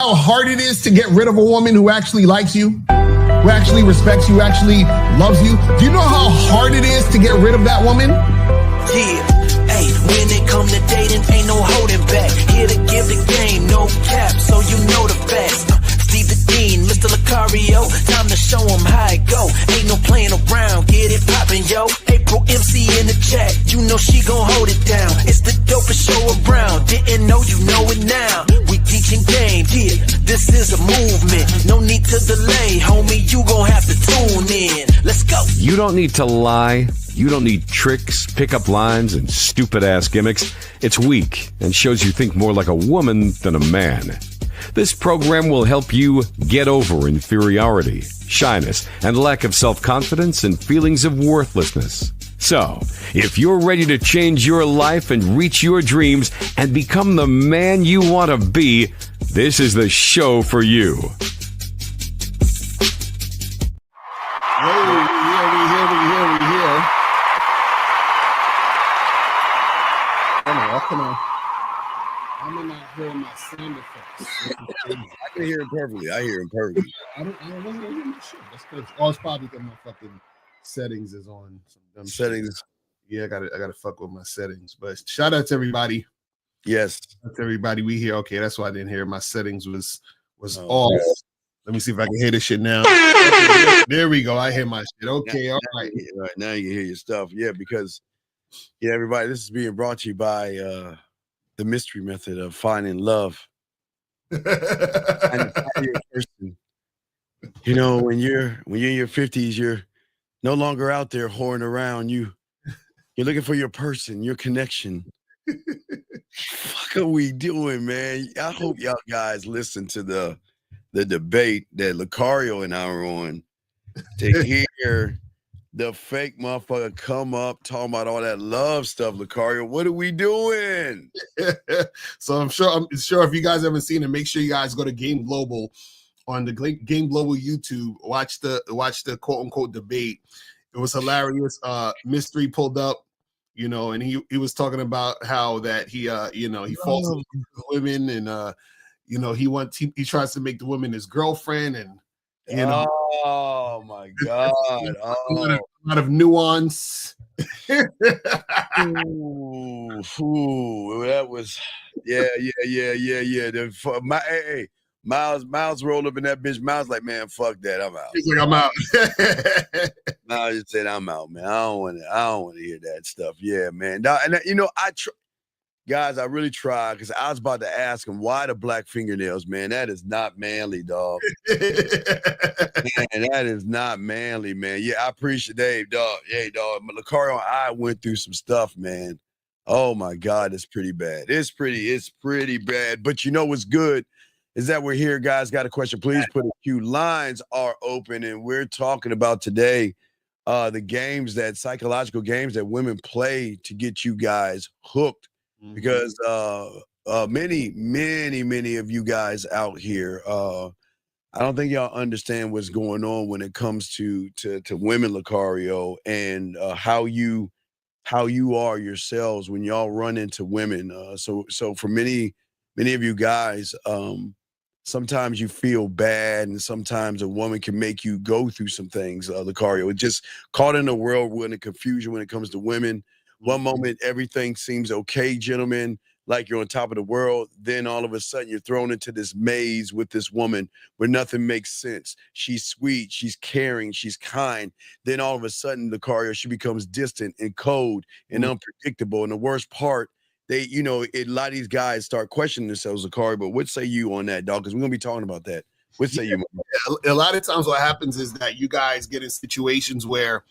How hard it is to get rid of a woman who actually likes you, who actually respects you, who actually loves you? Do you know how hard it is to get rid of that woman? Yeah, hey, when it come to dating, ain't no holding back. Here to give the game, no cap, so you know the facts. Steve the Dean, Mr. Lucario, time to show him how it go. Ain't no playing around, get it poppin', yo. April MC in the chat, you know she gon' hold it down. It's the dopest show around, didn't know, you know it now. We teaching game, yeah, this is a movement. No need to delay, homie, you gon' have to tune in. Let's go. You don't need to lie. You don't need tricks, pickup lines, and stupid-ass gimmicks. It's weak and shows you think more like a woman than a man. This program will help you get over inferiority, shyness, and lack of self-confidence and feelings of worthlessness. So, if you're ready to change your life and reach your dreams and become the man you want to be, this is the show for you. We here. I'm not hearing my sound effects. I can hear him perfectly. I hear him perfectly. I don't hear my shit. That's good. Oh, it's probably because my fucking settings is on some dumb Settings. shit. Yeah, I gotta fuck with my settings. But shout out to everybody. Yes. Shout out to everybody. We here. Okay, that's why I didn't hear. My settings was off. Man. Let me see if I can hear this shit now. There we go. I hear my shit. Okay, all right. Right now you can hear your stuff. Yeah, because everybody, this is being brought to you by the mystery method of finding love. And your person. You know, when you're in your 50s, you're no longer out there whoring around. You're looking for your person, your connection. Fuck are we doing, man? I hope y'all guys listen to the debate that Lucario and I are on to hear the fake motherfucker come up talking about all that love stuff. Lucario, what are we doing? So I'm sure if you guys haven't seen it, make sure you guys go to Game Global on the Game Global YouTube. Watch the quote unquote debate. It was hilarious. Mystery pulled up, you know, and he was talking about how that he falls in love with women and you know, he tries to make the woman his girlfriend, and you know, oh my god, a lot of nuance. Ooh, that was Miles rolled up in that bitch. Miles like, man, fuck that, I'm out. He's like, I'm out. Miles just said, I'm out, man. I don't want to hear that stuff. Yeah, man. Now, and you know, guys, I really tried because I was about to ask him why the black fingernails, man. That is not manly, dog. Man, that is not manly, man. Yeah, I appreciate Dave, dog. Hey, dog. Lucario and I went through some stuff, man. Oh my God, it's pretty bad. It's pretty bad. But you know what's good is that we're here, guys. Got a question? Please put a few. Lines are open, and we're talking about today the games, that psychological games that women play to get you guys hooked. Because many of you guys out here, I don't think y'all understand what's going on when it comes to women, Lucario, and how you are yourselves when y'all run into women. So for many of you guys, sometimes you feel bad, and sometimes a woman can make you go through some things, Lucario. It's just caught in a whirlwind of confusion when it comes to women. One moment, everything seems okay, gentlemen, like you're on top of the world. Then all of a sudden, you're thrown into this maze with this woman where nothing makes sense. She's sweet, she's caring, she's kind. Then all of a sudden, Lucario, she becomes distant and cold and unpredictable. And the worst part, a lot of these guys start questioning themselves, Lucario. But what say you on that, dog? Because we're going to be talking about that. What say you? A lot of times what happens is that you guys get in situations where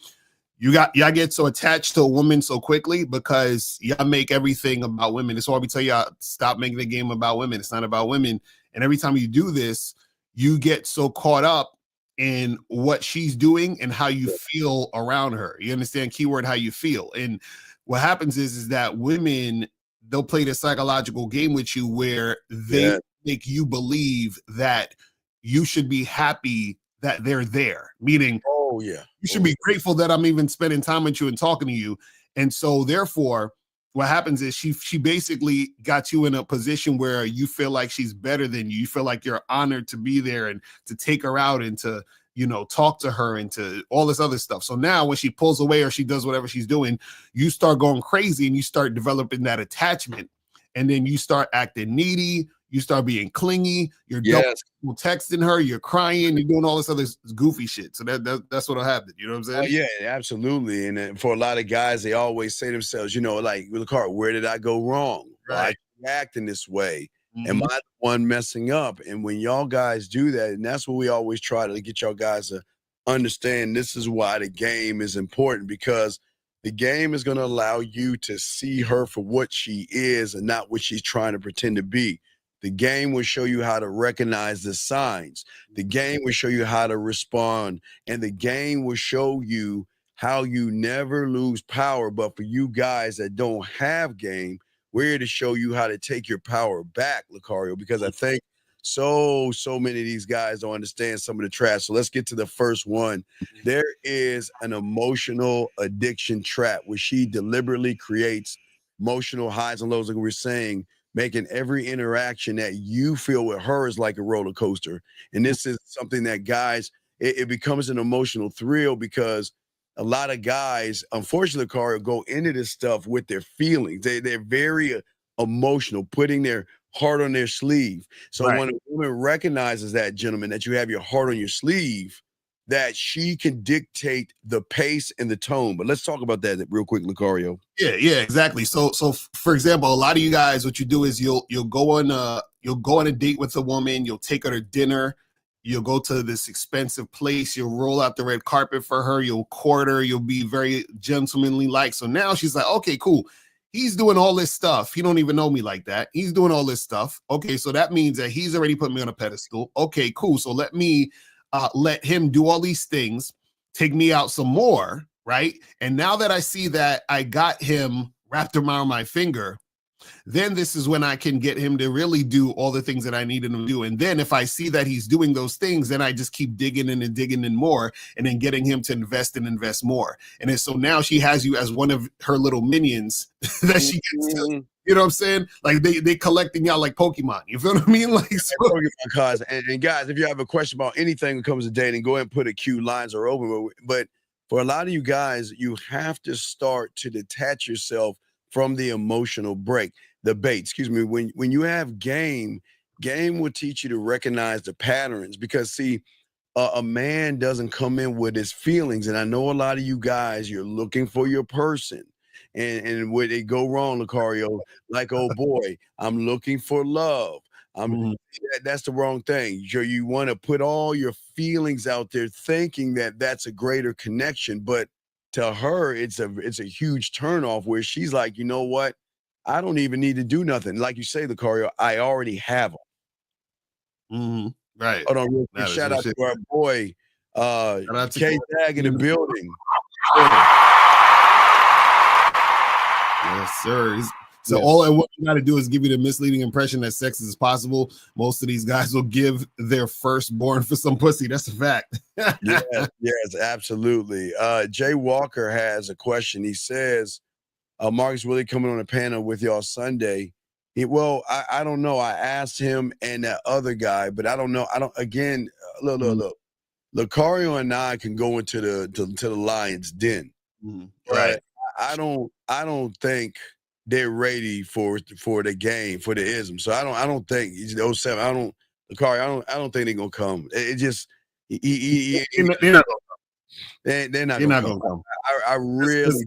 y'all get so attached to a woman so quickly because y'all make everything about women. That's why we tell y'all, stop making the game about women. It's not about women. And every time you do this, you get so caught up in what she's doing and how you feel around her. You understand? Keyword, how you feel. And what happens is that women, they'll play this psychological game with you where they make you believe that you should be happy that they're there. Meaning, you should be grateful that I'm even spending time with you and talking to you. And so therefore, what happens is she basically got you in a position where you feel like she's better than you. You feel like you're honored to be there and to take her out and to, you know, talk to her and to all this other stuff. So now when she pulls away or she does whatever she's doing, you start going crazy and you start developing that attachment. And then you start acting needy. You start being clingy. You're texting her. You're crying. You're doing all this other goofy shit. So that's what'll happen. You know what I'm saying? Oh, yeah, absolutely. And then for a lot of guys, they always say to themselves, you know, like, where did I go wrong? Right. Why acting this way? Mm-hmm. Am I the one messing up? And when y'all guys do that, and that's what we always try to get y'all guys to understand, this is why the game is important, because the game is going to allow you to see her for what she is and not what she's trying to pretend to be. The game will show you how to recognize the signs. The game will show you how to respond. And the game will show you how you never lose power. But for you guys that don't have game, we're here to show you how to take your power back, Lucario, because I think so many of these guys don't understand some of the traps. So let's get to the first one. There is an emotional addiction trap where she deliberately creates emotional highs and lows, like we were saying, making every interaction that you feel with her is like a roller coaster. And this is something that guys, it becomes an emotional thrill, because a lot of guys, unfortunately, Lucario, go into this stuff with their feelings. They're very emotional, putting their heart on their sleeve. So when a woman recognizes that, gentlemen, that you have your heart on your sleeve, that she can dictate the pace and the tone. But let's talk about that real quick, Lucario. Yeah, exactly. So for example, a lot of you guys, what you do is you'll go on a date with a woman, you'll take her to dinner, you'll go to this expensive place, you'll roll out the red carpet for her, you'll court her, you'll be very gentlemanly like. So now she's like, okay, cool. He's doing all this stuff. He don't even know me like that. He's doing all this stuff. Okay, so that means that he's already put me on a pedestal. Okay, cool. So let me let him do all these things, take me out some more, right? And now that I see that I got him wrapped around my finger, then this is when I can get him to really do all the things that I needed him to do. And then if I see that he's doing those things, then I just keep digging in and digging in more, and then getting him to invest more. And then, so now she has you as one of her little minions that she gets to, you know what I'm saying? Like they collecting y'all like Pokemon. You feel what I mean? Like so. Pokemon cards. And guys, if you have a question about anything that comes to dating, go ahead and put a Q. Lines are open. But for a lot of you guys, you have to start to detach yourself from the emotional bait. Excuse me. When you have game will teach you to recognize the patterns, because see, a man doesn't come in with his feelings. And I know a lot of you guys, you're looking for your person. And where they go wrong, Lucario, like, oh boy, I'm looking for love. That's the wrong thing. You want to put all your feelings out there, thinking that that's a greater connection, but to her, it's a huge turnoff, where she's like, you know what? I don't even need to do nothing. Like you say, Lucario, I already have them. Right. Hold on, real quick. Shout out to our boy, K-Tag in the building. Yes, sir. So all what you got to do is give you the misleading impression that sex is possible. Most of these guys will give their firstborn for some pussy. That's a fact. yes, absolutely. Jay Walker has a question. He says, Marcus Willie coming on a panel with y'all Sunday. I don't know. I asked him and that other guy, but I don't know. Look. Lucario and I can go into the lion's den. Right. I don't think they're ready for the game, for the ism. So I don't think he's 07. Lucario, I don't think they're gonna come. It just they're not gonna come. I really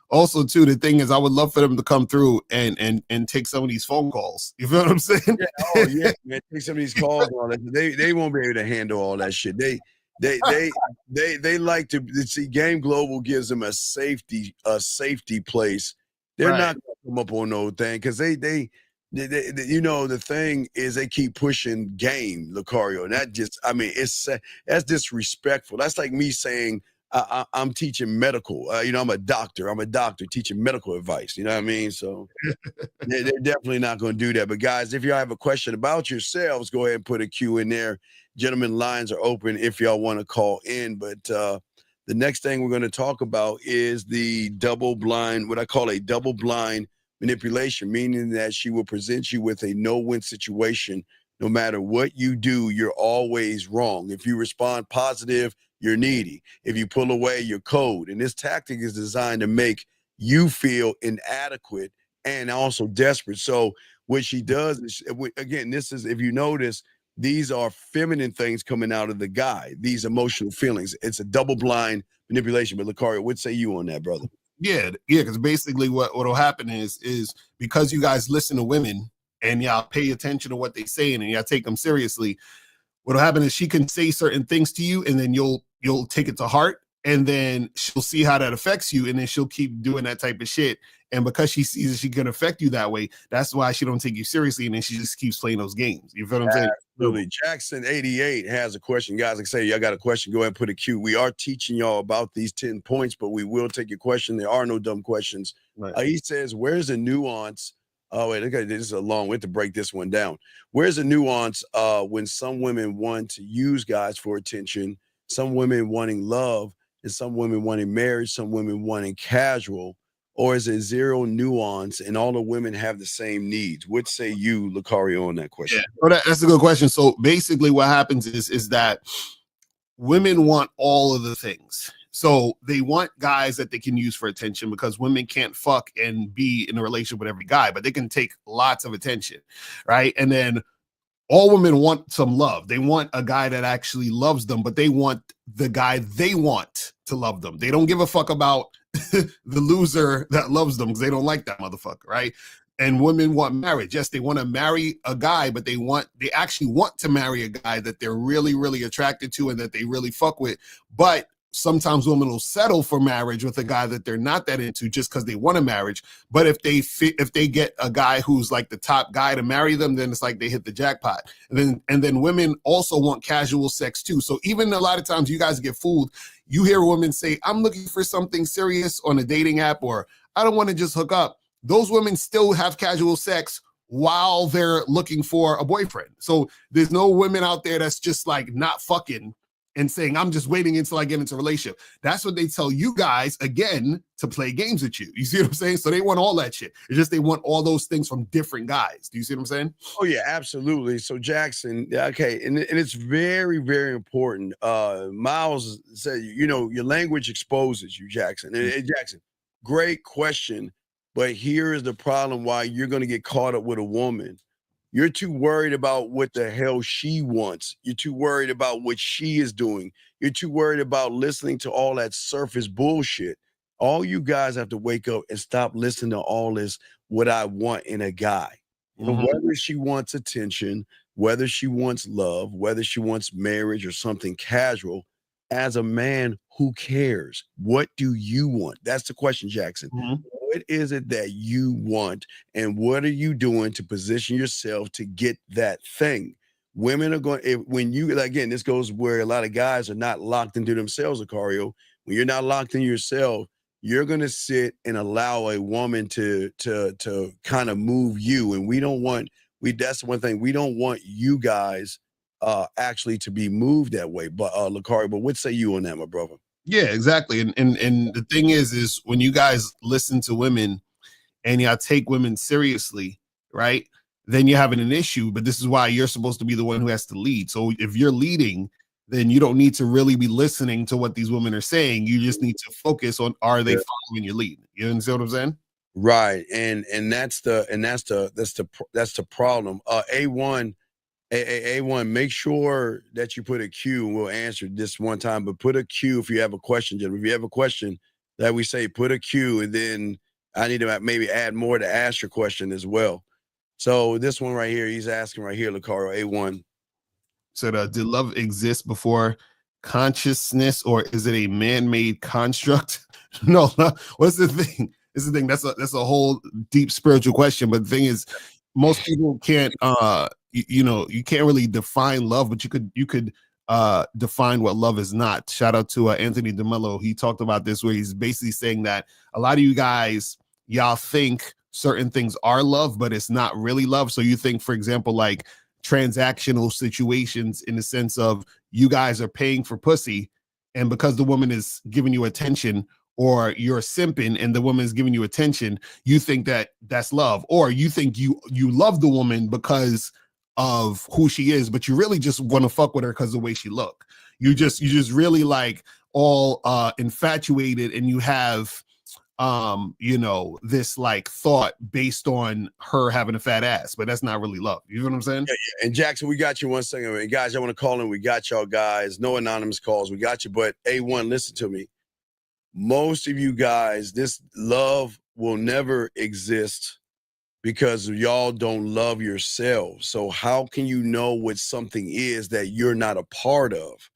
also too, the thing is, I would love for them to come through and take some of these phone calls. You feel what I'm saying? Man, take some of these calls and all that. They won't be able to handle all that shit. They like to see. Game Global gives them a safety place. They're not gonna come up on no thing, because they you know, the thing is, they keep pushing game, Lucario, and that just, I mean, that's disrespectful. That's like me saying I'm teaching medical. I'm a doctor teaching medical advice. You know what I mean? So they're definitely not going to do that. But guys, if y'all have a question about yourselves, go ahead and put a Q in there. Gentlemen, lines are open if y'all want to call in. But The next thing we're going to talk about is the double blind, what I call a double blind manipulation, meaning that she will present you with a no-win situation. No matter what you do, you're always wrong. If you respond positive, you're needy. If you pull away, you're cold. And this tactic is designed to make you feel inadequate and also desperate. So what she does is, again, this is, if you notice, these are feminine things coming out of the guy, these emotional feelings. It's a double blind manipulation. But Lucario, what say you on that, brother? Yeah, because basically what'll happen is because you guys listen to women and y'all pay attention to what they say and y'all take them seriously, what'll happen is she can say certain things to you and then you'll take it to heart, and then she'll see how that affects you, and then she'll keep doing that type of shit. And because she sees that she can affect you that way, that's why she don't take you seriously, and then she just keeps playing those games. You feel what I'm saying? Absolutely. Jackson 88 has a question. Guys, like I say, y'all got a question, go ahead and put a Q. We are teaching y'all about these 10 points, but we will take your question. There are no dumb questions. Right. He says, where's the nuance? Oh, wait, okay, this is a long way to break this one down. Where's the nuance when some women want to use guys for attention, some women wanting love, and some women wanting marriage, some women wanting casual? Or is it zero nuance and all the women have the same needs? What say you, Lucario, on that question? Yeah, well, that's a good question. So basically what happens is that women want all of the things. So they want guys that they can use for attention, because women can't fuck and be in a relationship with every guy, but they can take lots of attention, right? And then all women want some love. They want a guy that actually loves them, but they want the guy they want to love them. They don't give a fuck about the loser that loves them, because they don't like that motherfucker, right? And women want marriage. Yes, they want to marry a guy, but they actually want to marry a guy that they're really, really attracted to and that they really fuck with. But sometimes women will settle for marriage with a guy that they're not that into just because they want a marriage. But if they get a guy who's like the top guy to marry them, then it's like they hit the jackpot. And then women also want casual sex too. So even a lot of times you guys get fooled. You hear women say, I'm looking for something serious on a dating app, or I don't want to just hook up. Those women still have casual sex while they're looking for a boyfriend. So there's no women out there that's just like not fucking and saying, I'm just waiting until I get into a relationship. That's what they tell you guys, again, to play games with you. You see what I'm saying? So they want all that shit. It's just they want all those things from different guys. Do you see what I'm saying? Oh, yeah, absolutely. So Jackson, okay, and it's very, very important. Miles said, your language exposes you, Jackson. And Jackson, great question. But here is the problem why you're going to get caught up with a woman. You're too worried about what the hell she wants. You're too worried about what she is doing. You're too worried about listening to all that surface bullshit. All you guys have to wake up and stop listening to all this, what I want in a guy. Mm-hmm. Whether she wants attention, whether she wants love, whether she wants marriage or something casual, as a man, who cares? What do you want? That's the question, Jackson. Mm-hmm. What is it that you want, and what are you doing to position yourself to get that thing? Women are going, when you, again, this goes where a lot of guys are not locked into themselves, Lucario. When you're not locked in yourself, you're going to sit and allow a woman to kind of move you. And that's one thing, we don't want you guys actually to be moved that way. But Lucario, but what say you on that, my brother? Yeah, exactly. And the thing is when you guys listen to women and y'all take women seriously, right? Then you're having an issue, but this is why you're supposed to be the one who has to lead. So if you're leading, then you don't need to really be listening to what these women are saying. You just need to focus on, are they following your lead? You understand what I'm saying? Right. And that's the problem. A1, make sure that you put a Q, and we'll answer this one time, but put a Q if you have a question, gentlemen. If you have a question that we say, put a Q, and then I need to maybe add more to ask your question as well. So this one right here, he's asking right here, Lucario, A1. Said, did love exist before consciousness, or is it a man-made construct? No, what's the thing? This is the thing. That's a whole deep spiritual question. But the thing is, most people can't you can't really define love, but you could define what love is not. Shout out to Anthony DeMello. He talked about this, where he's basically saying that a lot of you guys, y'all think certain things are love, but it's not really love. So you think, for example, like transactional situations, in the sense of you guys are paying for pussy, and because the woman is giving you attention, or you're simping and the woman is giving you attention, you think that that's love, or you think you love the woman because of who she is, but you really just want to fuck with her because of the way she look. You just really like all infatuated, and you have this like thought based on her having a fat ass, but that's not really love. You know what I'm saying? Yeah. And Jackson, we got you 1 second. And guys, I want to call in. We got y'all guys. No anonymous calls. We got you. But A1, listen to me. Most of you guys, this love will never exist because y'all don't love yourselves. So how can you know what something is that you're not a part of?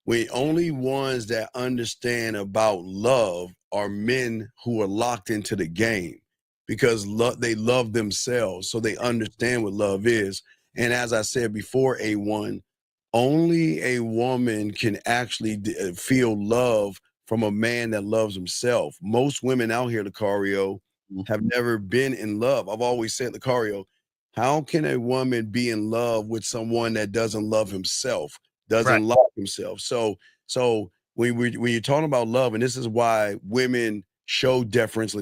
We only ones that understand about love are men who are locked into the game, because they love themselves, so they understand what love is. And as I said before, A1, only a woman can actually feel love from a man that loves himself. Most women out here, Lucario, have never been in love. I've always said, Lucario, how can a woman be in love with someone that doesn't love himself, doesn't like himself? So when you're talking about love, and this is why women show deference,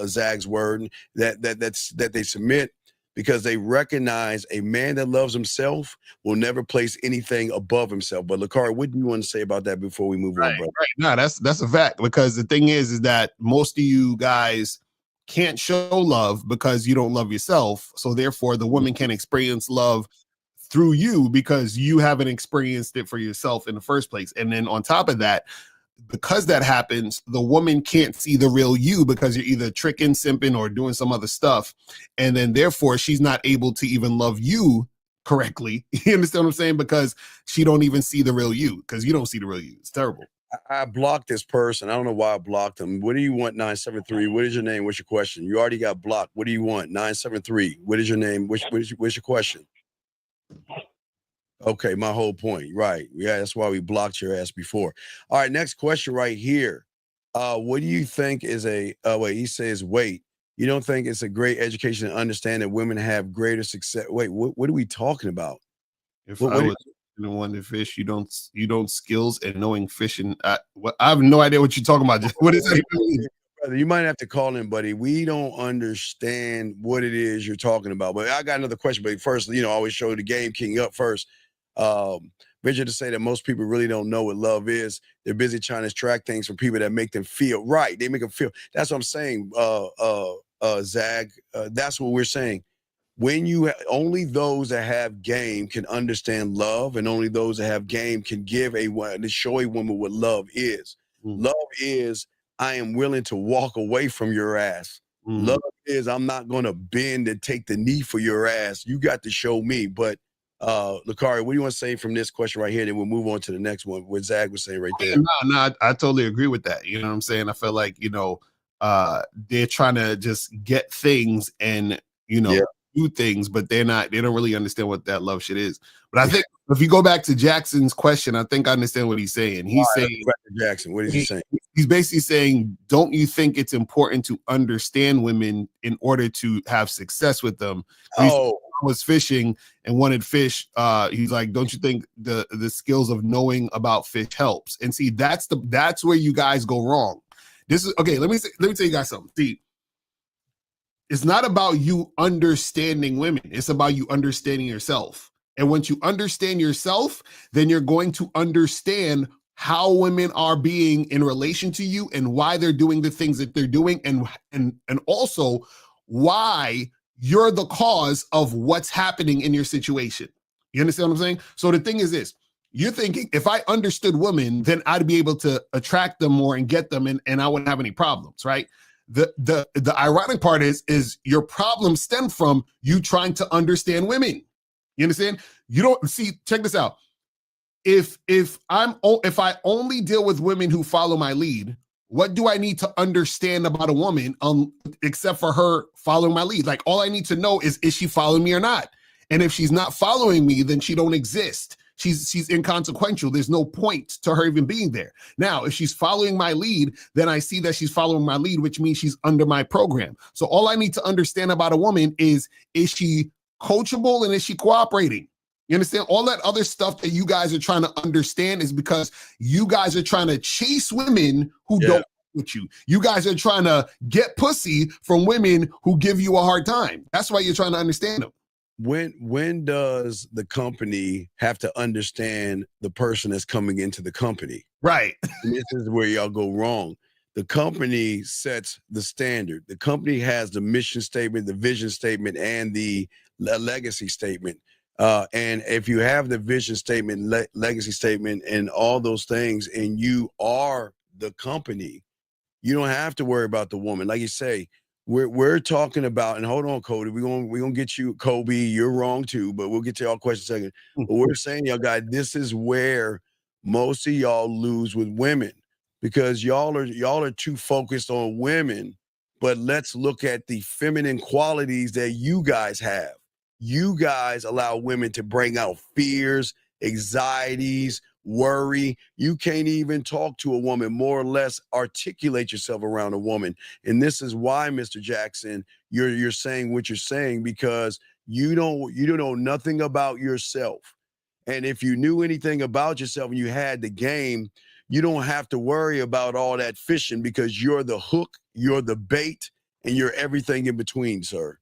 Zag's word, that they submit, because they recognize a man that loves himself will never place anything above himself. But Lucario, what do you want to say about that before we move on, brother? Right. No, that's a fact, because the thing is that most of you guys can't show love because you don't love yourself. So therefore the woman can experience love through you because you haven't experienced it for yourself in the first place. And then on top of that, because that happens, the woman can't see the real you because you're either tricking, simping, or doing some other stuff. And then therefore she's not able to even love you correctly. You understand what I'm saying? Because she don't even see the real you, because you don't see the real you. It's terrible. I blocked this person. I don't know why I blocked him. What do you want, 973? What is your name? What's your question? You already got blocked. What do you want? 973. What is your name? What's your question? Okay, my whole point. Right. Yeah, that's why we blocked your ass before. All right, next question right here. What do you think is he says, you don't think it's a great education to understand that women have greater success? Wait, what are we talking about? If I was the one to fish, you don't skills and knowing fishing. I have no idea what you're talking about. What is that? Brother, you might have to call in, buddy. We don't understand what it is you're talking about. But I got another question. But first, I always show the Game King up first. Venture to say that most people really don't know what love is. They're busy trying to extract things from people that make them feel right. They make them feel. That's what I'm saying, Zag. That's what we're saying. When only those that have game can understand love, and only those that have game can show a woman what love is. Love is, I am willing to walk away from your ass. Love is, I'm not going to bend and take the knee for your ass. You got to show me. But Lucario, what do you want to say from this question right here? Then we'll move on to the next one, what Zag was saying right there. No, I totally agree with that. You know what I'm saying? I feel like, they're trying to just get things and, do things, but they don't really understand what that love shit is. But I think if you go back to Jackson's question, I think I understand what he's saying. He's saying, Jackson, what is he saying? He's basically saying, don't you think it's important to understand women in order to have success with them? I was fishing and wanted fish. He's like, don't you think the skills of knowing about fish helps? And see, that's where you guys go wrong. This is okay. Let me tell you guys something. See, it's not about you understanding women. It's about you understanding yourself. And once you understand yourself, then you're going to understand how women are being in relation to you and why they're doing the things that they're doing, and also why you're the cause of what's happening in your situation. You understand what I'm saying? So the thing is this. You're thinking, if I understood women, then I'd be able to attract them more and get them, and I wouldn't have any problems, right? The ironic part is your problem stemmed from you trying to understand women. You understand? You don't see, check this out. If I only deal with women who follow my lead, what do I need to understand about a woman except for her following my lead? Like, all I need to know is she following me or not? And if she's not following me, then she don't exist. She's inconsequential. There's no point to her even being there. Now, if she's following my lead, then I see that she's following my lead, which means she's under my program. So all I need to understand about a woman is she coachable and is she cooperating? You understand? All that other stuff that you guys are trying to understand is because you guys are trying to chase women who don't with you. You guys are trying to get pussy from women who give you a hard time. That's why you're trying to understand them. When does the company have to understand the person that's coming into the company? Right. And this is where y'all go wrong. The company sets the standard. The company has the mission statement, the vision statement, and the legacy statement. And if you have the vision statement, legacy statement, and all those things, and you are the company, you don't have to worry about the woman. Like you say, we're talking about, and hold on, Cody, we're gonna get you, Kobe. You're wrong too, but we'll get to y'all questions in a second. But we're saying, y'all guys, this is where most of y'all lose with women, because y'all are too focused on women. But let's look at the feminine qualities that you guys have. You guys allow women to bring out fears, anxieties, worry. You can't even talk to a woman, more or less articulate yourself around a woman. And this is why, Mr. Jackson, you're saying what you're saying, because you don't know nothing about yourself. And if you knew anything about yourself and you had the game, you don't have to worry about all that fishing, because you're the hook, you're the bait, and you're everything in between, sir.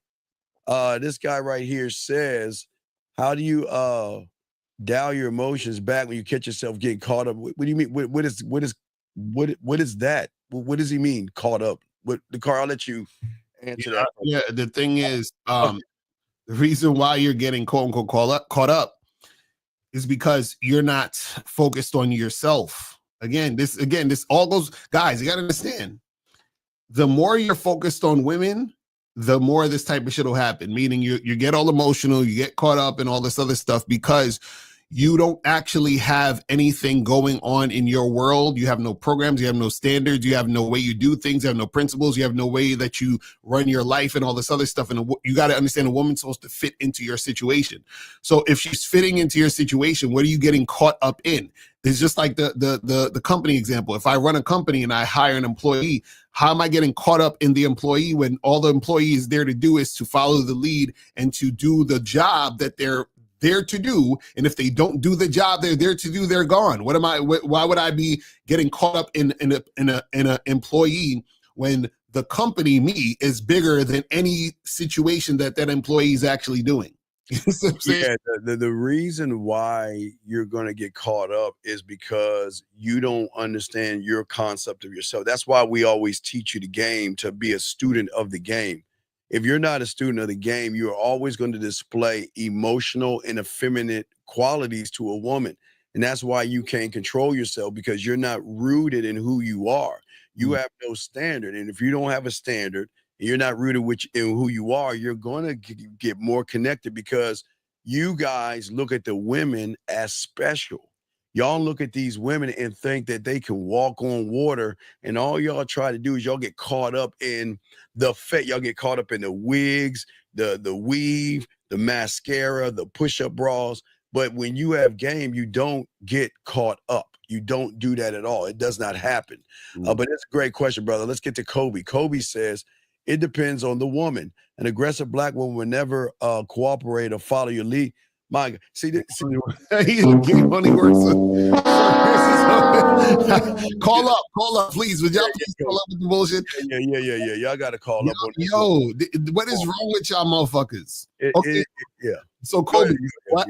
This guy right here says, how do you dial your emotions back when you catch yourself getting caught up? What do you mean? What is that? What does he mean, caught up? What the car? I'll let you answer that. Yeah, the thing is, the reason why you're getting quote unquote caught up is because you're not focused on yourself. This all goes, guys, you gotta understand. The more you're focused on women, the more this type of shit will happen. Meaning you get all emotional, you get caught up in all this other stuff because you don't actually have anything going on in your world. You have no programs, you have no standards, you have no way you do things, you have no principles, you have no way that you run your life and all this other stuff. And you got to understand, a woman's supposed to fit into your situation. So if she's fitting into your situation, what are you getting caught up in? It's just like the company example. If I run a company and I hire an employee, how am I getting caught up in the employee when all the employee is there to do is to follow the lead and to do the job that they're there to do? And if they don't do the job they're there to do, they're gone. Why would I be getting caught up in an employee when the company, me, is bigger than any situation that employee is actually doing? Yeah, the reason why you're going to get caught up is because you don't understand your concept of yourself. That's why we always teach you the game, to be a student of the game. If you're not a student of the game, you're always going to display emotional and effeminate qualities to a woman. And that's why you can't control yourself, because you're not rooted in who you are. You have no standard. And if you don't have a standard, and you're not rooted in who you are, you're going to get more connected, because you guys look at the women as special. Y'all look at these women and think that they can walk on water, and all y'all try to do is y'all get caught up in the fit. Y'all get caught up in the wigs, the weave, the mascara, the push-up bras. But when you have game, you don't get caught up. You don't do that at all. It does not happen. But it's a great question, brother. Let's get to Kobe. Kobe says, it depends on the woman. An aggressive black woman will never cooperate or follow your lead. My God. See, he only works. Call up, please. Would y'all please call up with the bullshit? Yeah. Y'all got to call up on this. What is wrong with y'all motherfuckers? Yeah. So, Kobe,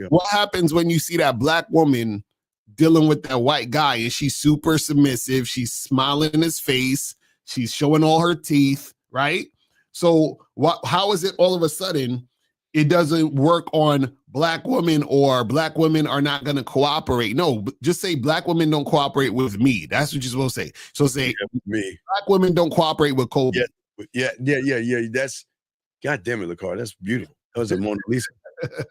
what happens when you see that black woman dealing with that white guy and she's super submissive? She's smiling in his face. She's showing all her teeth, right? So how is it all of a sudden it doesn't work on black women, or black women are not going to cooperate? No, just say black women don't cooperate with me. That's what you're supposed to say. So say me. Black women don't cooperate with Kobe. Yeah. That's, God damn it, LaCar. That's beautiful. That was a Mona Lisa.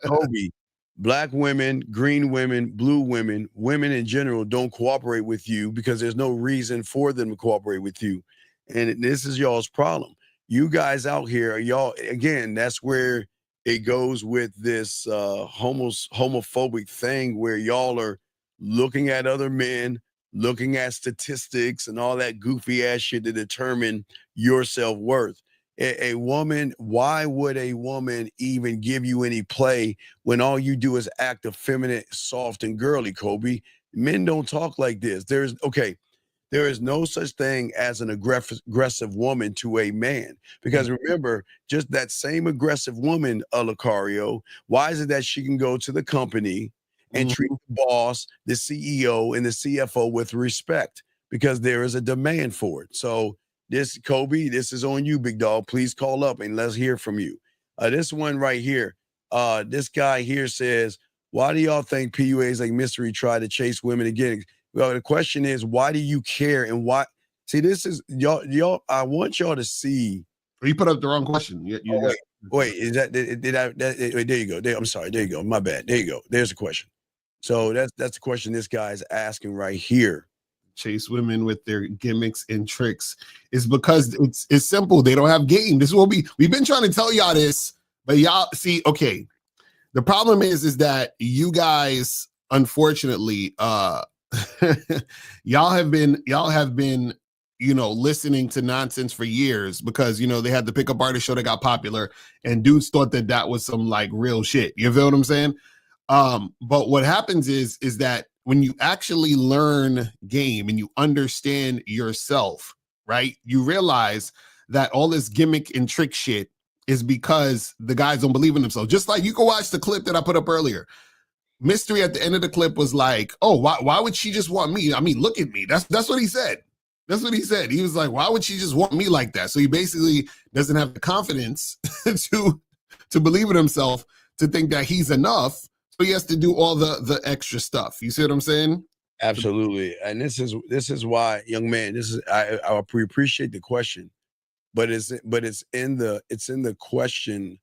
Kobe, black women, green women, blue women, women in general don't cooperate with you because there's no reason for them to cooperate with you. And this is y'all's problem. You guys out here, y'all, again, that's where it goes with this homophobic thing, where y'all are looking at other men, looking at statistics and all that goofy ass shit to determine your self-worth. A woman, why would a woman even give you any play when all you do is act effeminate, soft, and girly, Kobe? Men don't talk like this. There is no such thing as an aggressive woman to a man. Because remember, just that same aggressive woman, Lucario, why is it that she can go to the company and treat the boss, the CEO, and the CFO with respect? Because there is a demand for it. So this, Kobe, this is on you, big dog. Please call up and let's hear from you. This one right here, this guy here says, why do y'all think PUAs like Mystery try to chase women again? Well, the question is, why do you care? And why? See, this is y'all. I want y'all to see. You put up the wrong question. Wait, is that did I? Wait, there you go. I'm sorry. There you go. My bad. There you go. There's a question. So that's the question this guy's asking right here. Chase women with their gimmicks and tricks is because it's simple. They don't have game. This will be. We've been trying to tell y'all this, but y'all see. Okay, the problem is that you guys, unfortunately, y'all have been listening to nonsense for years because they had the pickup artist show that got popular and dudes thought that was some like real shit. You feel what I'm saying? But what happens is that when you actually learn game and you understand yourself, right, you realize that all this gimmick and trick shit is because the guys don't believe in themselves. Just like you can watch the clip that I put up earlier. Mystery at the end of the clip was like, oh, why would she just want me? I mean, look at me. That's what he said. That's what he said. He was like, why would she just want me like that? So he basically doesn't have the confidence to believe in himself, to think that he's enough. So he has to do all the extra stuff. You see what I'm saying? Absolutely. And this is why, young man, I appreciate the question, but it's in the question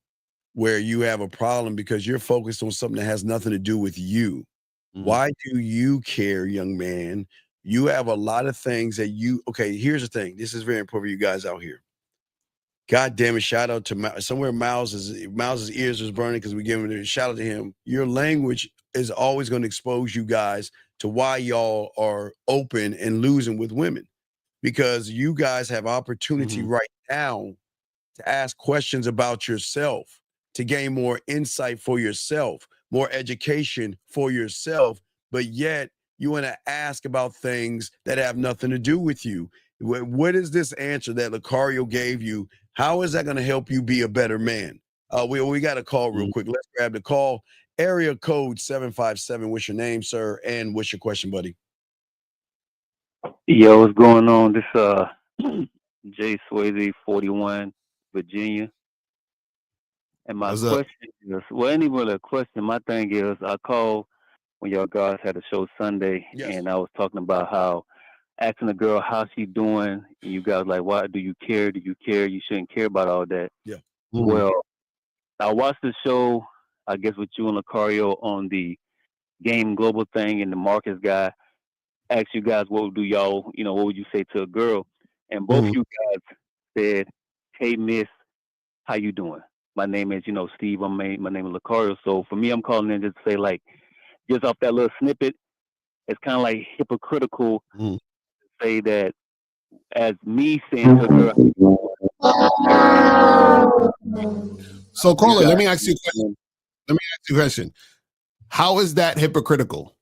where you have a problem because you're focused on something that has nothing to do with you. Why do you care, young man? You have a lot of things that okay, here's the thing. This is very important for you guys out here. God damn it, shout out to somewhere Miles's ears was burning because we gave him a shout out to him. Your language is always going to expose you guys to why y'all are open and losing with women, because you guys have opportunity right now to ask questions about yourself, to gain more insight for yourself, more education for yourself, but yet you want to ask about things that have nothing to do with you. What is this answer that Lucario gave you? How is that going to help you be a better man? We got a call real quick. Let's grab the call. Area code 757. What's your name, sir? And what's your question, buddy? Yo, what's going on? This Jay Swayze, 41, Virginia. And my question is, well, ain't even really a question. My thing is, I called when y'all guys had a show Sunday, and I was talking about how asking a girl how she doing, and you guys like, why do you care? Do you care? You shouldn't care about all that. Yeah. Well, I watched the show, I guess, with you and Lucario on the Game Global thing, and the Marcus guy asked you guys, what would you say to a girl? And both you guys said, hey, miss, how you doing? My name is, Steve. My name is Lucario. So for me, I'm calling in just to say, like, just off that little snippet, it's kind of like hypocritical to say that as me saying to a girl. So, caller, let me ask you a question. How is that hypocritical?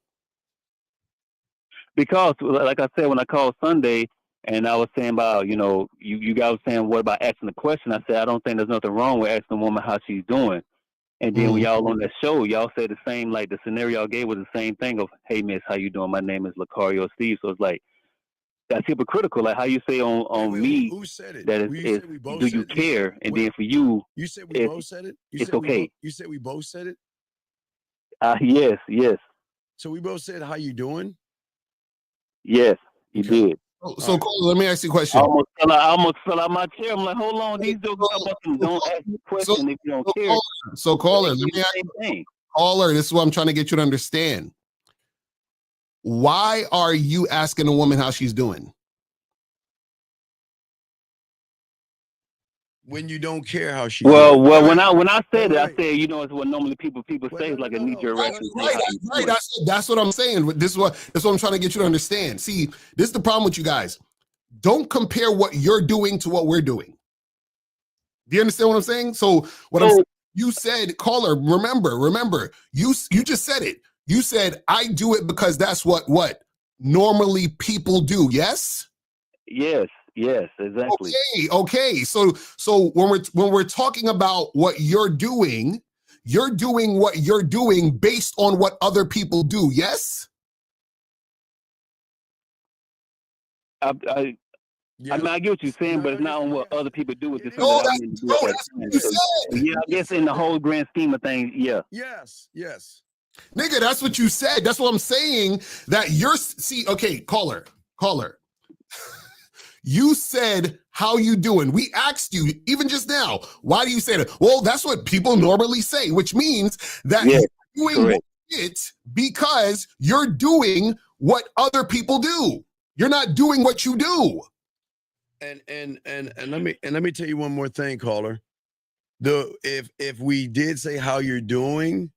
Because, like I said, when I called Sunday and I was saying about, you guys were saying, what about asking the question? I said, I don't think there's nothing wrong with asking a woman how she's doing. And then when y'all on that show, y'all said the same, like the scenario y'all gave was the same thing of, hey, miss, how you doing? My name is Lucario Steve. So it's like, that's hypocritical. Like how you say on me, who said it? that is do you care? And then for you, you said we both said it? It's okay. You said we both said it? Yes. So we both said, how you doing? Yes, you did. So, caller, let me ask you a question. I almost fell out my chair. I'm like, hold on, these dudes don't ask the question if you don't care. So, caller, let me ask you, caller, this is what I'm trying to get you to understand. Why are you asking a woman how she's doing? When you don't care how she's doing. Well, when I said it, I said, it's what normally people say is like a knee-jerk reaction. Right. That's what I'm saying. That's what I'm trying to get you to understand. See, this is the problem with you guys. Don't compare what you're doing to what we're doing. Do you understand what I'm saying? So you said, caller, remember, you just said it. You said, I do it because that's what normally people do. Yes? Yes, exactly. Okay. So when we're talking about what you're doing what you're doing based on what other people do. Yes? I mean, I get what you're saying, but it's not on what other people do. It's just something No, that I need to do at that that's time. what you So, said. yeah, I guess in the whole grand scheme of things, yeah. Yes. Nigga, that's what you said. That's what I'm saying. That okay, caller. You said, how you doing? We asked you, even just now, why do you say that? Well, that's what people normally say, which means that you're doing it because you're doing what other people do. You're not doing what you do. And let me tell you one more thing, caller. If we did say how you're doing,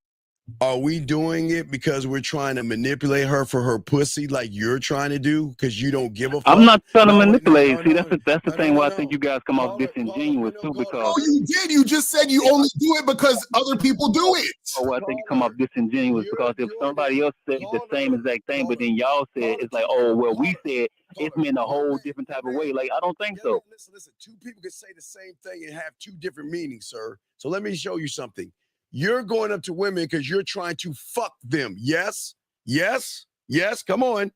are we doing it because we're trying to manipulate her for her pussy like you're trying to do because you don't give a fuck? I'm not trying to manipulate. See, that's the thing where I think you guys come off disingenuous too, because no, you did. You just said you only do it because other people do it. Oh, I think you come off disingenuous because if somebody else said the same exact thing, but then y'all said it's like, oh, well, we said it's meant a whole different type of way. Like, I don't think so. Listen. Two people can say the same thing and have two different meanings, sir. So let me show you something. You're going up to women because you're trying to fuck them. Yes. Come on.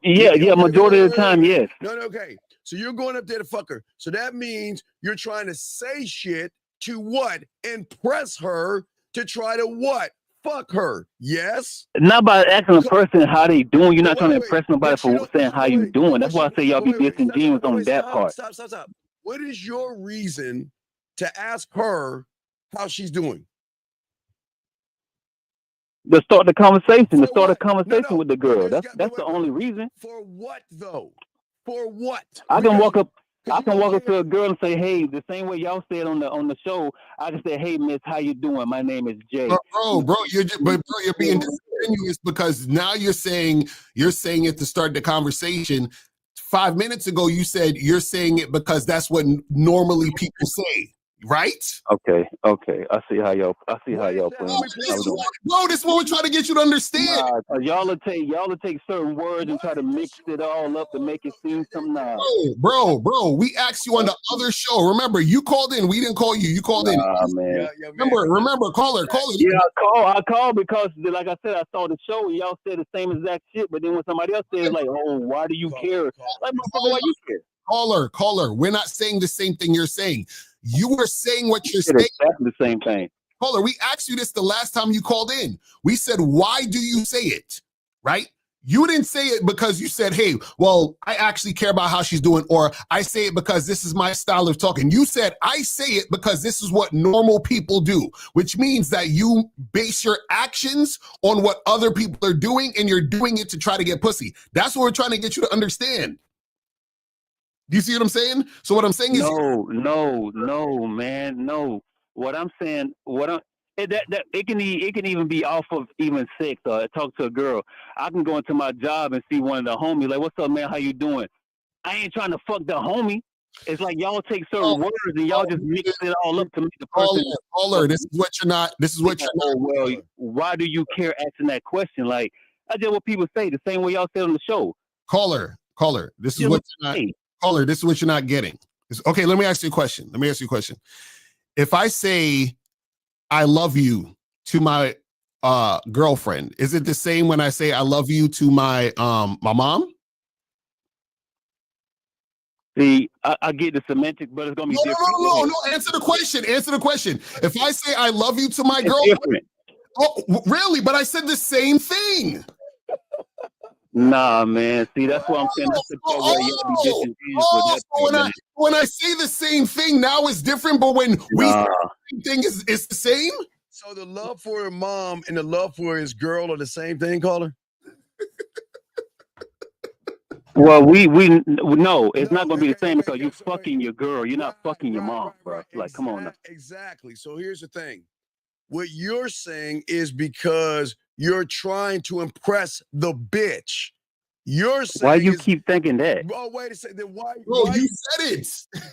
Yeah. Majority of the time, yes. No. Okay. So you're going up there to fuck her. So that means you're trying to say shit to what? Impress her to try to what? Fuck her. Yes. Not by asking a person how they doing. You're not trying to impress nobody for saying how you doing. That's why I say y'all be disingenuous on that part. Stop. What is your reason to ask her how she's doing? To start the conversation, with the girl. That's the only reason. For what though? For what? I can walk up to a girl and say, "Hey," the same way y'all said on the show. I can say, "Hey, miss, how you doing? My name is Jay." Bro, you're being disingenuous because now you're saying it to start the conversation. 5 minutes ago, you said you're saying it because that's what normally people say. Right? Okay. I see how y'all playing. Bro, this is what we're trying to get you to understand. Y'all will take certain words and try to mix it all up to make it seem something. Bro, we asked you on the other show. Remember, you called in. We didn't call you. You called in. Man. Remember, caller. Yeah, I called because, like I said, I saw the show and y'all said the same exact shit. But then when somebody else says, like, "Oh, why do you care?" Like, motherfucker, why you care? Caller. We're not saying the same thing you're saying. You were saying what you're saying. Exactly the same thing. Caller, we asked you this the last time you called in. We said, why do you say it? Right? You didn't say it because you said, hey, well, I actually care about how she's doing, or I say it because this is my style of talking. You said, I say it because this is what normal people do, which means that you base your actions on what other people are doing, and you're doing it to try to get pussy. That's what we're trying to get you to understand. Do you see what I'm saying? So what I'm saying is no, man, no. What I'm saying, it can even be off of even sex or talk to a girl. I can go into my job and see one of the homies like, "What's up, man? How you doing?" I ain't trying to fuck the homie. It's like y'all take certain words and y'all just mix it all up to make the person. Caller, this is what you're not. Well, why do you care asking that question? Like, I just what people say the same way y'all said on the show. Caller, this is what you're not. Caller, this is what you're not getting. Okay, let me ask you a question. If I say I love you to my girlfriend, is it the same when I say I love you to my mom? See, I get the semantics, but it's gonna be different. No. Answer the question. If I say I love you to my girlfriend, really? But I said the same thing. Nah, man. See, that's what I'm saying. That's the part where you be disingenuous with that. When I say the same thing, now it's different. But when we say the same thing, it's the same. So the love for her mom and the love for his girl are the same thing, caller? Well, we no, it's not gonna be the same because you fucking your girl. You're not fucking your mom, bro. Like, come on now. Exactly. So here's the thing. What you're saying is because you're trying to impress the bitch. You're saying Why you keep thinking that? Oh, wait a second. Then why? Bro, why you said it.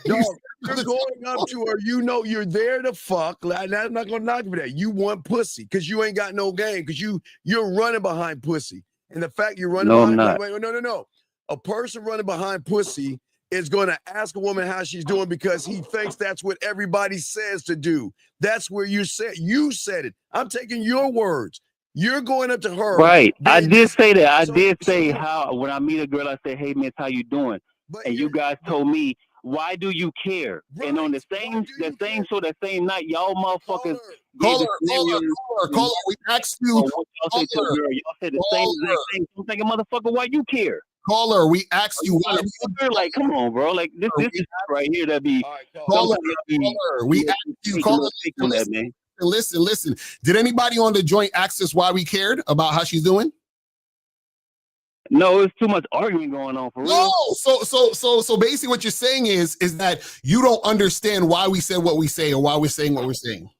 Dog, you're going up to her. You know you're there to fuck. I'm not gonna knock you for that. You want pussy because you ain't got no game because you're running behind pussy. And the fact you're running No, I'm behind not. no. A person running behind pussy is gonna ask a woman how she's doing because he thinks that's what everybody says to do. That's where you said it. I'm taking your words. You're going up to her. Right. I did say that. I So- did say so- how when I meet a girl, I say, "Hey, miss, how you doing?" But And you you're- guys told me, "Why do you care?" And on the Right. same Why do you care? show, that same night, y'all motherfuckers Caller, gave the scenario. caller. We asked you, Or what y'all said to a caller, girl, y'all said the same exact thing. I'm thinking, motherfucker, why you care? caller. We asked you why. Like, come on, bro. Like this is right here that be. All right, Caller, Sometimes y'all be caller. We asked you, taking a caller. little take on that, man. Listen. Did anybody on the joint ask us why we cared about how she's doing? No, it's too much arguing going on for real. No. So basically, what you're saying is that you don't understand why we said what we say or why we're saying what we're saying.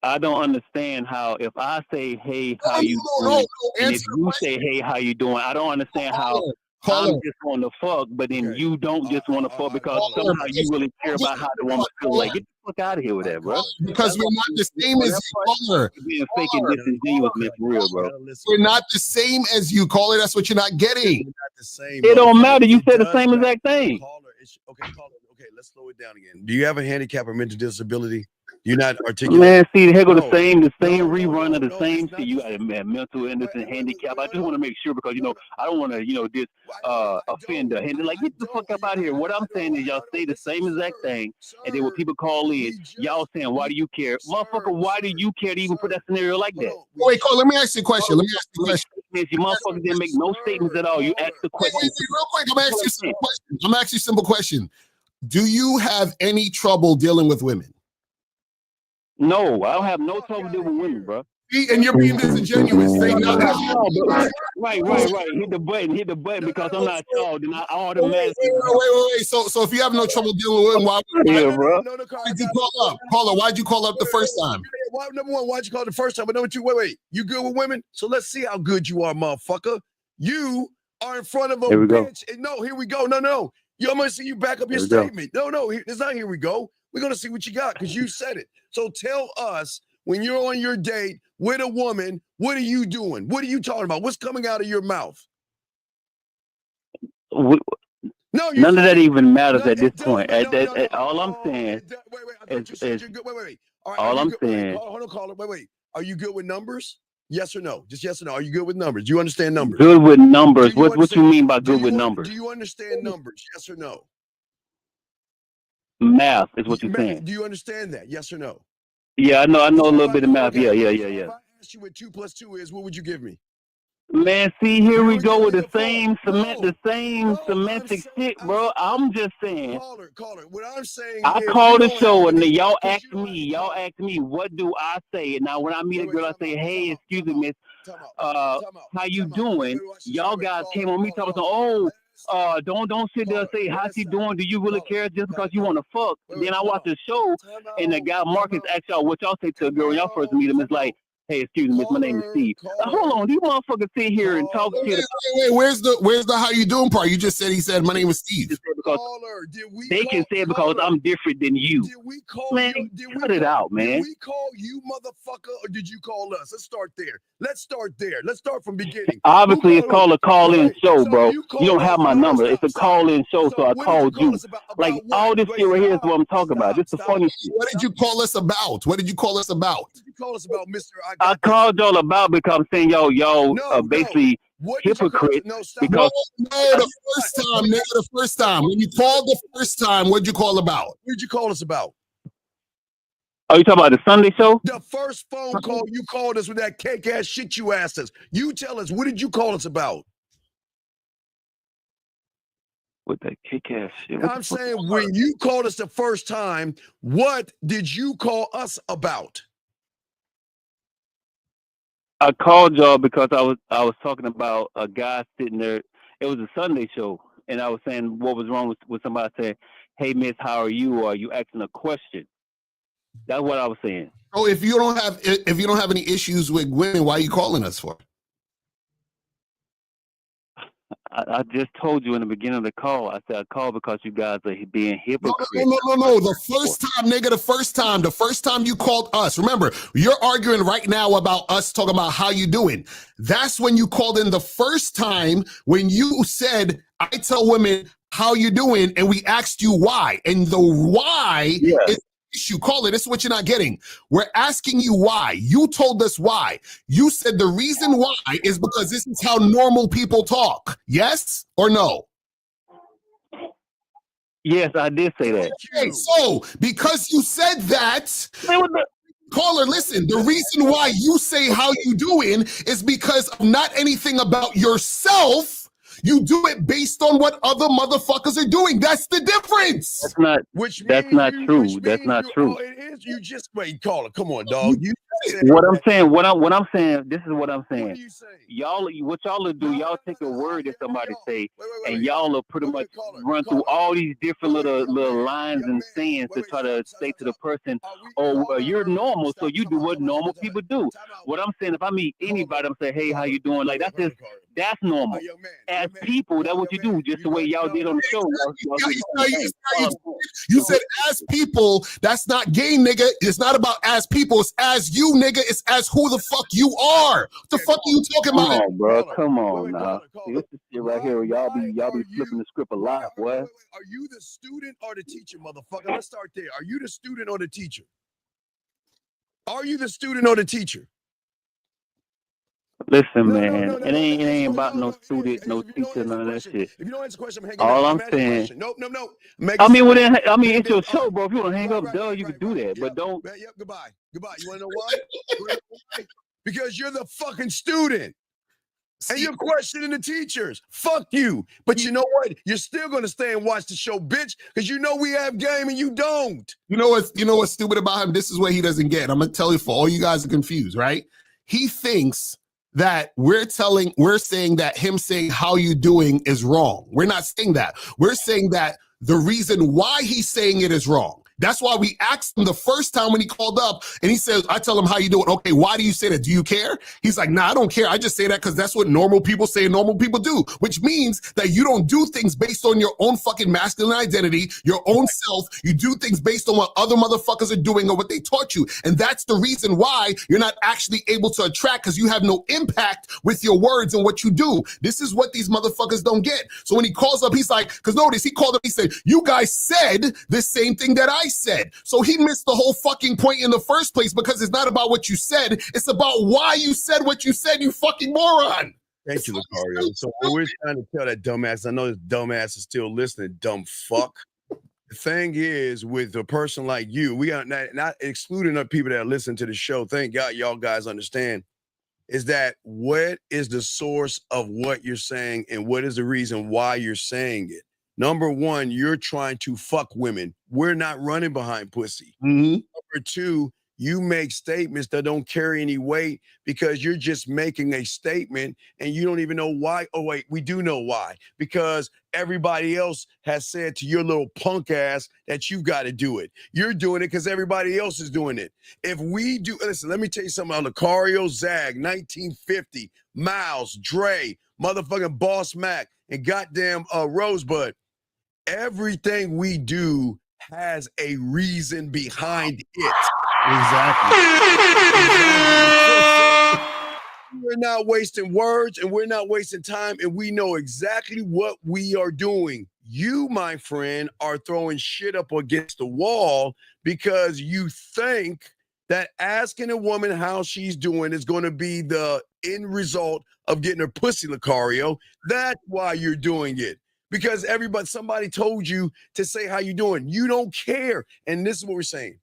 I don't understand how if I say, "Hey, how you doing?" No, and if answer you say, "Hey, how you doing?" I don't understand how caller. I'm just want to fuck, but then you don't just want to fuck because caller, somehow you really care about how the woman feels. Like, get the fuck out of here with that, bro. Because we're not the same as you, caller. Being fake and disingenuous, man, for real, bro. We're not the same as you, caller. That's what you're not getting. Not the same. It don't matter. You It said the does same matter. exact thing. Caller, okay, let's slow it down again. Do you have a handicap or mental disability? You're not articulate. Man, see, the heck of the No. same No, rerun of the no, same it's not shit. You the got a same. mental illness and handicap. I just no, want to make sure because I don't want to offend her. And like, get the fuck up out of here. What I'm saying is y'all say the same exact thing, and then when people call in, y'all saying, "Why do you care, motherfucker? Why do you care to even put that scenario like that?" Wait, caller. Let me ask you a question. You motherfuckers didn't make no statements at all. You asked the Wait, question. real quick. I'm asking you a simple question. I'm asking you a simple question. Do you have any trouble dealing with women? No, I don't have no trouble dealing with women, bro. See, and you're being disingenuous. Saying no. Right. Hit the button because I'm not y'all. Then I automatically. Wait. So if you have no trouble dealing with women, why bro. did you call up? Caller, why'd you call up the first time? Number one, why'd you call the first time? But number two, wait. You good with women? So let's see how good you are, motherfucker. You are in front of a bitch. No, here we go. No. I'm gonna see you back up your statement. No, it's not here we go. We're gonna see what you got because you said it. So tell us when you're on your date with a woman, what are you doing? What are you talking about? What's coming out of your mouth? No, none of that even matters at this point. All I'm saying is all I'm saying. Hold on, caller. Wait. Are you good with numbers? Yes or no? Just yes or no. Are you good with numbers? Do you understand numbers? Good with numbers. What you mean by good with numbers? Do you understand numbers? Yes or no? Math is what you're saying. Do you understand that? Yes or no? Yeah, I know a little bit of math. Yeah. If I asked you what 2 + 2 is, what would you give me? Man, see, here we go with the same semantic shit, bro. I'm just saying. Caller. What I'm saying I called the show and then y'all asked me, what do I say? And now when I meet a girl, I say, "Hey, excuse me, miss, how you doing?" Y'all guys came on me talking, don't sit there and say, "How's she doing? Do you really care just because you want to fuck?" Then I watch the show and the guy Marcus asked y'all what y'all say to a girl when y'all first meet him. It's like, "Hey, excuse me, miss, my name is Steve." Now, hold on, these motherfuckers sit here and talk shit. Wait, where's the how you doing part? You just said he said my name is Steve. They can say it because I'm different than you. Man, cut it out, man. Did we call you, motherfucker, or did you call us? Let's start there. Let's start from beginning. Obviously, it's called a call-in show, bro. You don't have my number. It's a call-in show, so I called you. Like, all this shit right here is what I'm talking about. This is the funny shit. What did you call us about? What did you call us about? Call us about, Mr. I called y'all about because I'm saying y'all basically hypocrites. Because the first time, nigga, the first time. When you called the first time, what'd you call about? What did you call us about? Oh, you talking about the Sunday show? The first phone call you called us with that cake ass shit you asked us. You tell us, what did you call us about? With that kick ass shit. I'm saying when you called us the first time, what did you call us about? I called y'all because I was talking about a guy sitting there. It was a Sunday show, and I was saying what was wrong with somebody saying, "Hey, miss, how are you?" Or are you asking a question? That's what I was saying. Oh, if you don't have any issues with women, why are you calling us for? I just told you in the beginning of the call. I said I called because you guys are being hypocrites. No. The first time, nigga, the first time you called us. Remember, you're arguing right now about us talking about how you doing. That's when you called in the first time when you said, I tell women how you doing, and we asked you why. And the why is issue. Call it. This is what you're not getting. We're asking you why. You told us why. You said the reason why is because this is how normal people talk. Yes or no? Yes, I did say that. Okay, so because you said that, caller, listen, the reason why you say how you doing is because of not anything about yourself. You do it based on what other motherfuckers are doing. That's the difference. That's not true. That's not true. It is. You just wait, caller. Come on, dog. What I'm saying. This is what I'm saying. What are you saying? What y'all will do? Y'all take a word that somebody say, wait, and y'all will pretty much run through all these different little lines and sayings to try to say to the person, "Oh, well, you're normal, so you do what normal people do." What I'm saying, if I meet anybody, I'm saying, "Hey, how you doing?" Like that's normal. As people, that's what you do, just the way y'all did on the show. You said as people, that's not gay, nigga. It's not about as people, it's as you, nigga. It's as who the fuck you are. What the fuck are you talking about? Come on, bro. Come on now. This is shit right here. Y'all be flipping the script a lot, boy. Are you the student or the teacher, motherfucker? Let's start there. Are you the student or the teacher? Are you the student or the teacher? Listen, man, it ain't about no student, no teacher, none of that shit. If you don't answer the question, I'm hanging All up. I'm saying. No. It's your show, bro. If you want to hang up, you can do that, but don't. Yep, goodbye. You want to know why? Because you're the fucking student. And you're questioning the teachers. Fuck you. But you know what? You're still going to stay and watch the show, bitch, because you know we have game and you don't. You know what's stupid about him? This is what he doesn't get. I'm going to tell you, for all you guys are confused, right? He thinks that we're saying that him saying how you doing is wrong. We're not saying that. We're saying that the reason why he's saying it is wrong. That's why we asked him the first time when he called up and he said, I tell him how you doing. Okay, why do you say that? Do you care? He's like, nah, I don't care. I just say that because that's what normal people say and normal people do, which means that you don't do things based on your own fucking masculine identity, your own self. You do things based on what other motherfuckers are doing or what they taught you. And that's the reason why you're not actually able to attract, because you have no impact with your words and what you do. This is what these motherfuckers don't get. So when he calls up, he's like, because notice, he called up, he said, you guys said the same thing that I said. So he missed the whole fucking point in the first place, because it's not about what you said. It's about why you said what you said, you fucking moron. Thank you, Lucario. So we're trying to tell that dumbass, I know this dumbass is still listening, dumb fuck. The thing is, with a person like you, we are not excluding the people that listen to the show. Thank God y'all guys understand, is that what is the source of what you're saying and what is the reason why you're saying it? Number one, you're trying to fuck women. We're not running behind pussy. Mm-hmm. Number two, you make statements that don't carry any weight because you're just making a statement and you don't even know why. Oh, wait, we do know why. Because everybody else has said to your little punk ass that you got to do it. You're doing it because everybody else is doing it. If we do, listen, let me tell you something about Lucario, Zag, 1950, Miles, Dre, motherfucking Boss Mac, and goddamn Rosebud. Everything we do has a reason behind it. Exactly. We're not wasting words and we're not wasting time, and we know exactly what we are doing. You, my friend, are throwing shit up against the wall because you think that asking a woman how she's doing is going to be the end result of getting her pussy, Lucario. That's why you're doing it. Because somebody told you to say how you doing. You don't care. And this is what we're saying.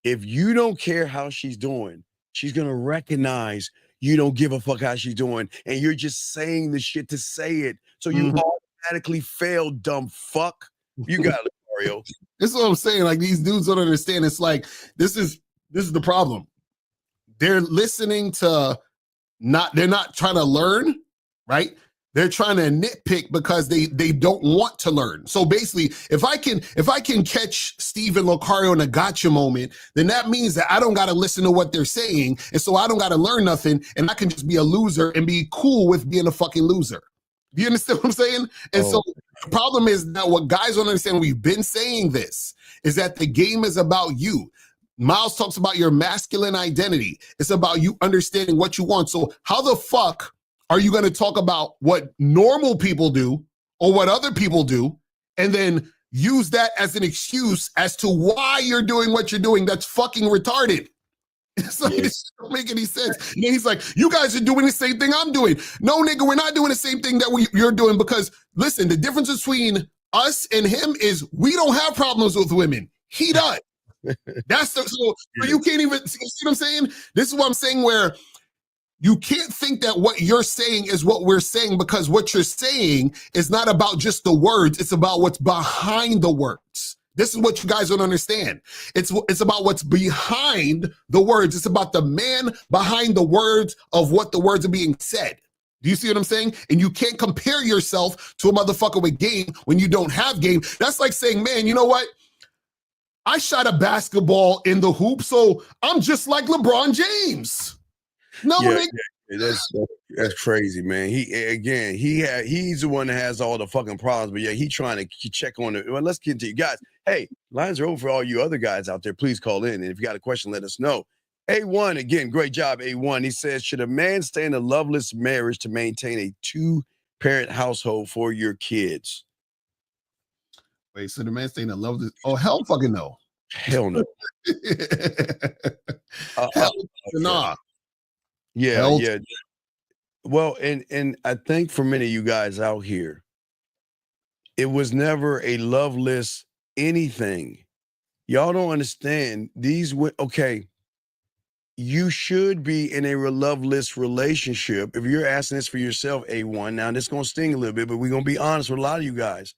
If you don't care how she's doing, she's going to recognize you don't give a fuck how she's doing. And you're just saying the shit to say it. So you automatically fail, dumb fuck. You got it, Mario. This is what I'm saying. Like, these dudes don't understand. It's like, this is the problem. They're listening to they're not trying to learn, right? They're trying to nitpick because they don't want to learn. So basically, if I can catch Stephen Lucario in a gotcha moment, then that means that I don't got to listen to what they're saying. And so I don't got to learn nothing. And I can just be a loser and be cool with being a fucking loser. Do you understand what I'm saying? And so the problem is that what guys don't understand, we've been saying this, is that the game is about you. Miles talks about your masculine identity. It's about you understanding what you want. So how the fuck are you going to talk about what normal people do or what other people do and then use that as an excuse as to why you're doing what you're doing? That's fucking retarded. It's like, it doesn't make any sense. And then he's like, you guys are doing the same thing I'm doing. No, nigga, we're not doing the same thing that you're doing, because listen, the difference between us and him is we don't have problems with women. He does. That's the, so you can't even see what I'm saying? This is what I'm saying, where you can't think that what you're saying is what we're saying, because what you're saying is not about just the words. It's about what's behind the words. This is what you guys don't understand. It's about what's behind the words. It's about the man behind the words of what the words are being said. Do you see what I'm saying? And you can't compare yourself to a motherfucker with game when you don't have game. That's like saying, man, you know what? I shot a basketball in the hoop, so I'm just like LeBron James. No, that's crazy, man. He's the one that has all the fucking problems, but yeah, he trying to check on it. Well, let's get to you guys. Hey, lines are open for all you other guys out there. Please call in, and if you got a question, let us know. A1, again, great job, A1. He says, should a man stay in a loveless marriage to maintain a two-parent household for your kids? Wait, so the man stay in a loveless? Oh, hell fucking no. Hell no. Hell nah. Yeah. Well, and I think for many of you guys out here, it was never a loveless anything. Y'all don't understand these. Okay, you should be in a loveless relationship. If you're asking this for yourself, A1, now this is going to sting a little bit, but we're going to be honest with a lot of you guys.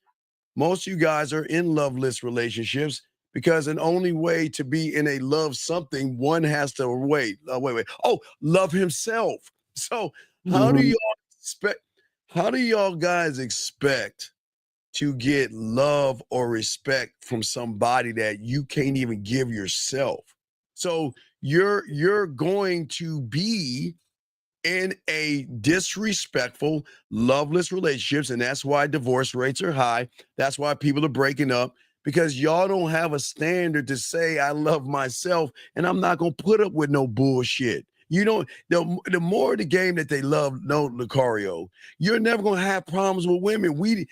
Most of you guys are in loveless relationships because an only way to be in a love something, one has to wait. Oh, love himself. So how do y'all guys expect to get love or respect from somebody that you can't even give yourself? So you're going to be in a disrespectful, loveless relationships, and that's why divorce rates are high. That's why people are breaking up, because y'all don't have a standard to say I love myself, and I'm not gonna put up with no bullshit. You know, the more the game that they love, no, Lucario, you're never gonna have problems with women.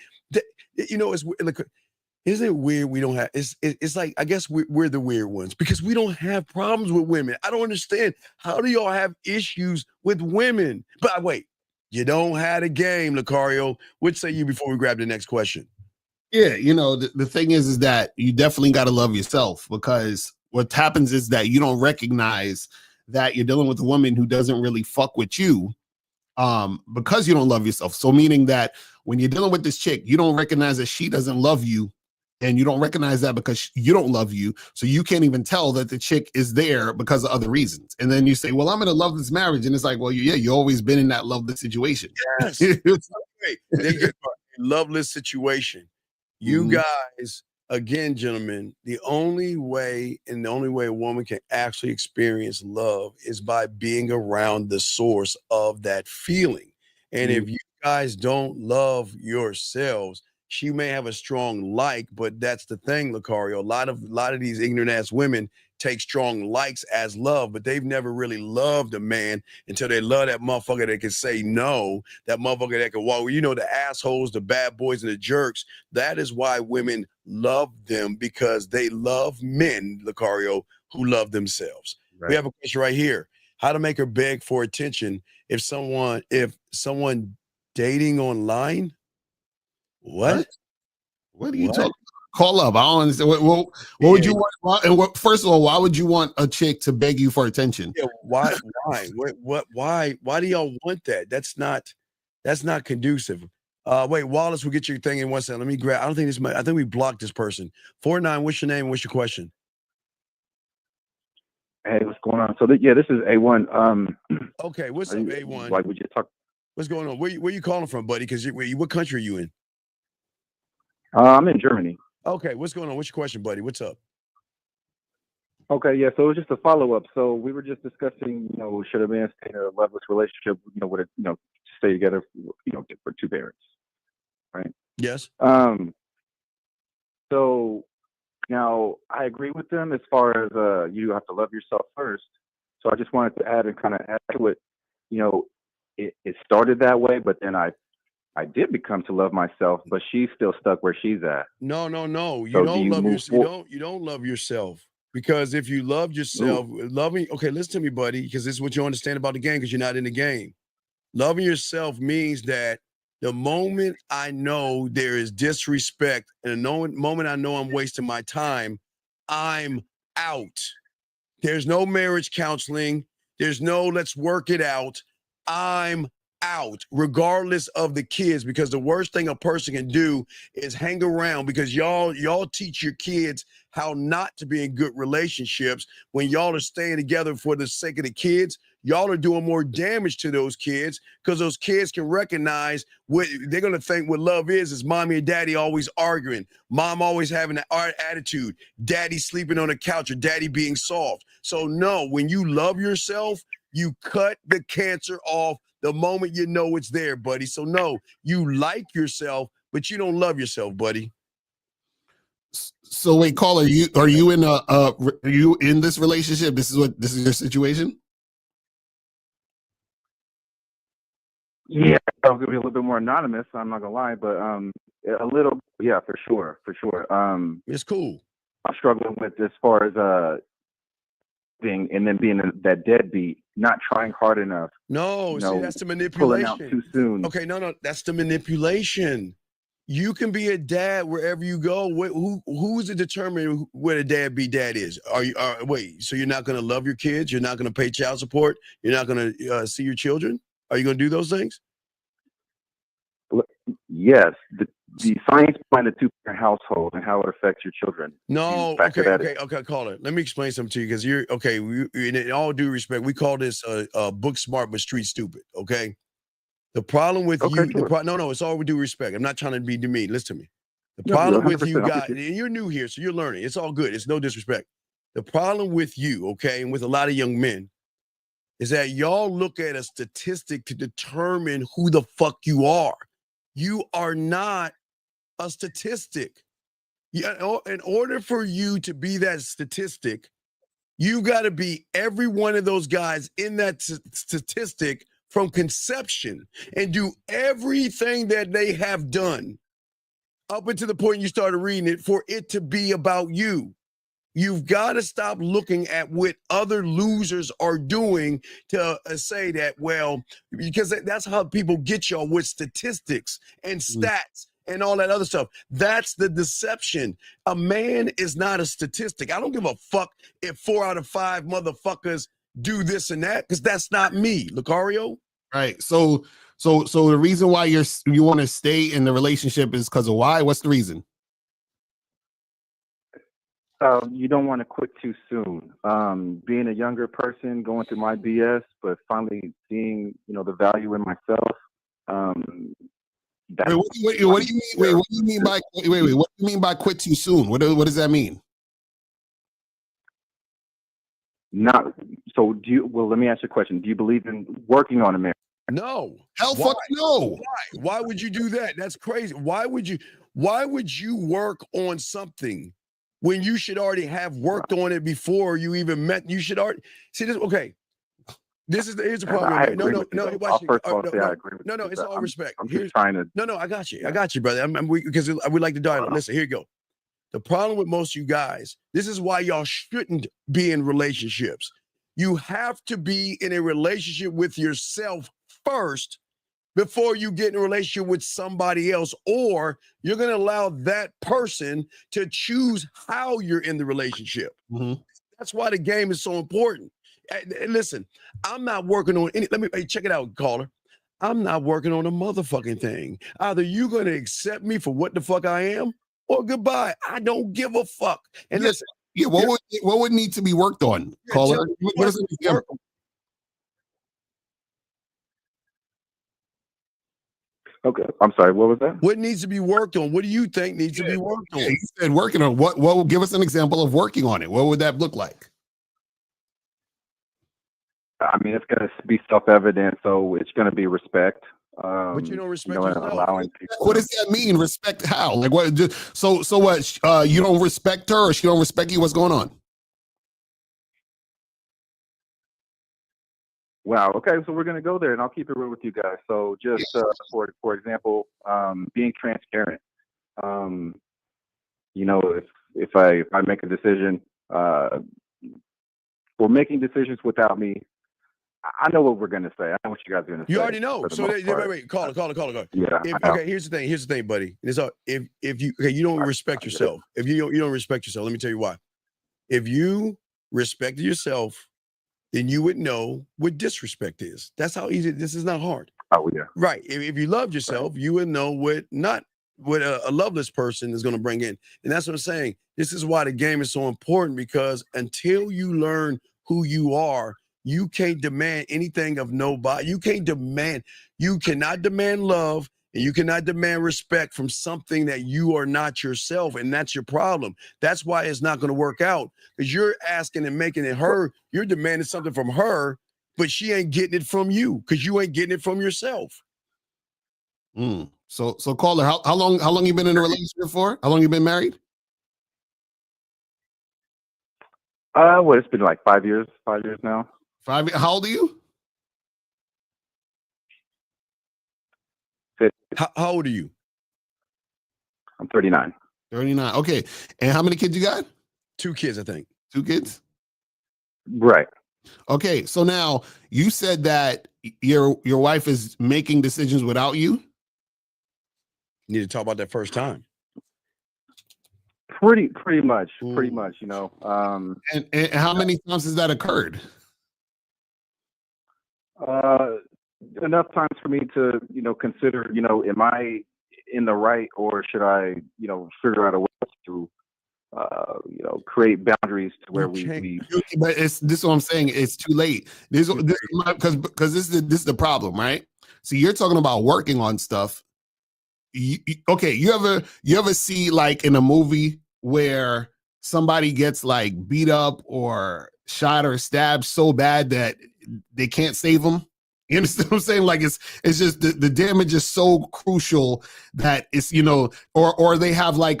Isn't it weird we don't have, it's like, I guess we're the weird ones because we don't have problems with women. I don't understand. How do y'all have issues with women? But wait, you don't have a game, Lucario. What say you before we grab the next question? Yeah, the thing is that you definitely got to love yourself, because what happens is that you don't recognize that you're dealing with a woman who doesn't really fuck with you because you don't love yourself. So meaning that when you're dealing with this chick, you don't recognize that she doesn't love you. And you don't recognize that because you don't love you. So you can't even tell that the chick is there because of other reasons. And then you say, well, I'm in a loveless marriage. And it's like, well, you've always been in that loveless situation. Yes. They get a loveless situation. You guys, again, gentlemen, the only way a woman can actually experience love is by being around the source of that feeling. And if you guys don't love yourselves, she may have a strong like, but that's the thing, Lucario. A lot of these ignorant ass women take strong likes as love, but they've never really loved a man until they love that motherfucker that can say no, that motherfucker that can walk. The assholes, the bad boys, and the jerks. That is why women love them, because they love men, Lucario, who love themselves. Right. We have a question right here: how to make her beg for attention if someone dating online. What are you talking? Call up. I don't understand. What would you want? And first of all, why would you want a chick to beg you for attention? Yeah, why? Why do y'all want that? That's not conducive. Wait, Wallace, we'll get your thing in 1 second. Let me grab. I think we blocked this person. 49. What's your name? What's your question? Hey, what's going on? So this is A1. Okay, what's up, A1? Like we just talked. What's going on? Where you calling from, buddy? Because what country are you in? I'm in Germany. Okay, what's going on? What's your question, buddy? What's up? Okay, yeah. So it was just a follow up. So we were just discussing, should a man stay in a loveless relationship, stay together, for two parents. Yes. So now I agree with them as far as you have to love yourself first. So I just wanted to add and kind of add to it. You know, it started that way, but then I did become to love myself, but she's still stuck where she's at. No, no, no. You So do don't you love move yourself. forward? You don't love yourself. Because if you love yourself, loving, okay, listen to me, buddy, because this is what you understand about the game, because you're not in the game. Loving yourself means that the moment I know there is disrespect and the moment I know I'm wasting my time, I'm out. There's no marriage counseling. There's no let's work it out. I'm out, regardless of the kids, because the worst thing a person can do is hang around because y'all teach your kids how not to be in good relationships when y'all are staying together for the sake of the kids. Y'all are doing more damage to those kids because those kids can recognize what they're going to think what love is mommy and daddy always arguing, mom always having an attitude, daddy sleeping on the couch, or daddy being soft. So no, when you love yourself, you cut the cancer off the moment you know it's there, buddy. So no, you like yourself, but you don't love yourself, buddy. So wait, caller, are you in are you in this relationship? This is your situation? Yeah, I was gonna be a little bit more anonymous. I'm not gonna lie, but a little, yeah, for sure. It's cool. I'm struggling with as far as being that deadbeat, not trying hard enough. No, see, that's the pulling out manipulation. too soon. Okay, no, that's the manipulation. You can be a dad wherever you go. Who's to determine where the dad is? Wait, so you're not going to love your kids? You're not going to pay child support? You're not going to see your children? Are you going to do those things? Yes, the science behind the two-parent household and how it affects your children. No, okay, caller. Let me explain something to you because you're okay. In all due respect, we call this book smart but street stupid. Okay. The problem with you, sure. No, it's all with due respect. I'm not trying to be demean. Listen to me. The problem with you guys, and you're new here, so you're learning. It's all good. It's no disrespect. The problem with you, okay, and with a lot of young men, is that y'all look at a statistic to determine who the fuck you are. You are not a statistic. In order for you to be that statistic, you got to be every one of those guys in that statistic from conception and do everything that they have done up until the point you started reading it for it to be about you. You've got to stop looking at what other losers are doing to say that, well, because that's how people get y'all with statistics and stats and all that other stuff. That's the deception. A man is not a statistic. I don't give a fuck if 4 out of 5 motherfuckers do this and that, because that's not me, Lucario. Right. So the reason why you want to stay in the relationship is because of why? What's the reason? You don't want to quit too soon. Being a younger person, going through my BS, but finally seeing, the value in myself. What do you mean by quit too soon? What does that mean? Not so. Let me ask you a question. Do you believe in working on a marriage? No. Hell, fuck no. Why would you do that? That's crazy. Why would you work on something when you should already have worked on it before you even met? You should already see this. Okay. Here's the problem. I agree with you. First of all, I agree with you. No, it's all respect. I'm just trying to. No, I got you. I got you, brother. Because we like the dialogue. Listen, here you go. The problem with most of you guys, this is why y'all shouldn't be in relationships. You have to be in a relationship with yourself first before you get in a relationship with somebody else, or you're going to allow that person to choose how you're in the relationship. Mm-hmm. That's why the game is so important. And listen, I'm not working on any, check it out, caller. I'm not working on a motherfucking thing. Either you're going to accept me for what the fuck I am, or goodbye. I don't give a fuck. And listen. Yeah, what would need to be worked on, caller? What is it? Okay, I'm sorry. What was that? What needs to be worked on? What do you think needs to be worked on? You said working on what? Will give us an example of working on it? What would that look like? I mean, it's going to be self-evident, so it's going to be respect. But you don't respect and yourself. allowing people. What does that mean? Respect how? Like what? So what? You don't respect her, or she don't respect you? What's going on? Wow. Okay, so we're gonna go there, and I'll keep it real with you guys. So just for example, being transparent. If I make a decision, for making decisions without me, I know what we're gonna say. I know what you guys are gonna say. You already know. So wait, call it. Yeah. Okay, here's the thing, buddy. It's all, if you don't respect yourself, if you don't respect yourself, let me tell you why. If you respected yourself, then you would know what disrespect is. That's how easy. This is not hard. Oh yeah. Right. If you loved yourself, you would know what a loveless person is going to bring in. And that's what I'm saying. This is why the game is so important, because until you learn who you are, you can't demand anything of nobody. You cannot demand love, and you cannot demand respect from something that you are not yourself. And that's your problem. That's why it's not going to work out, because you're asking and making it her. You're demanding something from her, but she ain't getting it from you because you ain't getting it from yourself. So caller, how long you been in a relationship for? How long you been married? It's been like 5 years. 5 years now. 5 years. How old are you? How old are you? I'm 39. 39. Okay. And how many kids you got? 2 kids, I think. 2 kids? Right. Okay. So now you said that your wife is making decisions without you. You need to talk about that first time. Pretty much. Ooh. Pretty much. And how many times has that occurred? Enough times for me to, consider, am I in the right, or should I, figure out a way to, create boundaries to where we. But this is what I'm saying. It's too late. Because this is the problem, right? So you're talking about working on stuff. You ever see like in a movie where somebody gets like beat up or shot or stabbed so bad that they can't save them? You understand what I'm saying? Like it's just the damage is so crucial that it's, or they have like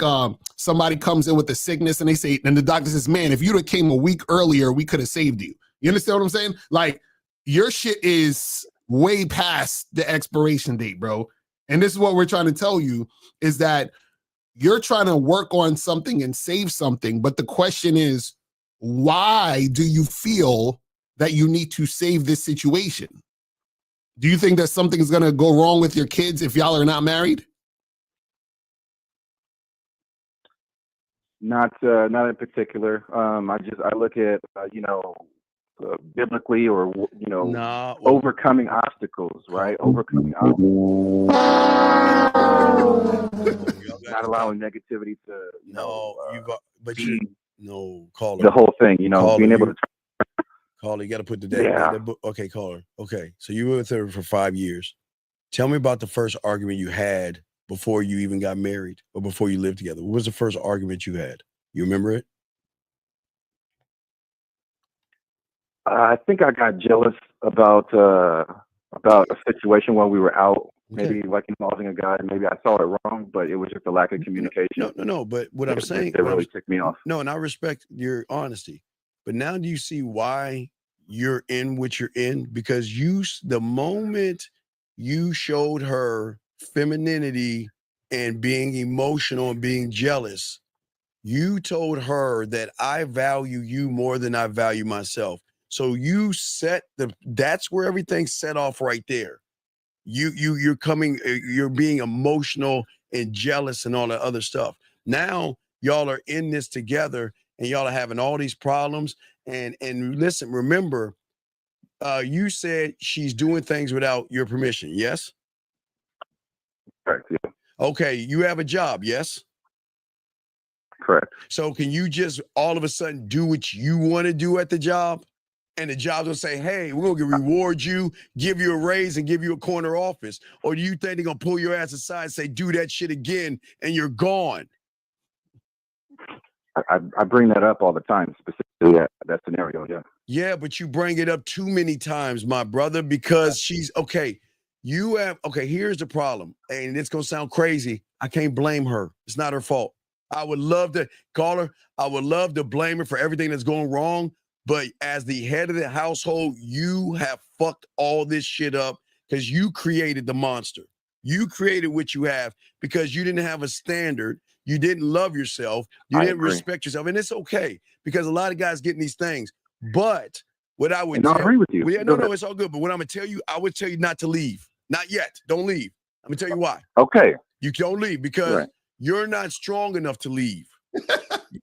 somebody comes in with a sickness and they say, and the doctor says, man, if you'd have came a week earlier, we could have saved you. You understand what I'm saying? Like your shit is way past the expiration date, bro. And this is what we're trying to tell you, is that you're trying to work on something and save something. But the question is, why do you feel that you need to save this situation? Do you think that something's going to go wrong with your kids if y'all are not married? Not in particular. I look at, biblically, or, overcoming obstacles, right? Overcoming obstacles. Not allowing negativity to, caller. The whole thing, Caller, being able to. Caller, you got to put the Yeah. Okay, caller. Okay, so you were with her for 5 years. Tell me about the first argument you had before you even got married or before you lived together. What was the first argument you had? You remember it? I think I got jealous about a situation when we were out. Okay. Maybe like involving a guy. Maybe I saw it wrong, but it was just a lack of communication. No. But what I'm saying, it really ticked me off. No, and I respect your honesty. But now do you see why you're in what you're in? Because the moment you showed her femininity and being emotional and being jealous, you told her that I value you more than I value myself. So that's where everything set off right there. You're being emotional and jealous and all that other stuff. Now y'all are in this together and y'all are having all these problems. And listen, remember, you said she's doing things without your permission. Yes. Correct. Yeah. Okay. You have a job. Yes. Correct. So can you just all of a sudden do what you want to do at the job? And the job will say, hey, we're going to reward you, give you a raise, and give you a corner office. Or do you think they're going to pull your ass aside and say, do that shit again, and you're gone? I bring that up all the time, specifically that scenario, yeah. Yeah, but you bring it up too many times, my brother, because she's, okay, You have, okay, here's the problem. And it's going to sound crazy. I can't blame her. It's not her fault. I would love to call her. I would love to blame her for everything that's going wrong. But as the head of the household, you have fucked all this shit up because you created the monster. You created what you have because you didn't have a standard. You didn't love yourself. You didn't respect yourself. And it's okay because a lot of guys get in these things. But what I would I agree with you. Yeah, no, it's all good. But what I'm going to tell you, I would tell you not to leave. Not yet. Don't leave. I'm going to tell you why. Okay. You don't leave because you're not strong enough to leave.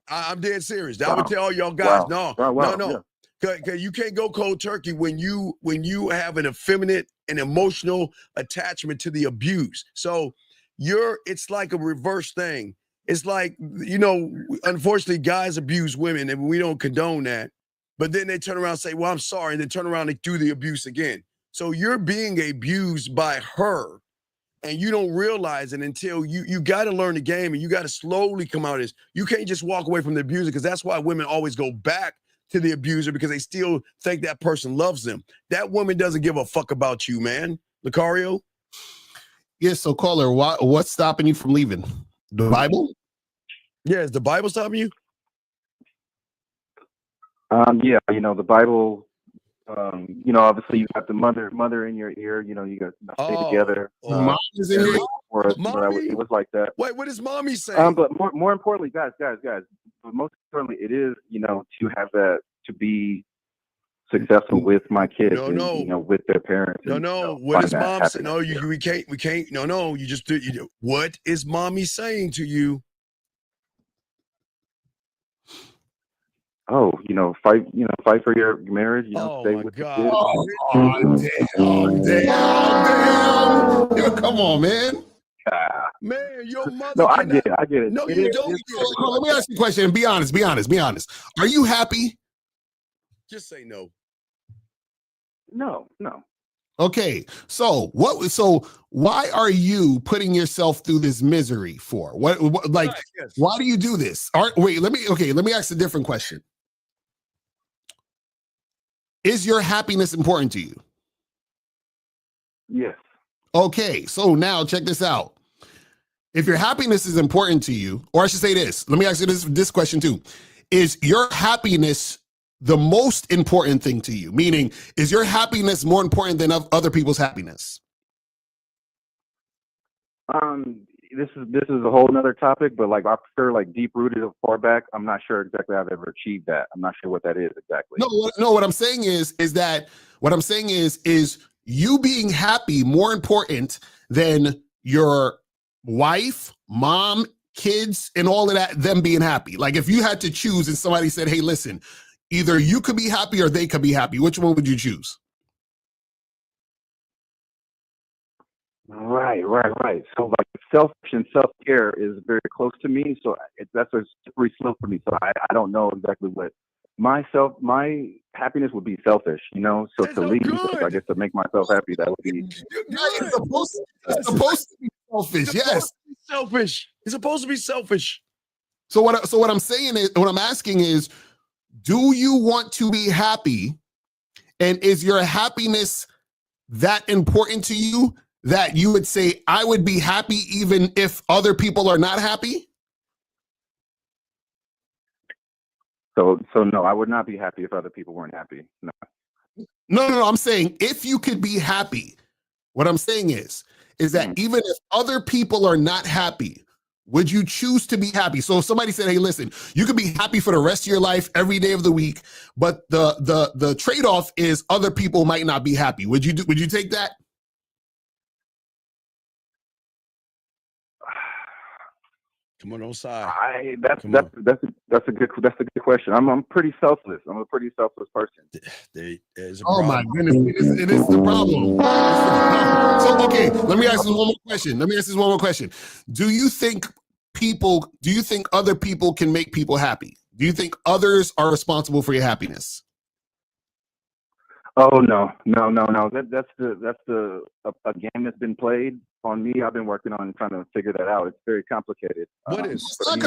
I'm dead serious. I would tell all y'all guys, no. Because you can't go cold turkey when you have an effeminate and emotional attachment to the abuse. So it's like a reverse thing. It's like, unfortunately, guys abuse women and we don't condone that. But then they turn around and say, well, I'm sorry. And then turn around and do the abuse again. So you're being abused by her and you don't realize it until you got to learn the game and you got to slowly come out of this. You can't just walk away from the abuser because that's why women always go back to the abuser because they still think that person loves them. That woman doesn't give a fuck about you, man. Lucario? Yes, so caller, what's stopping you from leaving? The Bible? Yeah, is the Bible stopping you? Yeah, the Bible, obviously you got the mother in your ear, you got to stay together. Mom is in here. It was like that. Wait, what is mommy saying? But more importantly, guys, but most importantly, it is, to have that, to be successful with my kids with their parents. What is mom saying? No, we can't. No, you just do. What is mommy saying to you? Oh, fight for your marriage. Stay with God. Damn. Yo, come on, man. Man, your mother. No, I get it. No, you don't. Let me ask you a question. Be honest. Are you happy? Just say no. No. Okay, so why are you putting yourself through this misery for? Why do you do this? Let me ask a different question. Is your happiness important to you? Yes. Okay, so now check this out. If your happiness is important to you, or I should say this, let me ask you this question too. Is your happiness the most important thing to you? Meaning, is your happiness more important than other people's happiness? This is a whole nother topic, but I prefer deep rooted or far back. I'm not sure exactly I've ever achieved that. I'm not sure what that is exactly. No, what I'm saying is you being happy more important than your wife, mom, kids, and all of that, them being happy? Like if you had to choose and somebody said, hey, listen, either you could be happy or they could be happy, which one would you choose? Right. So selfish and self-care is very close to me. So that's a slippery slope for me. So I don't know exactly what my happiness would be selfish, So that's to leave, I guess to make myself happy, that would be. It's supposed to be selfish. Yes. Selfish. It's supposed to be selfish. So what I'm saying is, what I'm asking is, do you want to be happy? And is your happiness that important to you that you would say, I would be happy even if other people are not happy? So no, I would not be happy if other people weren't happy. No. I'm saying if you could be happy, what I'm saying is that even if other people are not happy, would you choose to be happy? So if somebody said, hey, listen, you could be happy for the rest of your life, every day of the week, but the trade-off is other people might not be happy. Would you take that? Come on side. That's a good question. I'm pretty selfless. I'm a pretty selfless person. There's a problem. My goodness, it is the problem. So okay, let me ask this one more question. Do you think other people can make people happy? Do you think others are responsible for your happiness? Oh no. That's a game that's been played on me. I've been working on trying to figure that out. It's very complicated. What is? What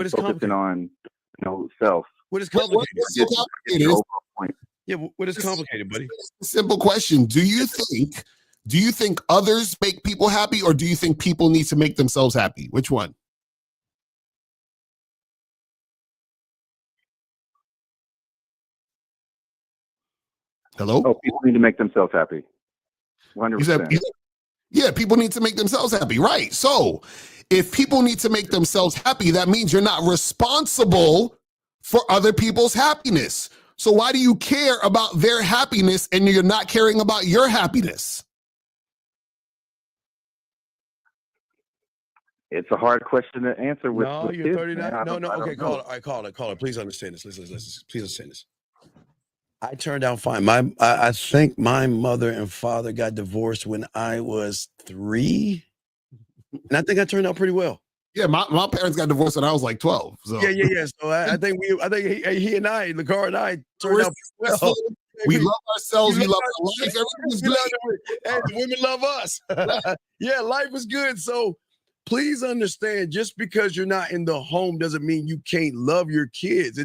is complicated? On self. What is complicated? What's so complicated? Yeah, what is complicated, buddy? Simple question. Do you think others make people happy, or do you think people need to make themselves happy? Which one? Hello? Oh, people need to make themselves happy. 100%. Yeah, people need to make themselves happy, right? So if people need to make themselves happy, that means you're not responsible for other people's happiness. So why do you care about their happiness and you're not caring about your happiness? It's a hard question to answer with. No, with you're kids, 39. man. No, okay, call it. All right, call it. Please understand this. Listen. Please understand this. I turned out fine. I think my mother and father got divorced when I was 3, and I think I turned out pretty well. Yeah, my parents got divorced when I was like 12. So Yeah. So I think he and I, LeCar and I, turned out pretty well. We love ourselves. We love our life. Everything is great. And the women love us. Yeah, life is good. So please understand, just because you're not in the home doesn't mean you can't love your kids.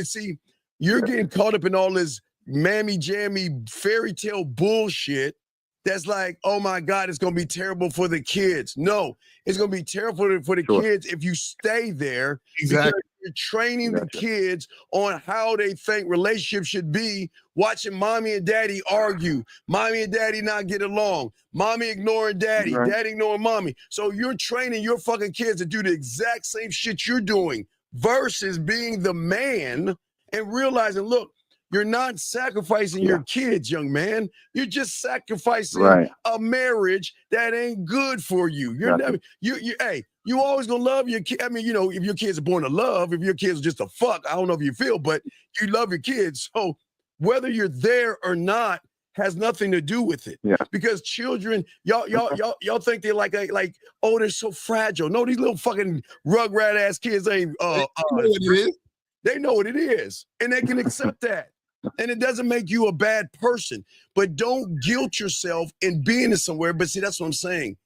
See, you're getting caught up in all this mammy-jammy fairy tale bullshit that's like, oh my God, it's going to be terrible for the kids. No, it's going to be terrible for the kids if you stay there. Exactly. Because you're training the kids on how they think relationships should be, watching mommy and daddy argue, mommy and daddy not get along, mommy ignoring daddy, daddy ignoring mommy. So you're training your fucking kids to do the exact same shit you're doing versus being the man and realizing, look, you're not sacrificing your kids, young man. You're just sacrificing a marriage that ain't good for you. You're never, you always gonna love your kid. I mean, if your kids are born to love, if your kids are just a fuck, I don't know if you feel, but you love your kids. So whether you're there or not has nothing to do with it. Yeah. Because children, y'all think they're like, oh, they're so fragile. No, these little fucking rugrat ass kids ain't. They know what it is, and they can accept that. And it doesn't make you a bad person, but don't guilt yourself in being somewhere. But see, that's what I'm saying.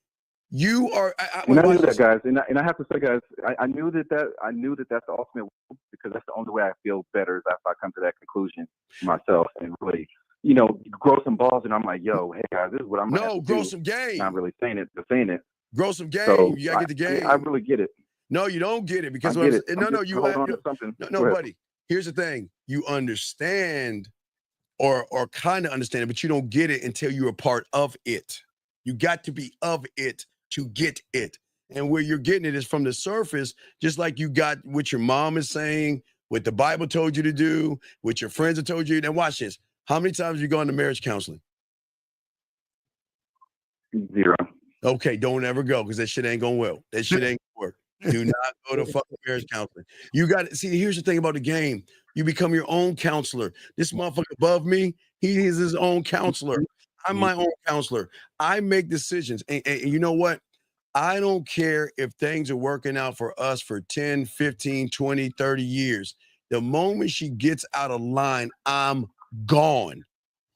You are. I knew that, guys, and I have to say, guys, I knew that that's the ultimate, because that's the only way I feel better is if I come to that conclusion myself and really, grow some balls. And I'm like, yo, hey guys, this is what I'm. No, grow some game. Not really saying it, but saying it. Grow some game. So you gotta get the game. I really get it. No, you don't get it because you no, buddy. Here's the thing: you understand, or kind of understand it, but you don't get it until you're a part of it. You got to be of it to get it, and where you're getting it is from the surface, just like you got what your mom is saying, what the Bible told you to do, what your friends have told you. Now watch this: how many times have you gone to marriage counseling? 0. Okay, don't ever go because that shit ain't going well. That shit ain't gonna work. Do not go to fucking marriage counseling. You got to see. Here's the thing about the game: you become your own counselor. This motherfucker above me, he is his own counselor. I'm my own counselor. I make decisions, and you know what? I don't care if things are working out for us for 10, 15, 20, 30 years. The moment she gets out of line, I'm gone.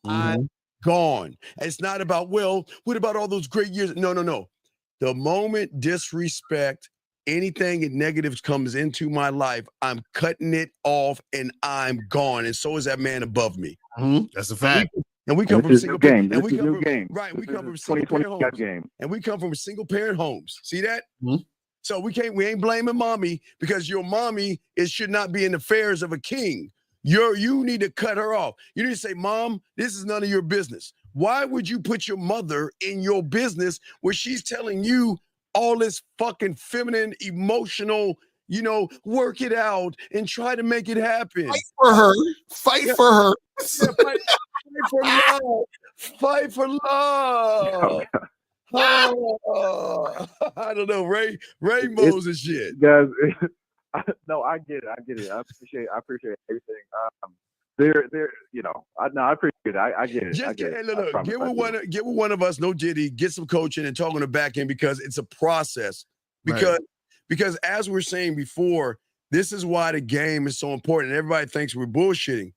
I'm gone. It's not about, well, what about all those great years? No. The moment disrespect, anything negative comes into my life, I'm cutting it off and I'm gone. And so is that man above me. That's a fact. And we come from single game. And we come from right. We come from single parent homes. Game. And we come from single parent homes. See that? So we ain't blaming mommy because your mommy should not be in the affairs of a king. You need to cut her off. You need to say, Mom, this is none of your business. Why would you put your mother in your business where she's telling you all this fucking feminine, emotional, work it out and try to make it happen? Fight for her. Fight for her. Fight for love. Fight for love. Oh, I don't know, rainbows and shit. Guys, no, I get it. I appreciate everything. I appreciate it. I get it. Just get with one of us, no jitty, get some coaching and talk on the back end because it's a process. Because as we're saying before, this is why the game is so important. Everybody thinks we're bullshitting.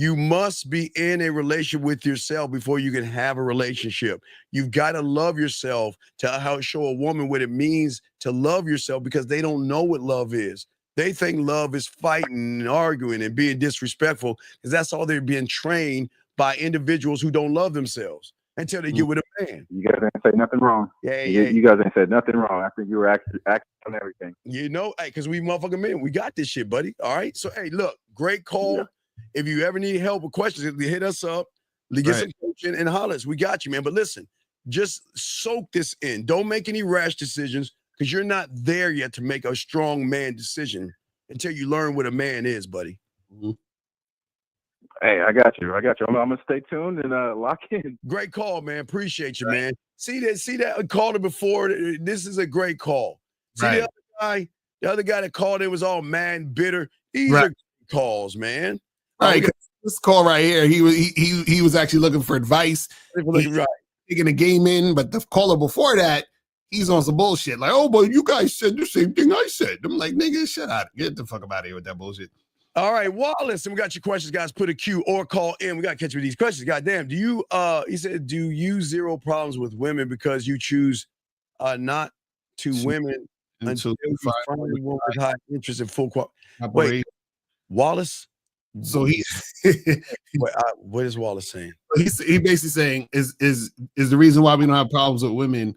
You must be in a relationship with yourself before you can have a relationship. You've got to love yourself to show a woman what it means to love yourself because they don't know what love is. They think love is fighting and arguing and being disrespectful because that's all they're being trained by individuals who don't love themselves until they get with a man. You guys ain't say nothing wrong. Yeah, You guys ain't said nothing wrong. I think you were acting on everything. You know, hey, because we motherfucking men, we got this shit, buddy. All right. So, hey, look, great call. Yeah. If you ever need help with questions, hit us up, get some coaching and holler us. We got you, man. But listen, just soak this in. Don't make any rash decisions because you're not there yet to make a strong man decision until you learn what a man is, buddy. Mm-hmm. Hey, I got you. I'm gonna stay tuned and lock in. Great call, man. Appreciate you, man. See that? I called it before. This is a great call. See the other guy that called in was all mad and bitter. These are calls, man. Right. This call right here, he was actually looking for advice. Taking a game in, but the caller before that, he's on some bullshit. Like, oh, but you guys said the same thing I said. I'm like, nigga, shut up. Get the fuck out of here with that bullshit. All right, Wallace, and we got your questions, guys. Put a Q or call in. We got to catch you with these questions. Goddamn, he said, do you zero problems with women because you choose not to women until you find one with high interest in full quality? Wait, Wallace? So he what is Wallace saying? He basically saying is the reason why we don't have problems with women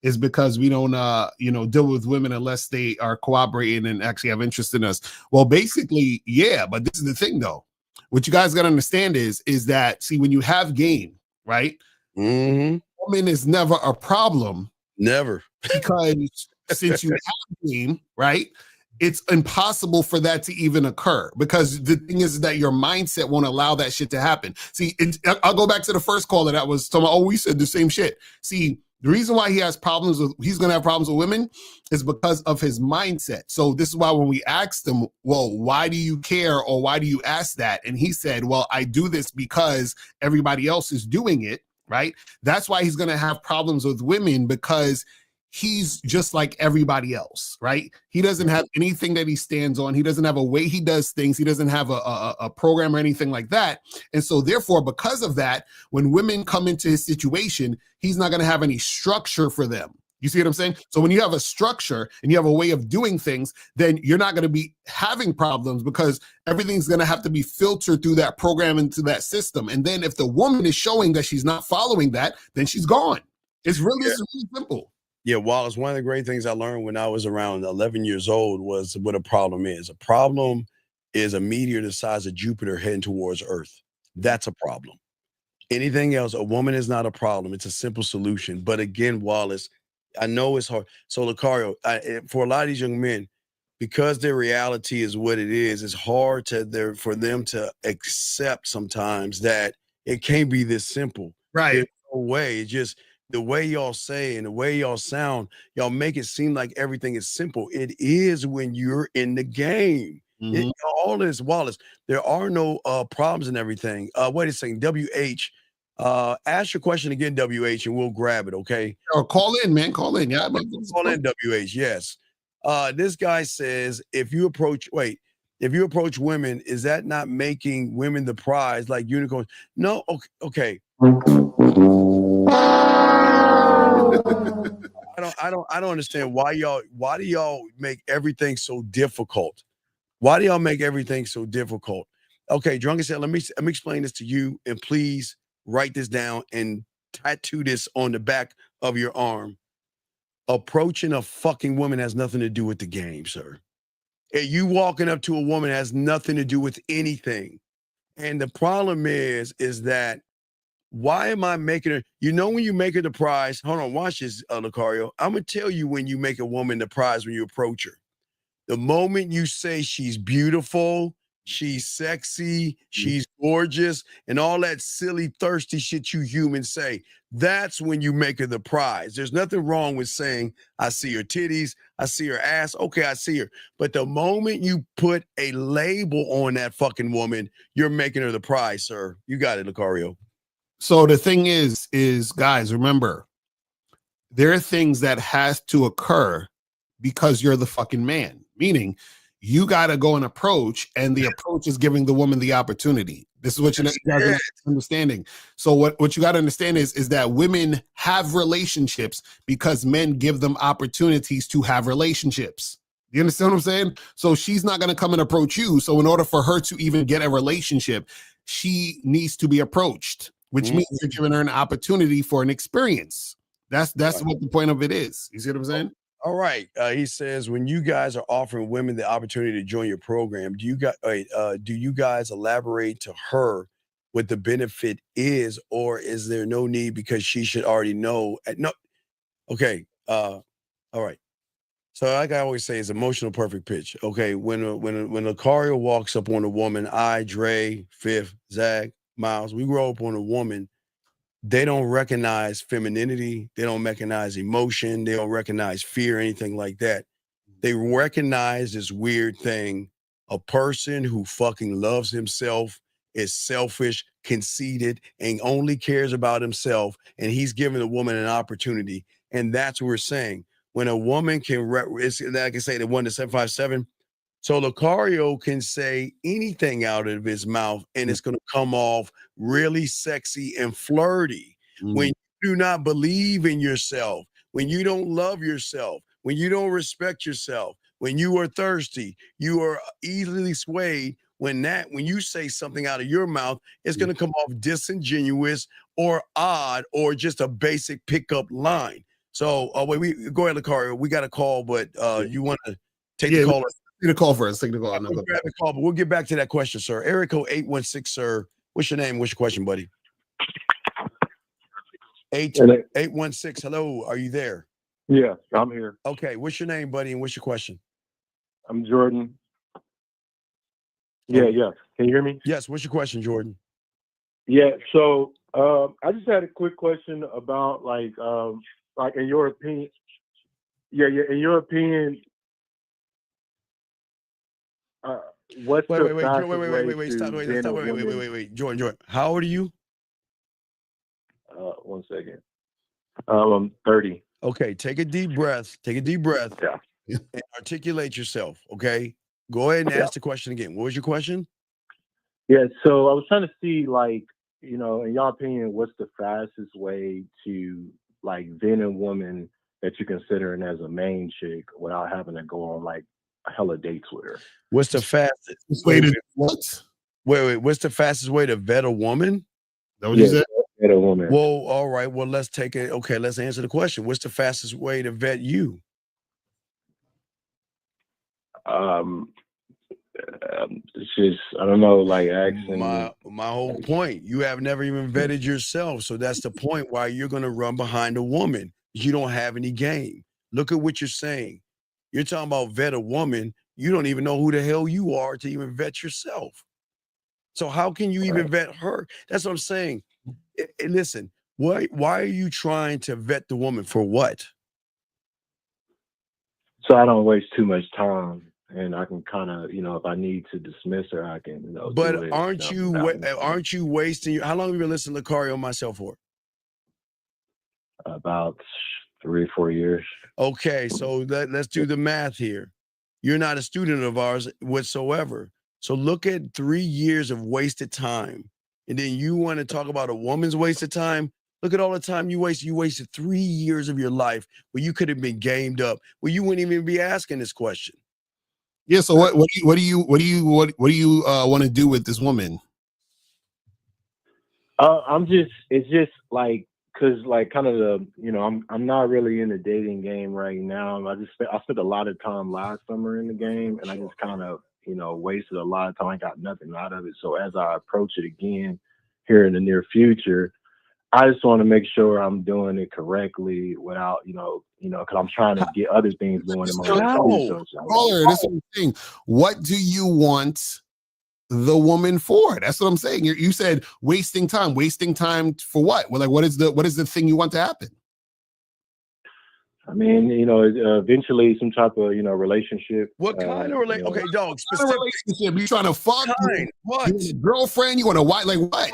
is because we don't deal with women unless they are cooperating and actually have interest in us. Well, basically, yeah, but this is the thing though. What you guys got to understand is that, see, when you have game, right? Mm-hmm. Woman is never a problem. Never. Because since you have game, right? It's impossible for that to even occur because the thing is that your mindset won't allow that shit to happen. See, I'll go back to the first caller that was talking about, we said the same shit. See, the reason why he's going to have problems with women is because of his mindset. So this is why when we asked him, well, why do you care or why do you ask that? And he said, well, I do this because everybody else is doing it, right? That's why he's going to have problems with women because he's just like everybody else, right? He doesn't have anything that he stands on. He doesn't have a way he does things. He doesn't have a program or anything like that. And so therefore, because of that, when women come into his situation, he's not going to have any structure for them. You see what I'm saying? So when you have a structure and you have a way of doing things, then you're not going to be having problems because everything's going to have to be filtered through that program into that system. And then if the woman is showing that she's not following that, then she's gone. It's really simple. Yeah, Wallace, one of the great things I learned when I was around 11 years old was what a problem is. A problem is a meteor the size of Jupiter heading towards Earth. That's a problem. Anything else, a woman is not a problem. It's a simple solution. But again, Wallace, I know it's hard. So, Lucario, for a lot of these young men, because their reality is what it is, it's hard for them to accept sometimes that it can't be this simple. Right. There's no way. It's just the way y'all say and the way y'all sound, y'all make it seem like everything is simple. It is when you're in the game. Mm-hmm. All this, Wallace, there are no problems and everything. Wait a second, WH. Ask your question again, WH, and we'll grab it, okay? Oh, call in, man. Call in. Yeah, call in, WH. Yes. This guy says, if you approach women, is that not making women the prize like unicorns? No. Okay. I don't understand why do y'all make everything so difficult? Why do y'all make everything so difficult? Okay, Drunken said, let me explain this to you, and please write this down and tattoo this on the back of your arm. Approaching a fucking woman has nothing to do with the game, sir. And you walking up to a woman has nothing to do with anything. And the problem is that why am I making her? You know, when you make her the prize, hold on, watch this, Lucario. I'm going to tell you when you make a woman the prize when you approach her. The moment you say she's beautiful, she's sexy, she's gorgeous, and all that silly, thirsty shit you humans say, that's when you make her the prize. There's nothing wrong with saying, I see her titties, I see her ass, okay, I see her. But the moment you put a label on that fucking woman, you're making her the prize, sir. You got it, Lucario. So the thing is guys, remember, there are things that has to occur because you're the fucking man. Meaning, you got to go and approach, and the approach is giving the woman the opportunity. This is what you guys are understanding. So what you got to understand is that women have relationships because men give them opportunities to have relationships. You understand what I'm saying? So she's not going to come and approach you. So in order for her to even get a relationship, she needs to be approached, which means you're giving her an opportunity for an experience. That's what the point of it is. You see what I'm saying? All right. He says, when you guys are offering women the opportunity to join your program, do you guys elaborate to her what the benefit is, or is there no need because she should already know? No. Okay. All right. So like I always say, it's emotional perfect pitch. Okay. When Lucario walks up on a woman, Dre, Fifth, Zach, Miles, we grow up on a woman. They don't recognize femininity. They don't recognize emotion. They don't recognize fear, anything like that. They recognize this weird thing, a person who fucking loves himself, is selfish, conceited, and only cares about himself. And he's giving a woman an opportunity. And that's what we're saying. When a woman can, it's like I say, the 1-757. So Lucario can say anything out of his mouth and it's going to come off really sexy and flirty. When you do not believe in yourself, when you don't love yourself, when you don't respect yourself, when you are thirsty, you are easily swayed. When you say something out of your mouth, it's going to come off disingenuous or odd or just a basic pickup line. So we go ahead, Lucario. We got a call, but you want to take the call? Take the call first. Take the call. We'll grab the call, but we'll get back to that question, sir. Area code 816, sir. What's your name? What's your question, buddy? 816. Hello, are you there? Yeah, I'm here. Okay, what's your name, buddy, and what's your question? I'm Jordan. Yeah. Can you hear me? Yes. What's your question, Jordan? Yeah. So I just had a quick question about like in your opinion. Yeah. In your opinion. What's wait, Jordan. How old are you? 1 second. I'm 30. Okay, take a deep breath. Yeah. And articulate yourself. Okay. Go ahead and ask the question again. What was your question? Yeah. So I was trying to see, like, in your opinion, what's the fastest way to like vet a woman that you're considering as a main chick without having to go on like hella dates with her? What's the fastest way to what? Wait. What's the fastest way to vet a woman? Is that what you said? Vet a woman. Well, all right. Well, let's take it. Okay, let's answer the question. What's the fastest way to vet you? It's just, I don't know, like asking. My whole point. You have never even vetted yourself, so that's the point why you're going to run behind a woman. You don't have any game. Look at what you're saying. You're talking about vet a woman. You don't even know who the hell you are to even vet yourself. So how can you even vet her? That's what I'm saying. Listen, why are you trying to vet the woman for what? So I don't waste too much time, and I can kind of, if I need to dismiss her, I can. But aren't you wasting? How long have you been listening to Lucario myself for? About 3 or 4 years. Okay, so let's do the math here. You're not a student of ours whatsoever. So look at 3 years of wasted time. And then you want to talk about a woman's wasted time? Look at all the time you wasted. You wasted 3 years of your life where you could have been gamed up, where you wouldn't even be asking this question. Yeah. So what do you want to do with this woman? It's just like, cause like kind of I'm not really in the dating game right now. I spent a lot of time last summer in the game, and I just kind of, wasted a lot of time. I got nothing out of it. So as I approach it again here in the near future, I just want to make sure I'm doing it correctly without, because I'm trying to get other things going in my life. Caller, this is the thing. What do you want the woman for? That's what I'm saying. You said wasting time for what? Well, like, what is the thing you want to happen? I mean, eventually some type of, relationship. What kind of relationship? Okay, dog. Specific relationship. You trying to fuck? What? You want a girlfriend? You want a wife? Like what?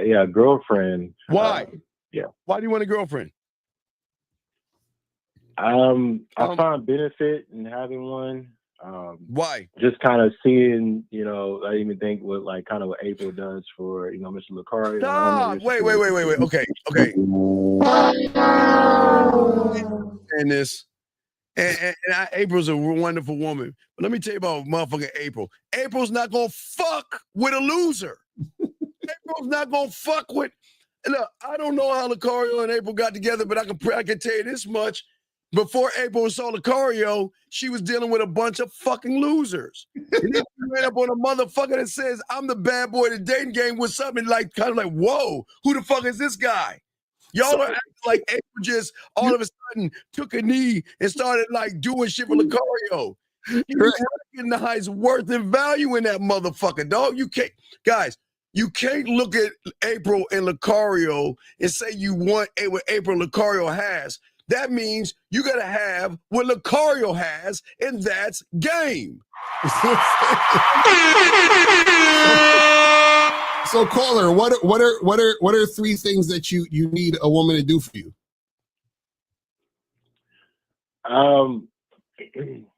Yeah, girlfriend. Why? Yeah. Why do you want a girlfriend? I find benefit in having one. Why? Just kind of seeing, I even think what like kind of what April does for, Mr. Lucario. Stop. Wait. Okay. And this, April's a wonderful woman. But let me tell you about motherfucking April. April's not gonna fuck with a loser. April's not gonna fuck with. Look, I don't know how Lucario and April got together, but I can tell you this much. Before April saw Lucario, she was dealing with a bunch of fucking losers. And then she ran up on a motherfucker that says, I'm the bad boy of the dating game with something like, kind of like, whoa, who the fuck is this guy? Y'all are acting like April just all of a sudden took a knee and started like doing shit for Lucario. You recognize worth and value in that motherfucker, dog. You can't, guys, you can't look at April and Lucario and say you want what April and Lucario has. That means you got to have what Lucario has, and that's game. So, caller, what are 3 things that you need a woman to do for you?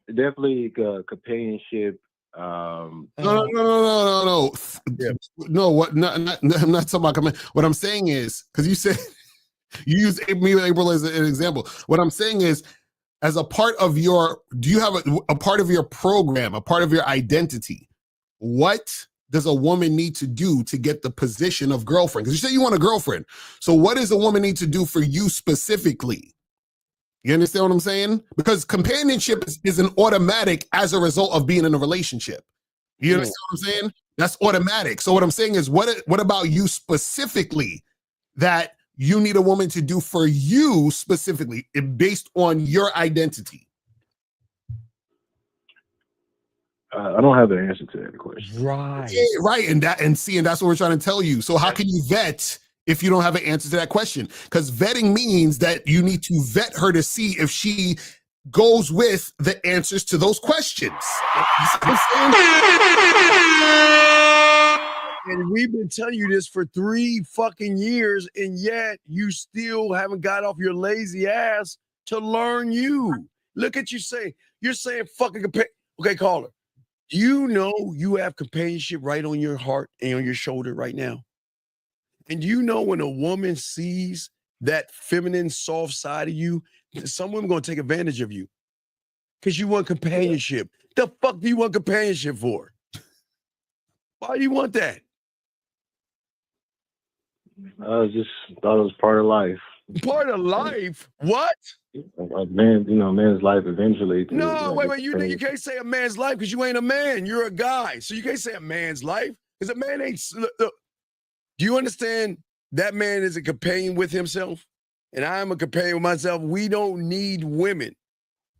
Definitely companionship. No. Yeah. No, what? I'm not talking about coming. What I'm saying is, because you said you use me and April as an example. What I'm saying is, as a part of your, do you have a part of your program, a part of your identity? What does a woman need to do to get the position of girlfriend? Because you say you want a girlfriend. So what does a woman need to do for you specifically? You understand what I'm saying? Because companionship is an automatic as a result of being in a relationship. You understand what I'm saying? That's automatic. So what I'm saying is, what about you specifically that you need a woman to do for you specifically, based on your identity? I don't have the answer to that question. Right. Yeah, right. And that's what we're trying to tell you. So how can you vet if you don't have an answer to that question? Because vetting means that you need to vet her to see if she goes with the answers to those questions. And we've been telling you this for 3 fucking years, and yet you still haven't got off your lazy ass to learn you. Look at you saying, you're saying fucking okay, caller. Do you know you have companionship right on your heart and on your shoulder right now? And do you know when a woman sees that feminine, soft side of you, some women going to take advantage of you because you want companionship. The fuck do you want companionship for? Why do you want that? I just thought it was part of life. Part of life? What? A man, man's life eventually. No, wait. You can't say a man's life because you ain't a man. You're a guy. So you can't say a man's life because a man ain't. Look, do you understand that man is a companion with himself? And I'm a companion with myself. We don't need women.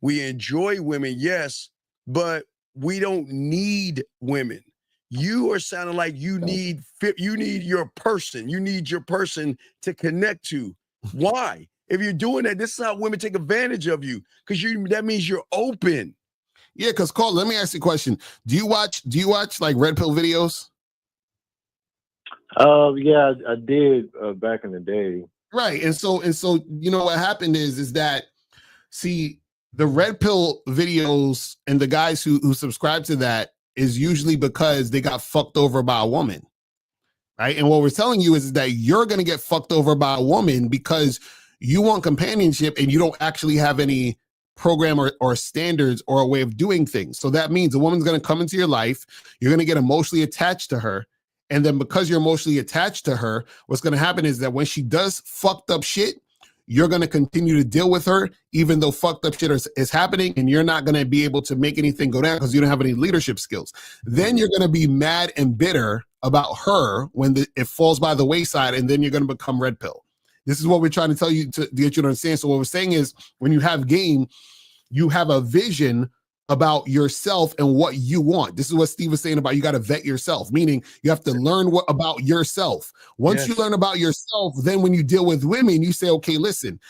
We enjoy women, yes, but we don't need women. You are sounding like you need your person. You need your person to connect to. Why? If you're doing that, this is how women take advantage of you, because that means you're open. Yeah, because Carl, let me ask you a question. Do you watch like red pill videos? Yeah, I did back in the day. Right. And so you know what happened is that, see, the red pill videos and the guys who subscribe to that is usually because they got fucked over by a woman. Right. And what we're telling you is that you're going to get fucked over by a woman because you want companionship and you don't actually have any program or standards or a way of doing things. So that means a woman's going to come into your life. You're going to get emotionally attached to her. And then because you're emotionally attached to her, what's going to happen is that when she does fucked up shit, you're going to continue to deal with her, even though fucked up shit is happening, and you're not going to be able to make anything go down because you don't have any leadership skills. Then you're going to be mad and bitter about her when it falls by the wayside, and then you're going to become red pill. This is what we're trying to tell you to get you to understand. So what we're saying is, when you have game, you have a vision about yourself and what you want. This is what Steve was saying about you got to vet yourself, meaning you have to learn about yourself. Once you learn about yourself, then when you deal with women, you say, okay, listen,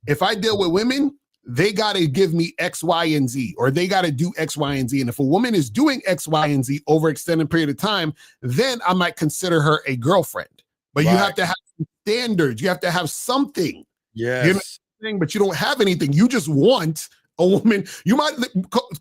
if I deal with women, they got to give me X, Y, and Z, or they got to do X, Y, and Z. And if a woman is doing X, Y, and Z over extended period of time, then I might consider her a girlfriend. But you have to have standards. You have to have something. Yes. You know what I'm saying? But you don't have anything. You just want a woman. You might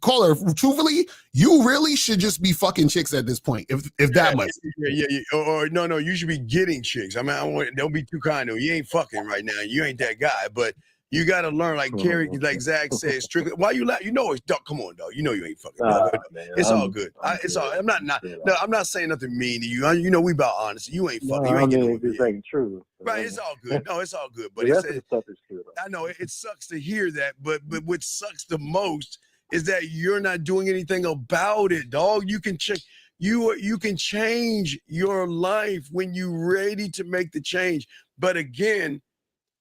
call her, truthfully, you really should just be fucking chicks at this point, if that much. Yeah. Or no, you should be getting chicks. I mean, don't be too kind. You ain't fucking right now. You ain't that guy. But You got to learn, like Kerry, like Zach said, strictly. Why you laugh? You know it's dog. Come on, dog. You know you ain't fucking. Man, it's all good. It's all. I'm not. No, I'm not saying nothing mean to you. You know we about honesty. You ain't fucking. You ain't getting this ain't true. Right. It's all good. No, it's all good. But the rest of the stuff is true. I know it sucks to hear that, but what sucks the most is that you're not doing anything about it, dog. You can check. You can change your life when you're ready to make the change. But again,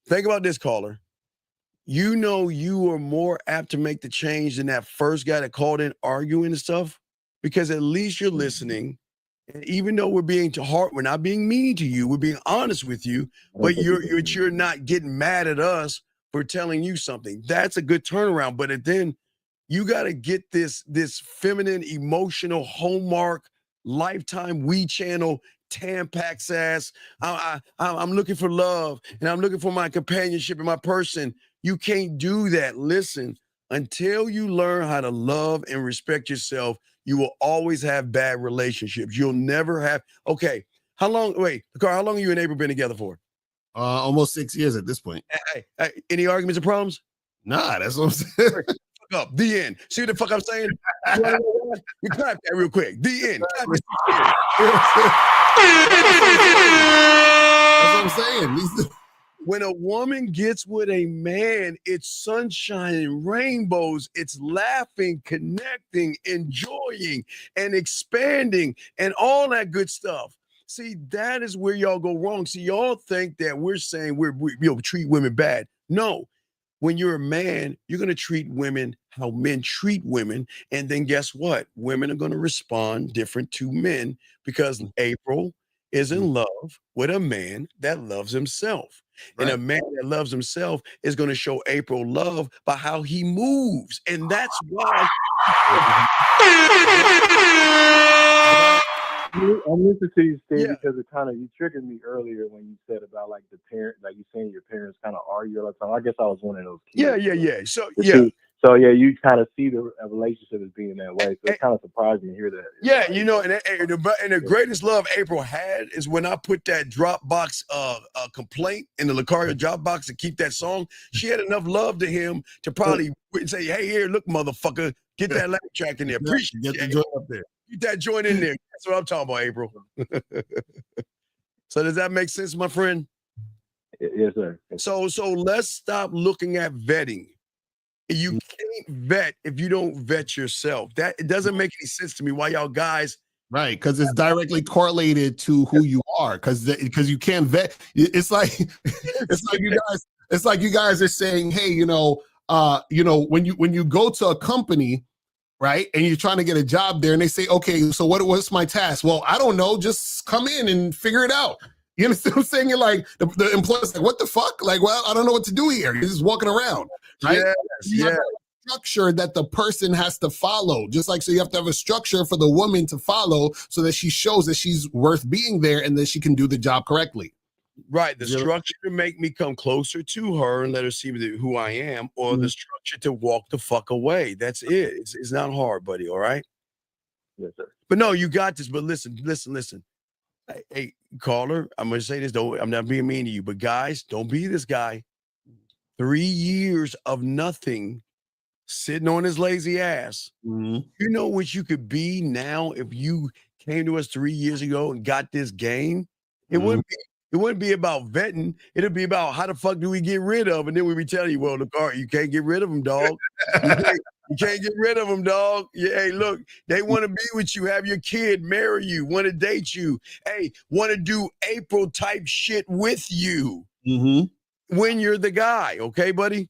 think about this, caller. You know you are more apt to make the change than that first guy that called in arguing and stuff, because at least you're listening. And even though we're being too hard, we're not being mean to you. We're being honest with you, but you're not getting mad at us for telling you something. That's a good turnaround. But then you got to get this feminine, emotional, Hallmark, Lifetime, We Channel, Tampax ass. I'm looking for love and I'm looking for my companionship and my person. You can't do that. Listen, until you learn how to love and respect yourself, you will always have bad relationships. You'll never have. Okay, how long? Wait, Carl, how long have you and April been together for? Almost 6 years at this point. Hey, any arguments or problems? Nah, that's what I'm saying. Fuck up. The end. See what the fuck I'm saying? You clap that real quick. The end. That's what I'm saying. When a woman gets with a man, it's sunshine and rainbows. It's laughing, connecting, enjoying, and expanding, and all that good stuff. See, that is where y'all go wrong. See, y'all think that we're saying we treat women bad. No. When you're a man, you're going to treat women how men treat women. And then guess what? Women are going to respond different to men because April is in love with a man that loves himself. Right. And a man that loves himself is going to show April love by how he moves. And that's why. I'm listening to you, Steve, because it kind of, you triggered me earlier when you said about like the parent, like you saying your parents kind of argue all the time. I guess I was one of those kids. Yeah. So you kind of see the relationship as being that way. So it's kind of surprising to hear that. Yeah, you know, and the greatest love April had is when I put that Dropbox complaint in the Lucario Dropbox to keep that song. She had enough love to him to probably say, "Hey, here, look, motherfucker, get that laugh track in there. Appreciate get the joint up there. Get that joint in there." That's what I'm talking about, April. So does that make sense, my friend? Yes, sir. So let's stop looking at vetting. You can't vet if you don't vet yourself. That it doesn't make any sense to me why y'all guys. Right, because it's directly correlated to who you are. Because you can't vet. It's like you guys are saying, hey, when you go to a company, right, and you're trying to get a job there, and they say, okay, so what's my task? Well, I don't know. Just come in and figure it out. You understand what I'm saying? You're like the employer's like, what the fuck? Like, well, I don't know what to do here. You're just walking around, right? Yes. Structure that the person has to follow, just like so you have to have a structure for the woman to follow so that she shows that she's worth being there and that she can do the job correctly. Right, the structure to make me come closer to her and let her see who I am, or the structure to walk the fuck away. That's it. It's not hard, buddy. All right. Yes, sir. But no, you got this. But listen. Hey, caller, I'm gonna say this. I'm not being mean to you, but guys, don't be this guy. 3 years of nothing, sitting on his lazy ass. You know what you could be now if you came to us 3 years ago and got this game? It wouldn't be about vetting. It'd be about how the fuck do we get rid of? And then we'd be telling you, well, look, you can't get rid of them, dog. You can't get rid of them, dog. Yeah, hey, look, they want to be with you, have your kid, marry you, want to date you. Hey, want to do April type shit with you when you're the guy. Okay, buddy?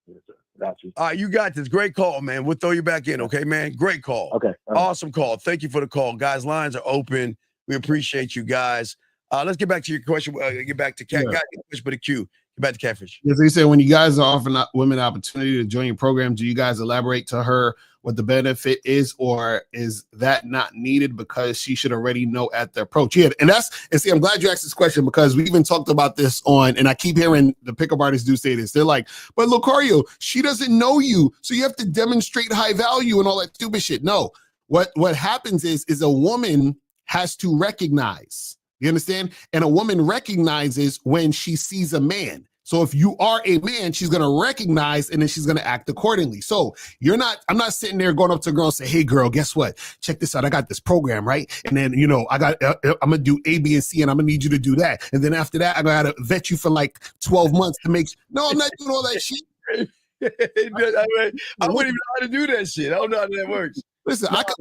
Yes, sir. Got you. All right, you got this. Great call, man. We'll throw you back in, okay, man? Great call. Okay. Awesome call. Thank you for the call. Guys, lines are open. We appreciate you guys. Let's get back to your question. Get back to Catfish, but a Q. Get back to Catfish. Yes, they said when you guys are offering women an opportunity to join your program, do you guys elaborate to her what the benefit is, or is that not needed because she should already know at the approach? Yeah, and see, I'm glad you asked this question because we even talked about this and I keep hearing the pickup artists do say this. They're like, but Lucario, she doesn't know you, so you have to demonstrate high value and all that stupid shit. No, what happens is a woman has to recognize. You understand? And a woman recognizes when she sees a man. So if you are a man, she's going to recognize and then she's going to act accordingly. So I'm not sitting there going up to a girl and say, hey girl, guess what? Check this out. I got this program, right? And then, I'm going to do A, B, and C, and I'm going to need you to do that. And then after that, I got to vet you for like 12 months to no, I'm not doing all that shit. I wouldn't even know how to do that shit. I don't know how that works. Listen, I could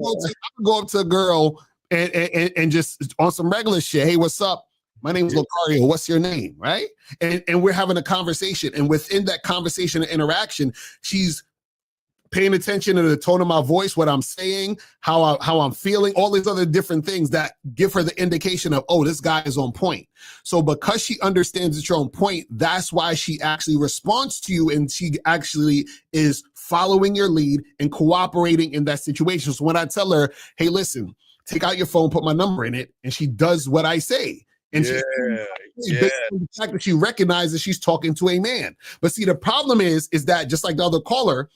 go up to a girl and just on some regular shit. Hey, what's up? My name is Lucario. What's your name? Right? And we're having a conversation. And within that conversation and interaction, she's paying attention to the tone of my voice, what I'm saying, how I'm feeling, all these other different things that give her the indication of, oh, this guy is on point. So because she understands that you're on point, that's why she actually responds to you and she actually is following your lead and cooperating in that situation. So when I tell her, hey, listen, take out your phone, put my number in it, and she does what I say. And the fact that she recognizes she's talking to a man. But see, the problem is that just like the other caller,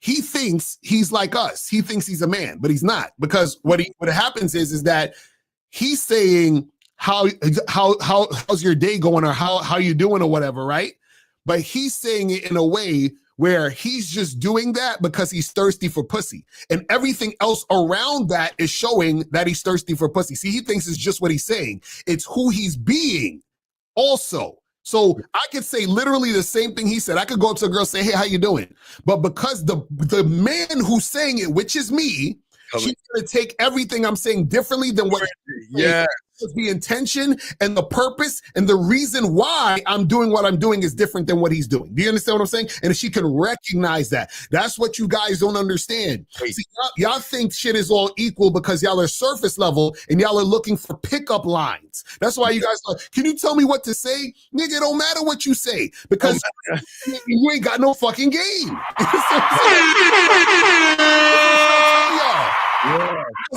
he thinks he's like us. He thinks he's a man, but he's not. Because what happens is that he's saying how's your day going or how you doing or whatever, right? But he's saying it in a way where he's just doing that because he's thirsty for pussy. And everything else around that is showing that he's thirsty for pussy. See, he thinks it's just what he's saying. It's who he's being also. So I could say literally the same thing he said. I could go up to a girl and say, hey, how you doing? But because the man who's saying it, which is me, she's going to take everything I'm saying differently than what the intention and the purpose and the reason why I'm doing what I'm doing is different than what he's doing. Do you understand what I'm saying? And if she can recognize that, that's what you guys don't understand. See, y'all think shit is all equal because y'all are surface level and y'all are looking for pickup lines. That's why you guys are like, can you tell me what to say? Nigga, it don't matter what you say because you ain't got no fucking game. Yeah.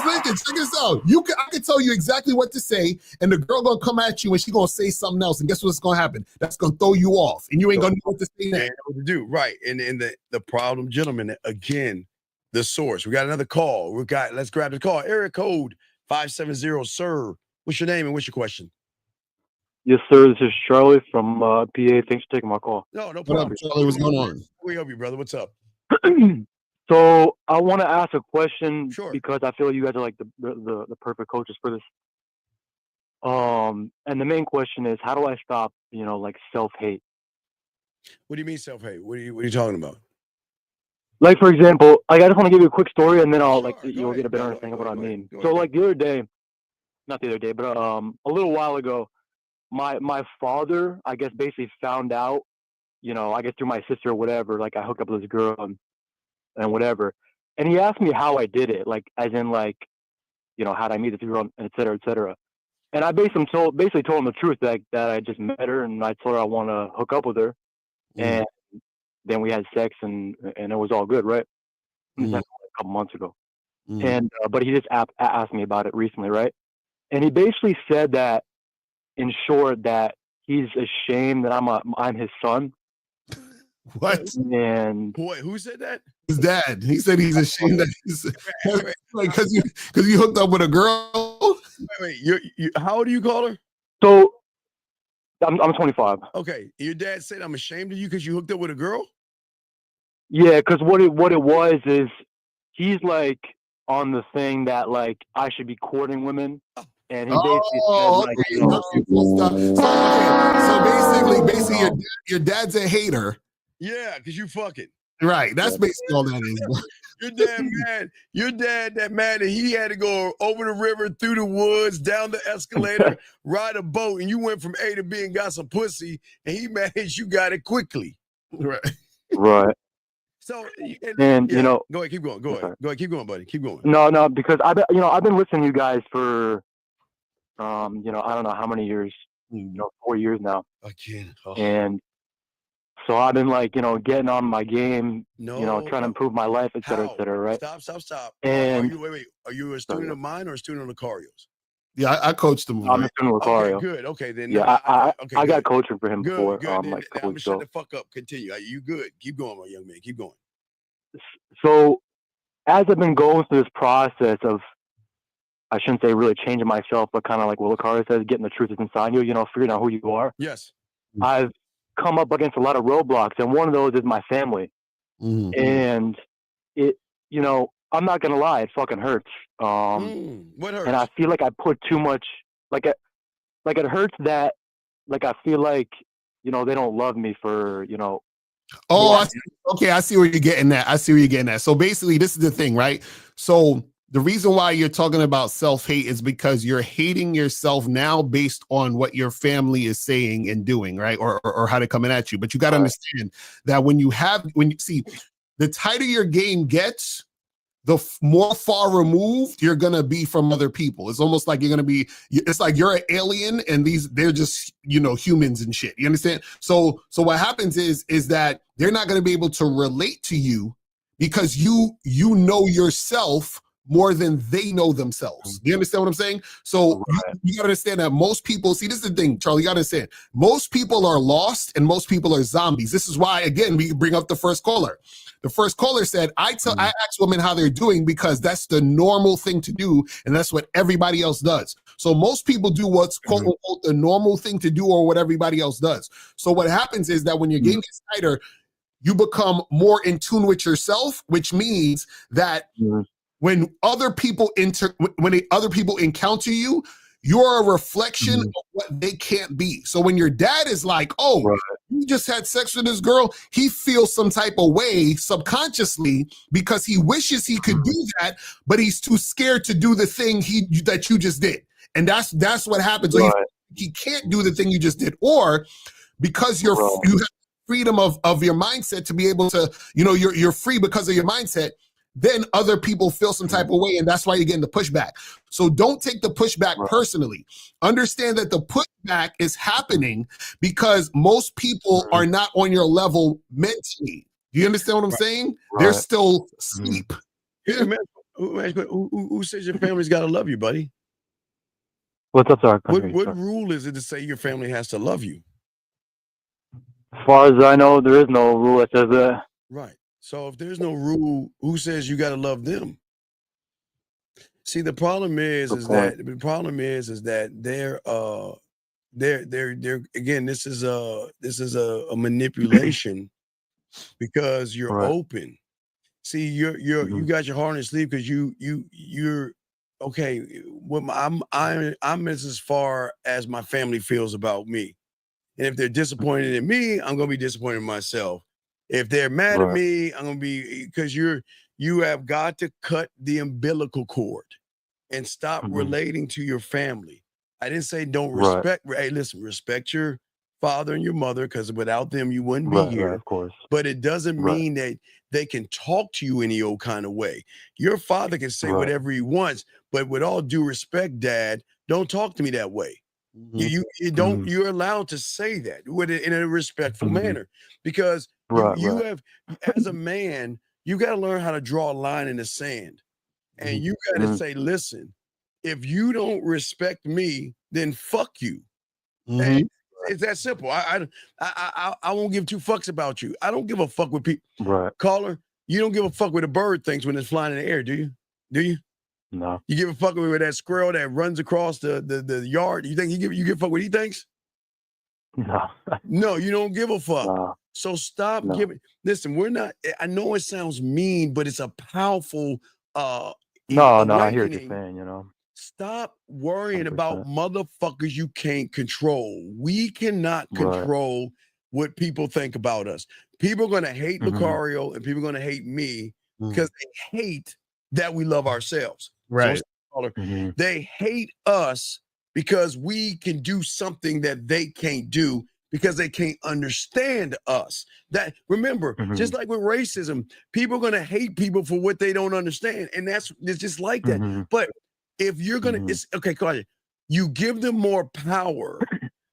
Lincoln, check this out. I can tell you exactly what to say, and the girl gonna come at you and she gonna say something else, and guess what's gonna happen? That's gonna throw you off, and you ain't gonna know what to say next. What to do, right? And the problem, gentlemen, again, the source. We got another call. Let's grab the call. Area code 570, sir. What's your name and what's your question? Yes, sir. This is Charlie from PA. Thanks for taking my call. No problem. What up, Charlie? What's going on? We help you, brother. What's up? So I want to ask a question because I feel you guys are like the perfect coaches for this. And the main question is, how do I stop, like self-hate? What do you mean self-hate? What are you talking about? Like, for example, I just want to give you a quick story and then you'll get a better understanding of what I mean. So like the other day, not the other day, but a little while ago, my father, I guess, basically found out, I guess through my sister or whatever, like I hooked up with this girl and whatever. And he asked me how I did it, like, as in, like, how'd I meet this girl, et cetera, et cetera. And I basically told him the truth that I just met her and I told her I want to hook up with her. And then we had sex and it was all good, right? This happened a couple months ago. And, but he just asked me about it recently, right? And he basically said that, in short, that he's ashamed that I'm his son. What? And boy, who said that? His dad. He said he's ashamed that he's like because you hooked up with a girl. Wait, you how old do you call her? So I'm 25. Okay, your dad said I'm ashamed of you because you hooked up with a girl. Yeah, because what it was is he's like on the thing that like I should be courting women. And he basically said, like, so basically, your dad's a hater. Yeah, because you fucking. Right. That's basically all that is. Your dad that mad that he had to go over the river, through the woods, down the escalator, ride a boat, and you went from A to B and got some pussy, and he mad that you got it quickly. Right. Right. So and go ahead, keep going. Go ahead, keep going, buddy. Keep going. No, because I've been listening to you guys for I don't know how many years, 4 years now. Again. And so I've been like, getting on my game, trying to improve my life, et cetera, right? Stop. And are you a student of mine or a student of Lucario's? Yeah, I coached him. I'm a student of Lucario. Okay, good. Okay, then. Yeah, I got coaching for him before. Good. I'm gonna shut the fuck up. Continue. You good? Keep going, my young man. Keep going. So, as I've been going through this process of, I shouldn't say really changing myself, but kind of like what Lucario says, getting the truth that's inside you, figuring out who you are. Yes. I've come up against a lot of roadblocks, and one of those is my family. Mm-hmm. And it, you know, I'm not gonna lie, it fucking hurts. What hurts? And I feel like I put too much, like it hurts that, like, I feel like, you know, they don't love me for, you know. Oh, I see where you're getting at. So basically, this is the thing, right? So the reason why you're talking about self-hate is because you're hating yourself now based on what your family is saying and doing, right? Or how they're coming at you. But you got to understand that when you see, the tighter your game gets, the more far removed you're gonna be from other people. It's almost like it's like you're an alien and they're just, you know, humans and shit. You understand? So what happens is that they're not gonna be able to relate to you because you know yourself more than they know themselves. Do you understand what I'm saying? So you gotta understand that most people, see, this is the thing, Charlie, you gotta understand, most people are lost and most people are zombies. This is why, again, we bring up the first caller. The first caller said, I ask women how they're doing because that's the normal thing to do, and that's what everybody else does. So most people do what's quote unquote the normal thing to do or what everybody else does. So what happens is that when your game gets tighter, you become more in tune with yourself, which means that when other people encounter you, you're a reflection of what they can't be. So when your dad is like, oh, you just had sex with this girl, he feels some type of way subconsciously because he wishes he could do that, but he's too scared to do the thing that you just did. And that's what happens. So he can't do the thing you just did. Or because you have freedom of your mindset to be able to, you know, you're free because of your mindset, then other people feel some type of way, and that's why you're getting the pushback. So don't take the pushback personally. Understand that the pushback is happening because most people are not on your level mentally. Do you understand what I'm saying? They're still asleep. Yeah, man. Who says your family's got to love you, buddy? What's up, sorry? What rule is it to say your family has to love you? As far as I know, there is no rule that says that. Right. So if there's no rule, who says you got to love them? See, the problem is that they're again, this is a manipulation because you're open. See, you got your heart on your sleeve because you're okay. I'm as far as my family feels about me, and if they're disappointed in me, I'm gonna be disappointed in myself. If they're mad at me, I'm gonna be, because you have got to cut the umbilical cord and stop relating to your family. I didn't say don't respect. Hey, listen, respect your father and your mother, because without them you wouldn't be here. Of course. But it doesn't mean that they can talk to you any old kind of way. Your father can say whatever he wants, but with all due respect, Dad, don't talk to me that way. You don't. You're allowed to say that in a respectful manner, because you have, as a man, you got to learn how to draw a line in the sand, and you got to say, listen, if you don't respect me, then fuck you. And it's that simple. I won't give two fucks about you. I don't give a fuck with people. Caller, you don't give a fuck what a bird thinks when it's flying in the air, do you? Do you? No. You give a fuck with that squirrel that runs across the yard? You think you give a fuck what he thinks? No. No, you don't give a fuck. No. So stop giving. Listen, we're not. I know it sounds mean, but it's a powerful. No, I hear what you're saying. You know. Stop worrying 100%. about motherfuckers you can't control. We cannot control what people think about us. People are going to hate Lucario and people are going to hate me because they hate that we love ourselves. Right. So, they hate us because we can do something that they can't do because they can't understand us. That, remember, just like with racism, people are going to hate people for what they don't understand. And it's just like that. But if you're going to, it's okay, Claudia, you give them more power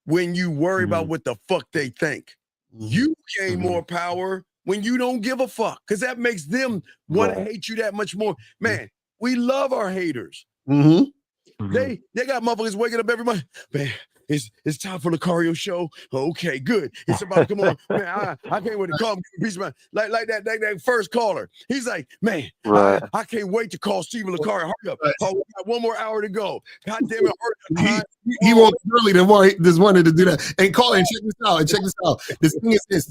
when you worry about what the fuck they think. You gain more power when you don't give a fuck, because that makes them want to hate you that much more. Man, we love our haters. They got motherfuckers waking up every morning. Man, it's time for the Lucario show. Okay, good. It's about to come on. Man, I can't wait to call him. Piece of mind. Like that first caller. He's like, man, Right. I can't wait to call Stephen Lucario. Hurry up. Oh, we got one more hour to go. God damn it. Hurry up. He won't early than more. Just wanted to do that. And call and check this out. And check this out. The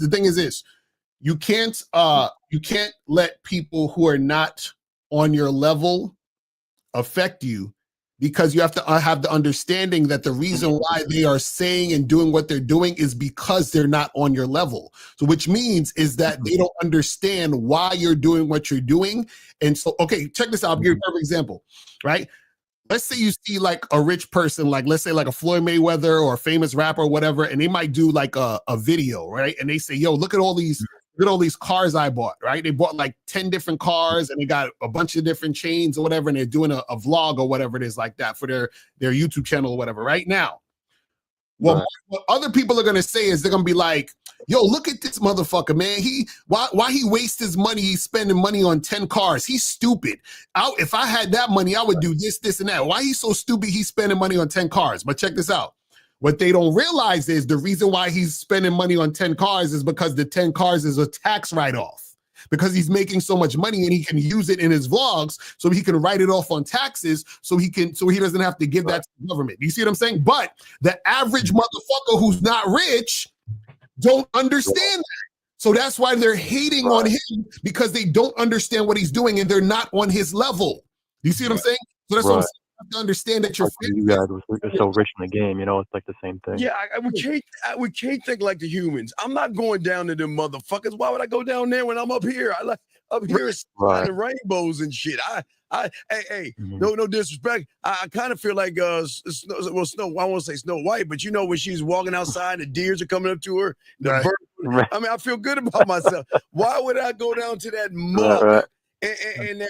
thing is this. You can't let people who are not on your level affect you, because you have to have the understanding that the reason why they are saying and doing what they're doing is because they're not on your level. So which means is that they don't understand why you're doing what you're doing. And so, okay, check this out. I'll give you a perfect example, right? Let's say you see like a rich person, like let's say like a Floyd Mayweather or a famous rapper or whatever, and they might do like a video, right? And they say, yo, look at all these cars I bought, right? They bought like 10 different cars and they got a bunch of different chains or whatever, and they're doing a vlog or whatever it is like that for their YouTube channel or whatever. Right now, what other people are gonna say is they're gonna be like, yo, look at this motherfucker, man. Why he wastes his money? He's spending money on 10 cars. He's stupid. If I had that money, I would do this, and that. Why he's so stupid? He's spending money on 10 cars. But check this out. What they don't realize is the reason why he's spending money on 10 cars is because the 10 cars is a tax write-off, because he's making so much money and he can use it in his vlogs so he can write it off on taxes so he doesn't have to give that to the government. You see what I'm saying? But the average motherfucker who's not rich don't understand that. So that's why they're hating on him, because they don't understand what he's doing and they're not on his level. You see what I'm saying? So that's what I'm saying. You have to understand that you guys are so rich in the game, it's like the same thing. Yeah, we can't think like the humans. I'm not going down to them motherfuckers. Why would I go down there when I'm up here? I like up here the rainbows and shit. No disrespect. I kind of feel like Snow. I won't say Snow White, but when she's walking outside, the deers are coming up to her. The birds. I mean, I feel good about myself. Why would I go down to that mud? And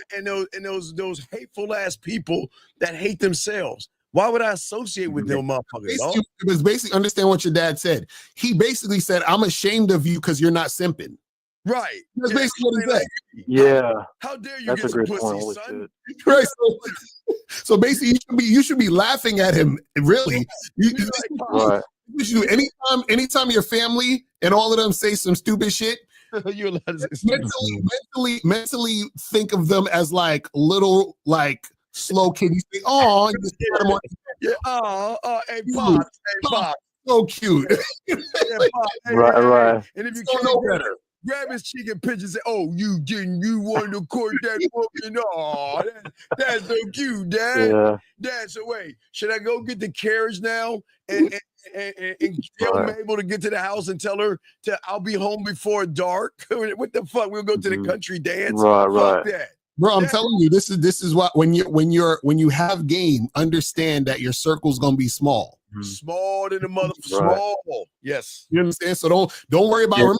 those hateful ass people that hate themselves. Why would I associate with them motherfuckers? Because basically, understand what your dad said. He basically said, "I'm ashamed of you because you're not simping." Right. That's basically what he said. Yeah. How dare you get some pussy, son? Right. So basically, you should be laughing at him. Really. Anytime your family and all of them say some stupid shit, mentally think of them as like little, like slow kids. You say, "Oh, hey, Pop, so cute." Right. And if you can't know better, grab his cheek and pinch and say, "Oh, you wanted to court that woman? Oh, that's so cute, Dad." Yeah. Dad, so wait, should I go get the carriage now and tell Mabel to get to the house and tell her I'll be home before dark? What the fuck? We'll go to the country dance. Fuck that. Bro, I'm telling you, this is what when you have game, understand that your circle's gonna be small. Small than the mother small. Yes. You understand? So don't worry about remember,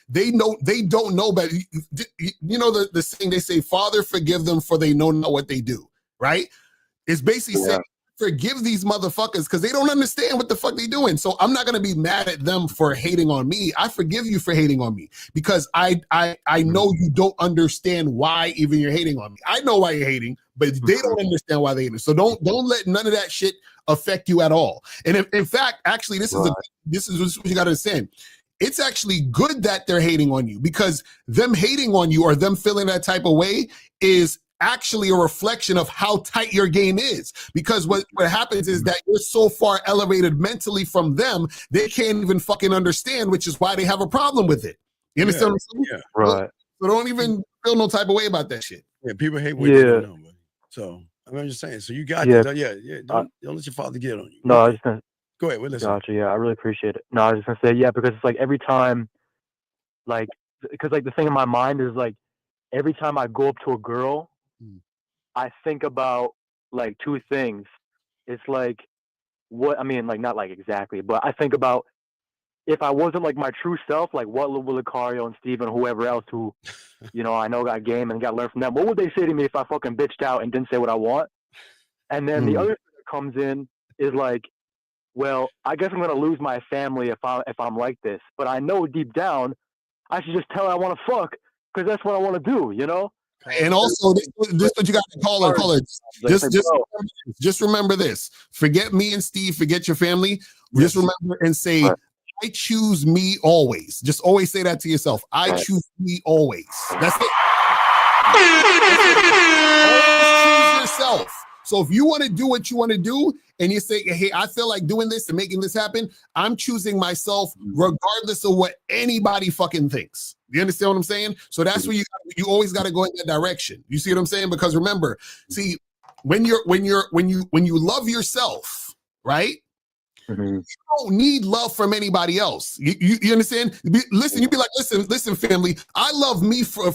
they don't know better. You know the saying they say, "Father, forgive them, for they know not what they do." Right? It's basically saying, forgive these motherfuckers because they don't understand what the fuck they doing. So I'm not gonna be mad at them for hating on me. I forgive you for hating on me because I know you don't understand why even you're hating on me. I know why you're hating, but they don't understand why they hating. So don't let none of that shit affect you at all. And in fact, actually, this is what you got to understand. It's actually good that they're hating on you, because them hating on you or them feeling that type of way is actually a reflection of how tight your game is. Because what happens is that you're so far elevated mentally from them, they can't even fucking understand, which is why they have a problem with it. You understand what I'm saying? Yeah. Right. So don't even feel no type of way about that shit. Yeah, people hate what they don't know. So I'm just saying. So you got this. Don't let your father get on you. No, I was just gonna go ahead. Listen. Gotcha. Yeah, I really appreciate it. No, I was just gonna say because it's like every time, because the thing in my mind is like every time I go up to a girl, I think about like two things. It's like not like exactly, but I think about if I wasn't like my true self, like what will Lucario and Steven, whoever else who, I know got game and got to learn from them. What would they say to me if I fucking bitched out and didn't say what I want? And then the other thing that comes in is like, well, I guess I'm gonna lose my family if I'm like this. But I know deep down, I should just tell her I want to fuck because that's what I want to do. And also, this what you got to call her. Just remember this. Forget me and Steve. Forget your family. Just remember and say, I choose me always. Just always say that to yourself. I choose me always. That's it. Always choose yourself. So if you want to do what you want to do and you say, hey, I feel like doing this and making this happen, I'm choosing myself regardless of what anybody fucking thinks. You understand what I'm saying? So that's where you always got to go in that direction. You see what I'm saying? Because remember, see, when you love yourself, right? You don't need love from anybody else. You understand? Listen, you be like, listen, family. I love me for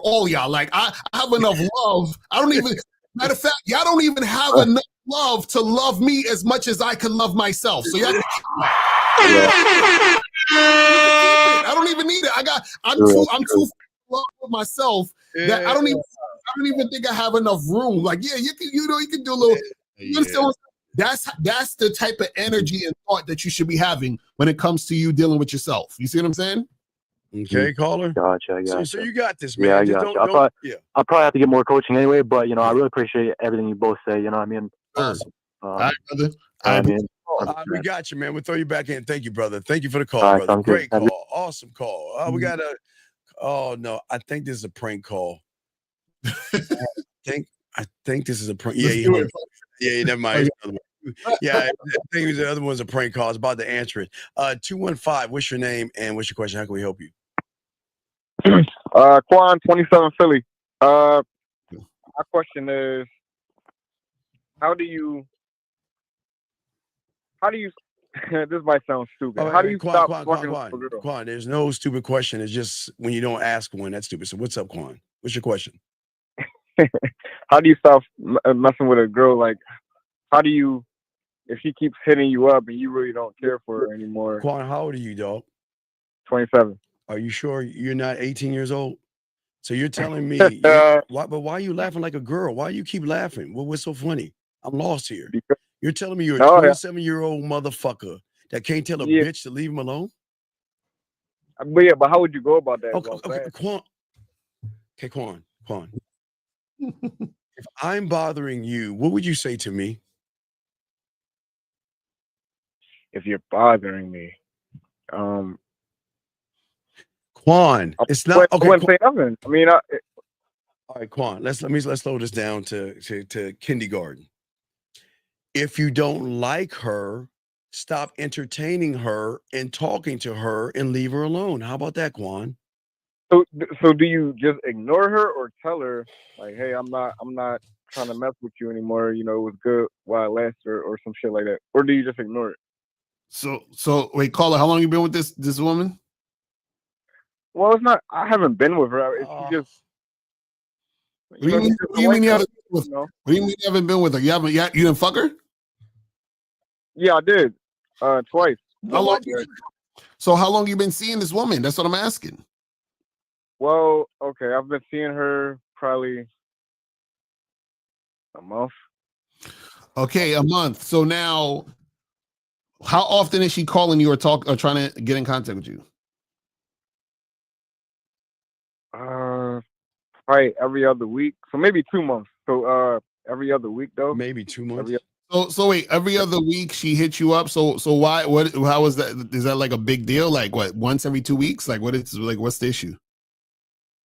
all y'all. Like I have enough love. I don't even. Matter of fact, y'all don't even have enough love to love me as much as I can love myself. So y'all can keep it. I don't even need it. I'm too in love with myself that I don't even think I have enough room. Like, yeah, you can do a little. You understand what I'm saying? That's the type of energy and thought that you should be having when it comes to you dealing with yourself. You see what I'm saying? Okay, caller. Gotcha. So you got this, man. Yeah, I'll probably have to get more coaching anyway, but I really appreciate everything you both say. You know what I mean? Awesome. All right, brother. We got you, man. We'll throw you back in. Thank you, brher. Thank you for the call, right, brother. Great good. call. Awesome call. We got a. Oh no, I think this is a prank call. I think this is a prank. Yeah. Never mind. Yeah, I think the other one's a prank call. I was about to answer it. 215. What's your name and what's your question? How can we help you? Quan, 27 Philly. My question is, how do you this might sound stupid. How do you stop fucking with a girl? Quan, there's no stupid question. It's just when you don't ask one, that's stupid. So what's up, Quan? What's your question? How do you stop messing with a girl? Like, how do you, if she keeps hitting you up and you really don't care for her anymore? Quan, how old are you, dog? 27. Are you sure you're not 18 years old? So you're telling me, why are you laughing like a girl? Why do you keep laughing? What's so funny? I'm lost here. You're telling me you're a 27-year-old motherfucker that can't tell a bitch to leave him alone? But how would you go about that? Okay, Quan. Okay, Quan. If I'm bothering you, what would you say to me? If you're bothering me, Quan, it's not okay. I wouldn't say nothing. I mean, all right, Quan. Let's slow this down to kindergarten. If you don't like her, stop entertaining her and talking to her and leave her alone. How about that, Quan? So do you just ignore her or tell her like, hey, I'm not trying to mess with you anymore. You know, it was good while it lasted or some shit like that. Or do you just ignore it? So wait, caller, how long you been with this woman? Well, it's not. I haven't been with her. It's just. What do you mean you haven't been with her? What do you mean you haven't been with her? You didn't fuck her? Yeah, I did. Twice. So how long you been seeing this woman? That's what I'm asking. Well, okay, I've been seeing her probably a month. Okay, a month. So now, how often is she calling you or trying to get in contact with you? Probably every other week. So maybe 2 months. So every other week though. Maybe 2 months. So wait, every other week she hits you up. So why? How is that? Is that like a big deal? Like what? Once every 2 weeks? Like what's the issue?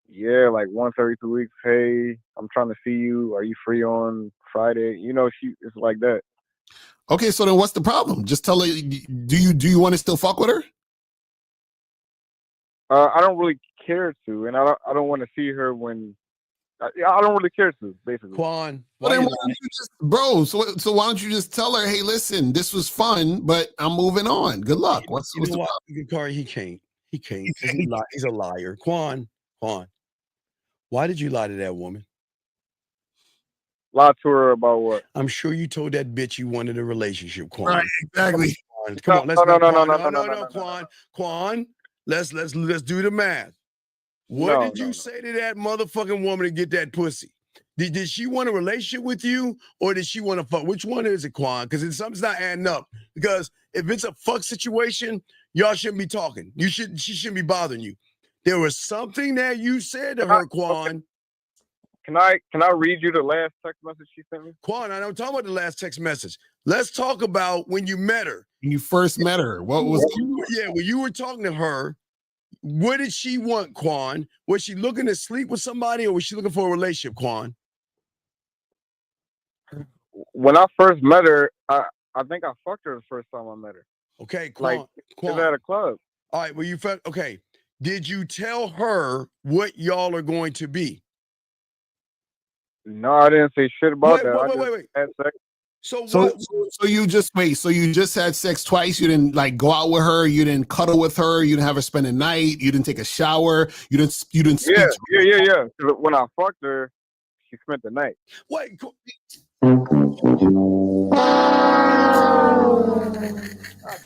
Yeah, like once every 2 weeks. Hey, I'm trying to see you. Are you free on Friday? You know, it's like that. Okay, so then what's the problem? Just tell her. Do you want to still fuck with her? I don't really care to, and I don't want to see her when. I don't really care to, basically. Quan, so why don't you just tell her, hey, listen, this was fun, but I'm moving on. Good luck. What's the problem? Corey, he can't. He's a liar. Quan, why did you lie to that woman? Lie to her about what? I'm sure you told that bitch you wanted a relationship, Quan. Right, exactly. Come on, let's no, Quan. Let's do the math. What did you say to that motherfucking woman to get that pussy? Did she want a relationship with you or did she want to fuck? Which one is it, Quan? Because something's not adding up. Because if it's a fuck situation, y'all shouldn't be talking. She shouldn't be bothering you. There was something that you said to her, Quan. Can I read you the last text message she sent me? Quan, I don't talk about the last text message. Let's talk about when you met her. When you first met her, what was? When you were talking to her, what did she want, Quan? Was she looking to sleep with somebody, or was she looking for a relationship, Quan? When I first met her, I think I fucked her the first time I met her. Okay, Quan. Like, it was at a club. All right, well, you felt okay. Did you tell her what y'all are going to be? No, I didn't say shit about that. Wait. Had sex. So you just wait. So you just had sex twice. You didn't like go out with her. You didn't cuddle with her. You didn't have her spend the night. You didn't take a shower. You didn't. Speak to her. Yeah. When I fucked her, she spent the night. Wait. God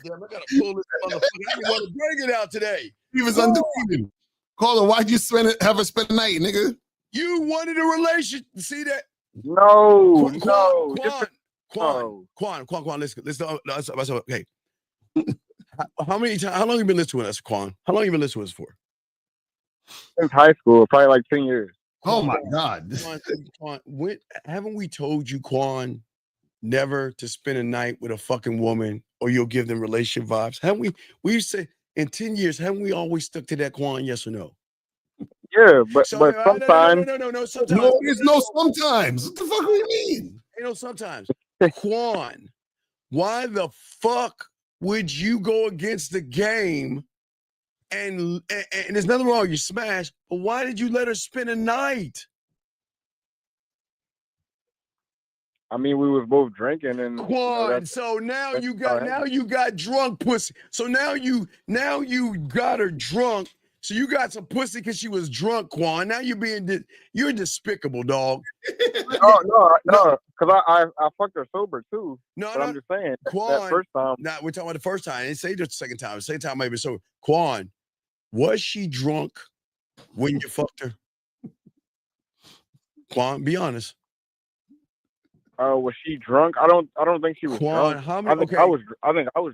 damn, I gotta pull this motherfucker. I didn't want to bring it out today. He was undefeated. Caller, why'd you have her spend the night, nigga? You wanted a relationship. See that? No. Quan, listen. Okay. How long have you been listening to us, Quan? How long have you been listening to us for? Since high school, probably like 10 years. Oh my God. Quan, haven't we told you, Quan, never to spend a night with a fucking woman or you'll give them relationship vibes? Haven't we? We said in 10 years, haven't we always stuck to that, Quan? Yes or no? Yeah, but sometimes. No, sometimes. No, there's no sometimes. What the fuck do you mean? You know, sometimes. Quan, why the fuck would you go against the game? And there's nothing wrong, you smashed, but why did you let her spend a night? I mean, we was both drinking and Quan, so now you got drunk pussy. So now you got her drunk. So you got some pussy because she was drunk, Quan. Now you're despicable, dog. No, because I fucked her sober too. No, I'm just saying Quan, that first time. Nah, we're talking about the first time. I didn't say the second time. The second time maybe. So Quan, was she drunk when you fucked her? Quan, be honest. Was she drunk? I don't think she was Quan, drunk. how many? I think I was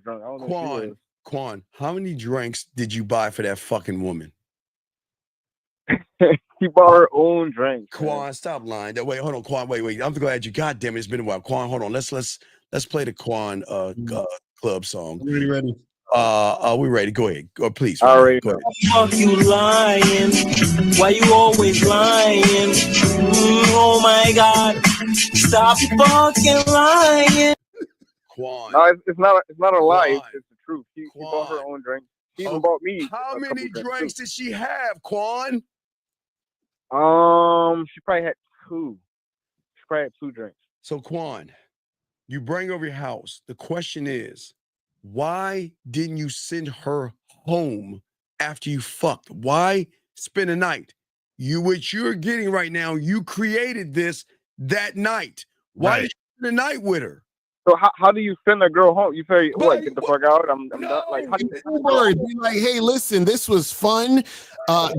drunk. I don't think she was. Quan, how many drinks did you buy for that fucking woman? She bought her own drink. Quan, stop lying. Wait, hold on, Quan. Wait. I'm glad you. God damn it, it's been a while. Quan, hold on. Let's play the Quan club song. Ready, ready. We ready? Go ahead. Go, please. All right. Go ahead. Fuck you lying? Why you always lying? Oh my God! Stop fucking lying. Quan. No, it's not a lie. Quan. It's the truth. She bought her own drink. She even bought me. How many drinks did she have, Quan? She probably had two. She probably had two drinks. So Quan, you bring over your house. The question is, why didn't you send her home after you fucked? Why spend a night? What you're getting right now, you created this that night. Why did you spend the night with her? So how do you send a girl home? You say, what, get the fuck out? I'm done. Like, how do you be like, hey, listen, this was fun.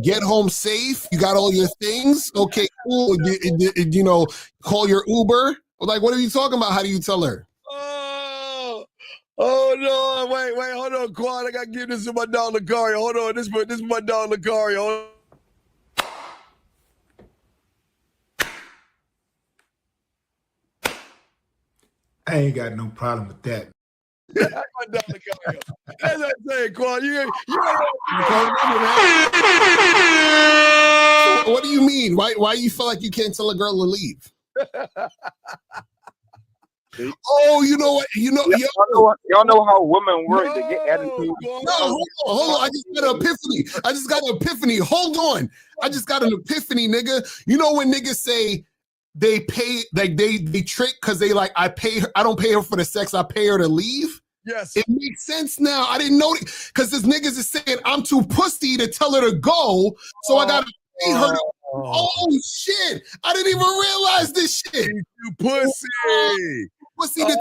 Get home safe. You got all your things. Okay, cool. You know, call your Uber. Like, what are you talking about? How do you tell her? Oh no! Wait, hold on, Quan. I gotta give this to my dog Lucario. Hold on, this is my dog Lucario. I ain't got no problem with that. That's my dog Lucario. That's what I'm saying, Quan. What do you mean? Why you feel like you can't tell a girl to leave? Oh, you know what? Y'all know how women work. They get attitude. No, hold on. I just got an epiphany. Hold on. I just got an epiphany, nigga. You know when niggas say they pay, like they trick because they like, I don't pay her for the sex, I pay her to leave? Yes. It makes sense now. I didn't know because this niggas is saying I'm too pussy to tell her to go, so I gotta pay her to. Oh shit! I didn't even realize this shit. You pussy. Pussy to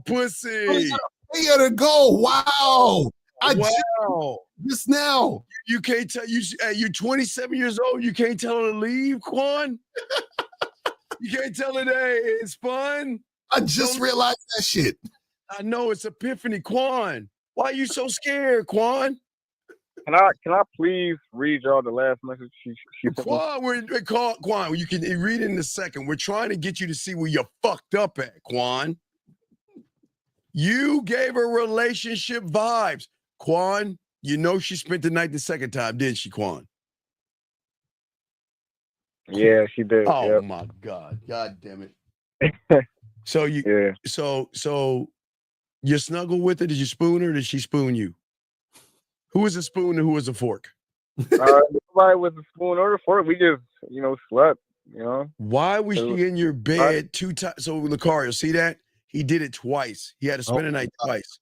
pussy. Pay her to go. Wow. Wow. Just now. You can't tell you're 27 years old. You can't tell her to leave, Quan. You can't tell her that it's fun. I just realized that shit. I know it's epiphany, Quan. Why are you so scared, Quan? Can I please read y'all the last message she sent me? Quan, you can read it in a second. We're trying to get you to see where you're fucked up at, Quan. You gave her relationship vibes. Quan, you know she spent the night the second time, didn't she, Quan? Yeah, she did. Oh yep. my God. God damn it. So so you snuggle with her? Did you spoon her? Or did she spoon you? Who was a spoon and who was a fork? Nobody was a spoon or a fork. We just, slept, Why was she in your bed 2 times? So Lucario, see that? He did it twice. He had to spend a night twice.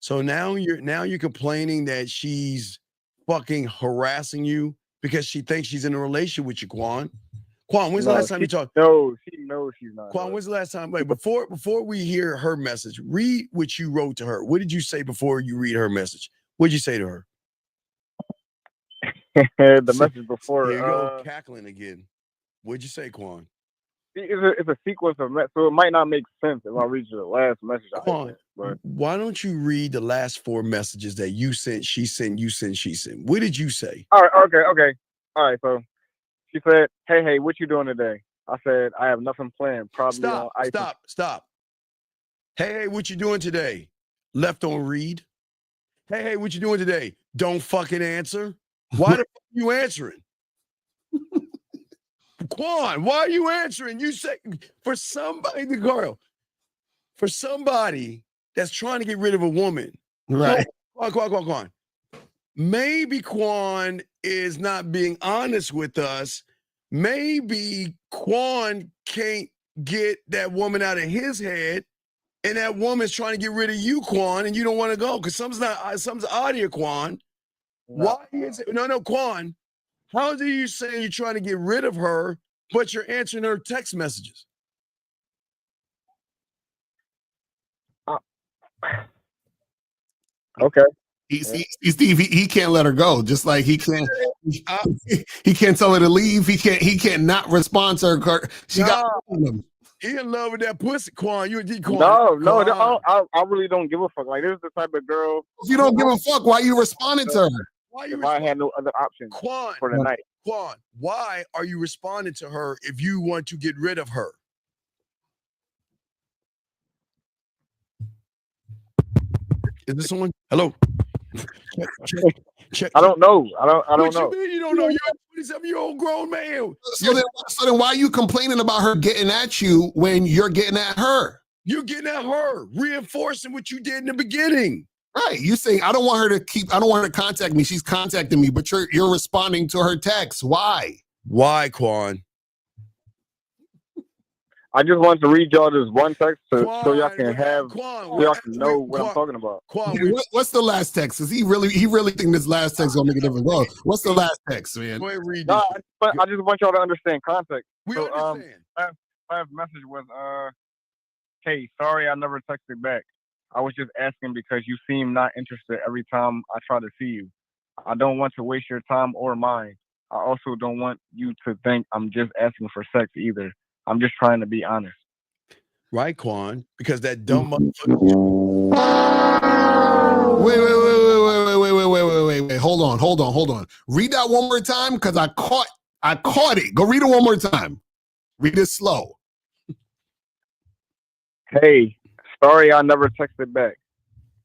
So now you're complaining that she's fucking harassing you because she thinks she's in a relationship with you, Quan. Quan, when's the last time you talked? No, she knows she's not. Quan, when's the last time? Wait, before we hear her message, read what you wrote to her. What did you say before you read her message? What did you say to her? The message before. Here you go, cackling again. What'd you say, Quan? It's a sequence of messages, so it might not make sense if I read you the last message. Quan, why don't you read the last 4 messages that you sent, she sent, you sent, she sent? What did you say? All right, okay. All right, so she said, hey, what you doing today? I said, I have nothing planned. Probably Stop. Hey, what you doing today? Left on read. Hey, what you doing today? Don't fucking answer. Why the fuck are you answering? Quan, why are you answering? You say for somebody that's trying to get rid of a woman. Right. So, Quan. Maybe Quan is not being honest with us. Maybe Quan can't get that woman out of his head, and that woman's trying to get rid of you, Quan, and you don't want to go because something's out here, Quan. No. Why is it? No, Quan. How do you say you're trying to get rid of her, but you're answering her text messages? Okay. Steve, he can't let her go. Just like he can't tell her to leave. He can't not respond to her. She got him. He in love with that pussy, Quan. You Quan. No, I really don't give a fuck. Like, this is the type of girl. If you don't give a fuck, why are you responding to her? If I had no other option for the night. Quan, why are you responding to her if you want to get rid of her? Is this someone? Hello? Check. I don't know. I don't know. What you mean you don't know? You're a 27-year-old grown man. So then why are you complaining about her getting at you when you're getting at her? You're getting at her, reinforcing what you did in the beginning. Right. You saying I don't want her to contact me. She's contacting me, but you're responding to her text. Why? Why, Quan? I just wanted to read y'all this one text so y'all can y'all can know what I'm talking about. What's the last text? Cause he really think this last text gonna make a difference. Well, what's the last text, man? Go ahead, read but I just want y'all to understand context. We understand. Last message was hey, sorry I never texted back. I was just asking because you seem not interested every time I try to see you. I don't want to waste your time or mine. I also don't want you to think I'm just asking for sex either. I'm just trying to be honest. Right, Quan? Because that dumb motherfucker. Wait. Hold on. Read that one more time because I caught it. Go read it one more time. Read it slow. Hey, sorry I never texted back.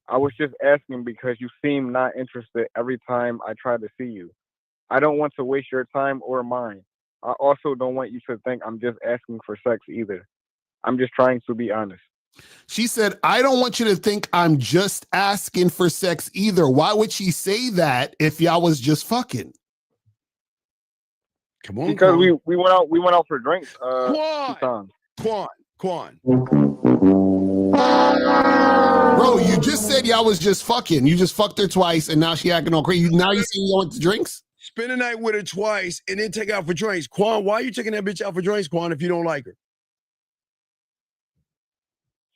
I was just asking because you seem not interested every time I try to see you. I don't want to waste your time or mine. I also don't want you to think I'm just asking for sex either. I'm just trying to be honest. She said, I don't want you to think I'm just asking for sex either. Why would she say that if y'all was just fucking? Come on, because Quan. we went out for drinks. Quan. Bro, you just said y'all was just fucking. You just fucked her twice, and now she acting all crazy. Now you saying y'all went to drinks? Spend the night with her twice and then take out for drinks. Quan, why are you taking that bitch out for drinks, Quan, if you don't like her?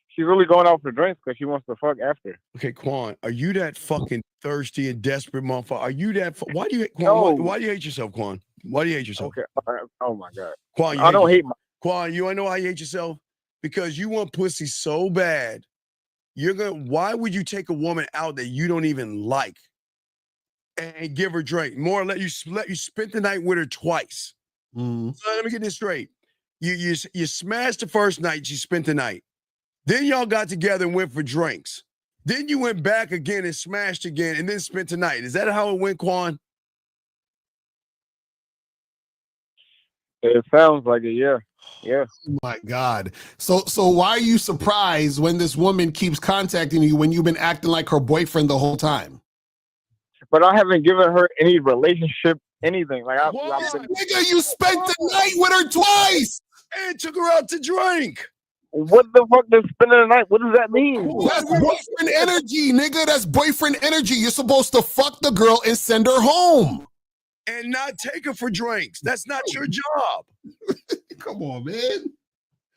She's really going out for drinks because she wants to fuck after. Okay, Quan, are you that fucking thirsty and desperate motherfucker? Are you that? Why do you, Quan? Why do you hate yourself, Quan? Why do you hate yourself? Okay. Oh my God. Quan, I don't hate my. Quan, you wanna know why you hate yourself? Because you want pussy so bad. Why would you take a woman out that you don't even like and give her drink. More let you spend the night with her twice. Mm. So let me get this straight. You smashed the first night, you spent the night. Then y'all got together and went for drinks. Then you went back again and smashed again and then spent the night. Is that how it went, Quan? It sounds like it, yeah. Yeah. Oh my God. So why are you surprised when this woman keeps contacting you when you've been acting like her boyfriend the whole time? But I haven't given her any relationship, anything. Like I've been, Nigga, you spent the night with her twice and took her out to drink. What the fuck does spending the night? What does that mean? That's boyfriend energy, nigga. That's boyfriend energy. You're supposed to fuck the girl and send her home. And not take her for drinks. That's not your job. Come on, man.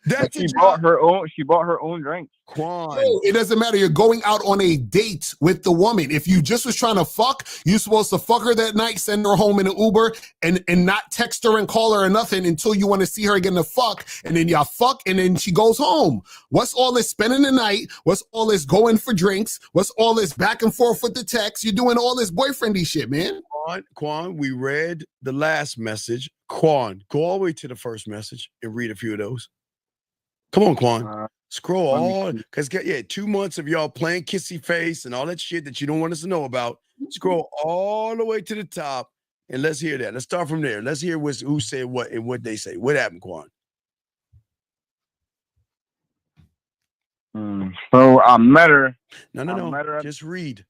That's she bought her own. She bought her own drinks. Quan. No, it doesn't matter. You're going out on a date with the woman. If you just was trying to fuck, you're supposed to fuck her that night, send her home in an Uber, and not text her and call her or nothing until you want to see her again to fuck. And then y'all fuck, and then she goes home. What's all this spending the night? What's all this going for drinks? What's all this back and forth with the text? You're doing all this boyfriendy shit, man. Quan, we read the last message. Quan, go all the way to the first message and read a few of those. Come on, Quan. Scroll all, because 2 months of y'all playing kissy face and all that shit that you don't want us to know about. Scroll all the way to the top and let's hear that. Let's start from there. Let's hear who said what and what they say. What happened, Quan? So I met her. No. Just read.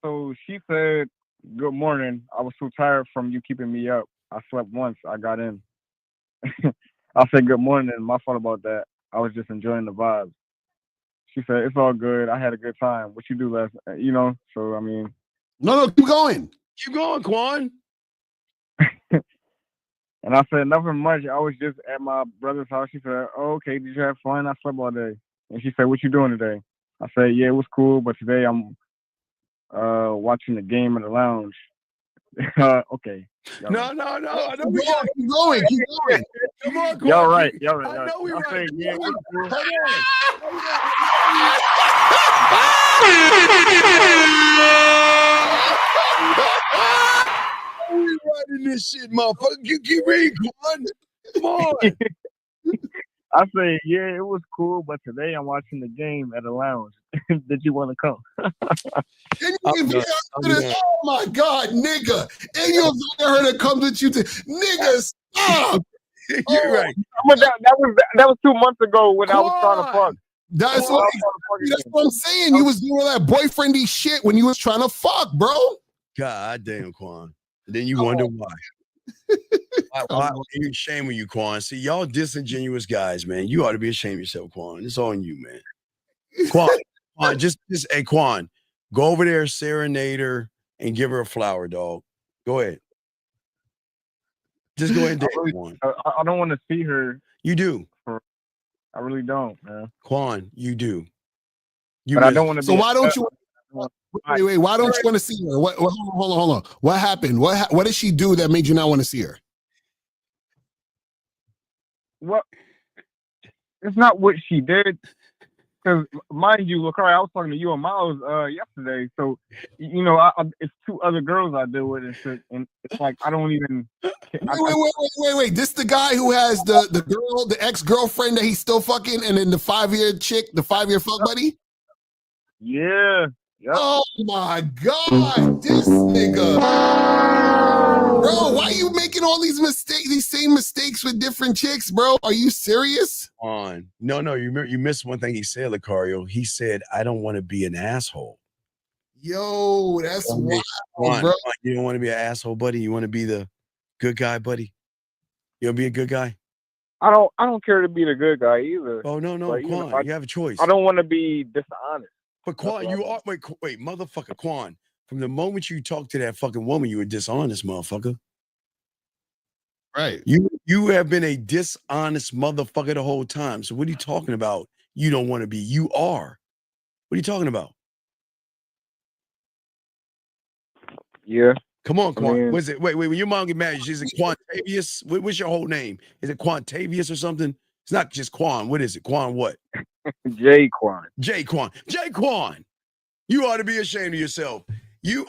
So she said, "Good morning. I was so tired from you keeping me up. I slept once. I got in." I said, "Good morning. My fault about that. I was just enjoying the vibe." She said, "It's all good. I had a good time. What you do last night?" So I mean. No, keep going. Keep going, Quan. And I said, "Nothing much. I was just at my brother's house." She said, "Oh, okay. Did you have fun?" I slept all day. And she said, "What you doing today?" I said, "Yeah, it was cool, but today I'm watching the game in the lounge." Okay. No. I know keep going. Come on, Quan. Y'all right. I know we're right. Yeah, Hold on. We writing this shit, motherfucker. You keep reading, Quan. Come on. I say, yeah, it was cool, but today I'm watching the game at the lounge. Did you want to come? Oh my God, nigga. And you invited her to come with you to nigga, stop. You're right. But that was 2 months ago when I was trying to fuck. That's what I'm saying. You was doing all that boyfriendy shit when you was trying to fuck, bro. God damn, Quan. And then you wonder why. Why you shaming you, Quan? See, y'all disingenuous guys, man. You ought to be ashamed of yourself, Quan. It's on you, man. Quan, just hey, Quan, go over there, serenade her, and give her a flower, dog. Go ahead. Just go ahead and date her, Quan. I don't want to see her. You do. I really don't, man. Quan, you do. But I don't want to. So why don't you? Wait. Why don't you want to see her? Hold on. What happened? What did she do that made you not want to see her? Well, it's not what she did. Because mind you, Lakari, I was talking to you and Miles yesterday. So it's two other girls I deal with and shit, and it's like I don't even. Wait. This the guy who has the ex-girlfriend that he's still fucking, and then the 5-year chick, the 5-year fuck buddy. Yeah. Yep. Oh my God, this nigga. Bro, why are you making all these mistakes, these same mistakes with different chicks, bro? Are you serious? No, you missed one thing he said, Lucario. He said, "I don't want to be an asshole." Yo, that's wild, bro. You don't want to be an asshole, buddy. You want to be the good guy, buddy. You'll be a good guy. I don't care to be the good guy either. Oh no, but, Quan, you have a choice. I don't want to be dishonest. But Quan, you are wait, motherfucker, Quan. From the moment you talked to that fucking woman, you were dishonest, motherfucker. Right. You have been a dishonest motherfucker the whole time. So what are you talking about? You don't want to be. You are. What are you talking about? Yeah. Come on, Quan. What's it? Wait. When your mom get married, is it Quantavious? What's your whole name? Is it Quantavious or something? It's not just Quan. What is it? Quan what? Jay Quan. Jay Quan. You ought to be ashamed of yourself. You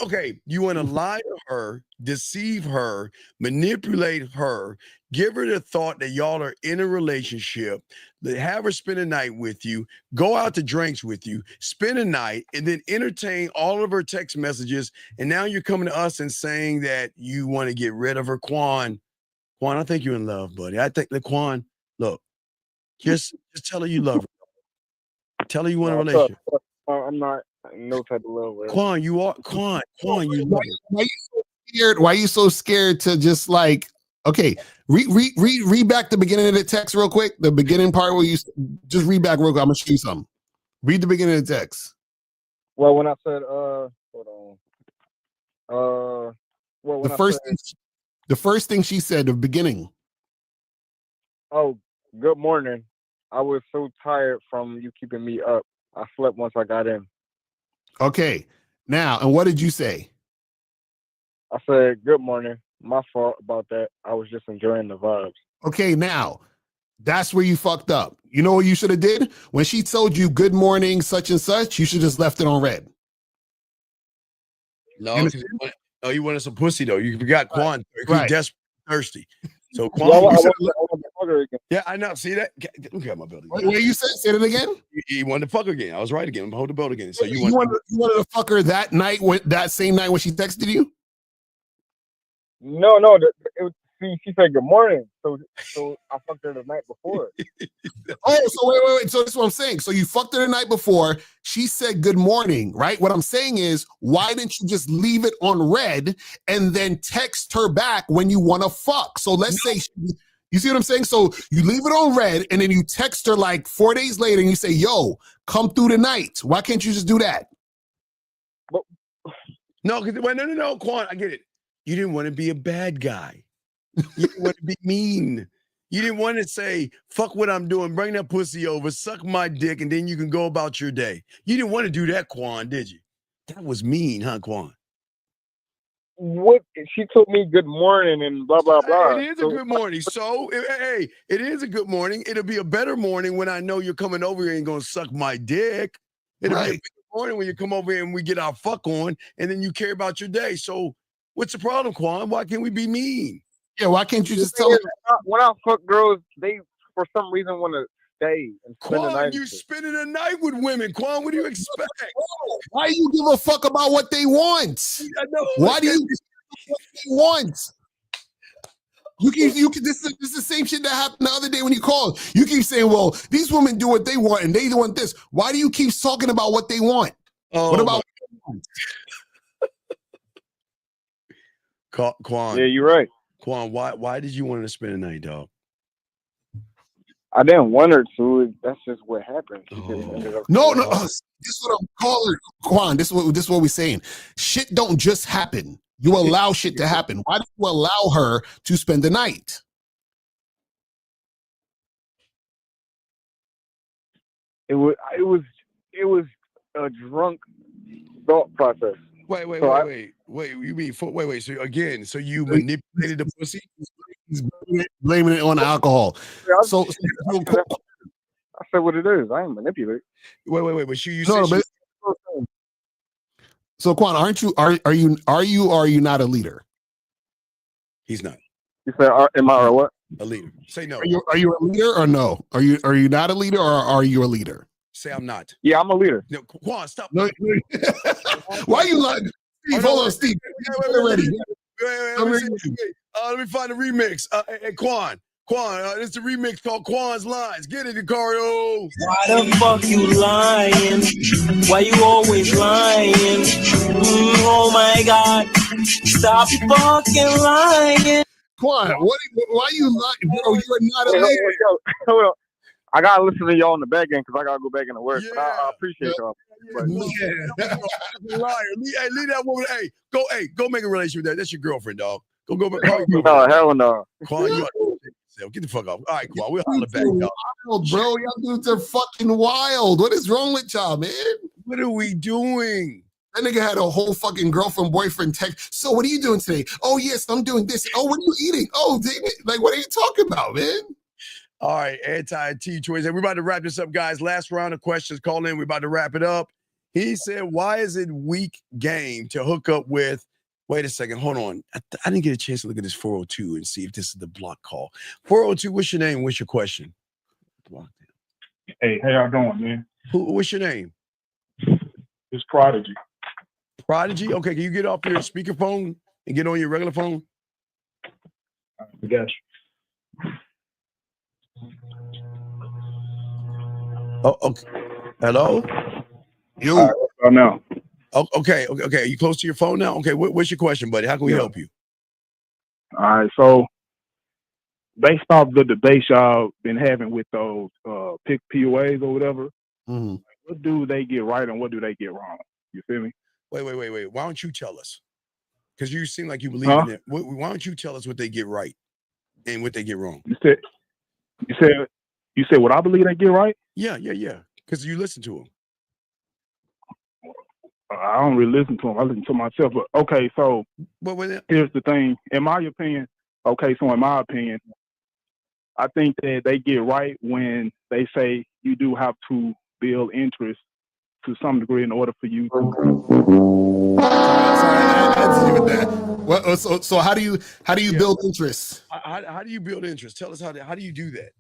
want to lie to her, deceive her, manipulate her, give her the thought that y'all are in a relationship, have her spend a night with you, go out to drinks with you, spend a night, and then entertain all of her text messages. And now you're coming to us and saying that you want to get rid of her. Quan, I think you're in love, buddy. I think Quan, look, just tell her you love her. Tell her you want a relationship. I'm not no type of love. Quan, you are Quan, you love her. Why you so scared? Why you so scared to just like, okay, read back the beginning of the text real quick. The beginning part where you just read back real quick. I'm gonna show you something. Read the beginning of the text. Well, when I said, hold on. Well, when the first thing she said, the beginning. Oh, good morning. I was so tired from you keeping me up. I slept once I got in. Okay. Now, and what did you say? I said, good morning. My fault about that. I was just enjoying the vibes. Okay, now that's where you fucked up. You know what you should have did? When she told you good morning, such and such, you should just left it on red. No, you wanted some pussy though. You forgot Quan. He's desperate, thirsty. So Quan, yeah, I know. See that? Look at my building. What you said? Say it again. You wanted to fuck her again. I was right again. Hold the belt again. So you wanted to fuck her that night, that same night when she texted you? No. She said good morning. So I fucked her the night before. So wait. So this is what I'm saying. So you fucked her the night before. She said good morning, right? What I'm saying is, why didn't you just leave it on red and then text her back when you want to fuck? So let's say, you see what I'm saying? So you leave it on red and then you text her like 4 days later and you say, yo, come through tonight. Why can't you just do that? No, Quan, I get it. You didn't want to be a bad guy. You didn't want to be mean. You didn't want to say, fuck what I'm doing, bring that pussy over, suck my dick, and then you can go about your day. You didn't want to do that, Quan, did you? That was mean, huh, Quan? What? She told me good morning and blah, blah, blah. It is a good morning. So, hey, it is a good morning. It'll be a better morning when I know you're coming over here and going to suck my dick. It'll be a better morning when you come over here and we get our fuck on, and then you care about your day. So, what's the problem, Quan? Why can't we be mean? Yeah, why can't you just tell them? When I fuck girls, they for some reason want to stay and spend the night. You spending a night with women, Quan. What do you expect? Why do you give a fuck about what they want? Why do you give what they want? You can. This is the same shit that happened the other day when you called. You keep saying, "Well, these women do what they want, and they want this." Why do you keep talking about what they want? What about? Quan? Yeah, you're right. Quan, why did you want to spend a night, dog? I didn't want her to. That's just what happened. No. This is what I'm calling, Quan. This is what we're saying. Shit don't just happen. You allow shit to happen. Why do you allow her to spend the night? It was a drunk thought process. Wait. You mean wait. So again, you manipulated the pussy? He's blaming it on alcohol. I said what it is. I ain't manipulate. Wait. But you no, said. So Quan, are you not a leader? He's not. You said, am I what? A leader. Say no. Are you a leader or no? Are you not a leader or are you a leader? Say I'm not. Yeah, I'm a leader. No, Quan, stop. No, why are you lying? Steve, hold on, Steve. Wait. Let me find the remix. Hey, Quan, this is the remix called Quan's Lines. Get it, Icario. Why the fuck you lying? Why you always lying? Oh my God. Stop fucking lying. Quan, why you lying? Bro, you're not a leader. Hold on. I gotta listen to y'all in the back end because I gotta go back into work. Yeah. But I appreciate y'all. Liar. Hey, leave that woman. Go make a relationship with that. That's your girlfriend, dog. Go. No, hell no. Quan, you get the fuck off. All right, Quan, we'll holler back, dog. Wild, bro, y'all dudes are fucking wild. What is wrong with y'all, man? What are we doing? That nigga had a whole fucking girlfriend, boyfriend text. So what are you doing today? Oh, yes, I'm doing this. Oh, what are you eating? Oh, like, what are you talking about, man? All right, anti-T choice. And we're about to wrap this up, guys. Last round of questions. Call in. We're about to wrap it up. He said, why is it weak game to hook up with? Wait a second. Hold on. I didn't get a chance to look at this 402 and see if this is the block call. 402, what's your name? What's your question? Hey, how y'all doing, man? What's your name? It's Prodigy. Prodigy? Okay, can you get off your speakerphone and get on your regular phone? I got you. Oh, okay. Hello? You. All right, now. Oh, okay. Are you close to your phone now? Okay, what's your question, buddy? How can we help you? All right, so based off the debates y'all been having with those pick POAs or whatever, what do they get right and what do they get wrong? You feel me? Wait. Why don't you tell us? Because you seem like you believe in it. Why don't you tell us what they get right and what they get wrong? You said what I believe they get right? Yeah. Because you listen to them. I don't really listen to them. I listen to myself. But okay, so here's the thing. In my opinion, I think that they get right when they say you do have to build interest to some degree in order for you to. So how do you build interest? How do you build interest? Tell us how do you do that?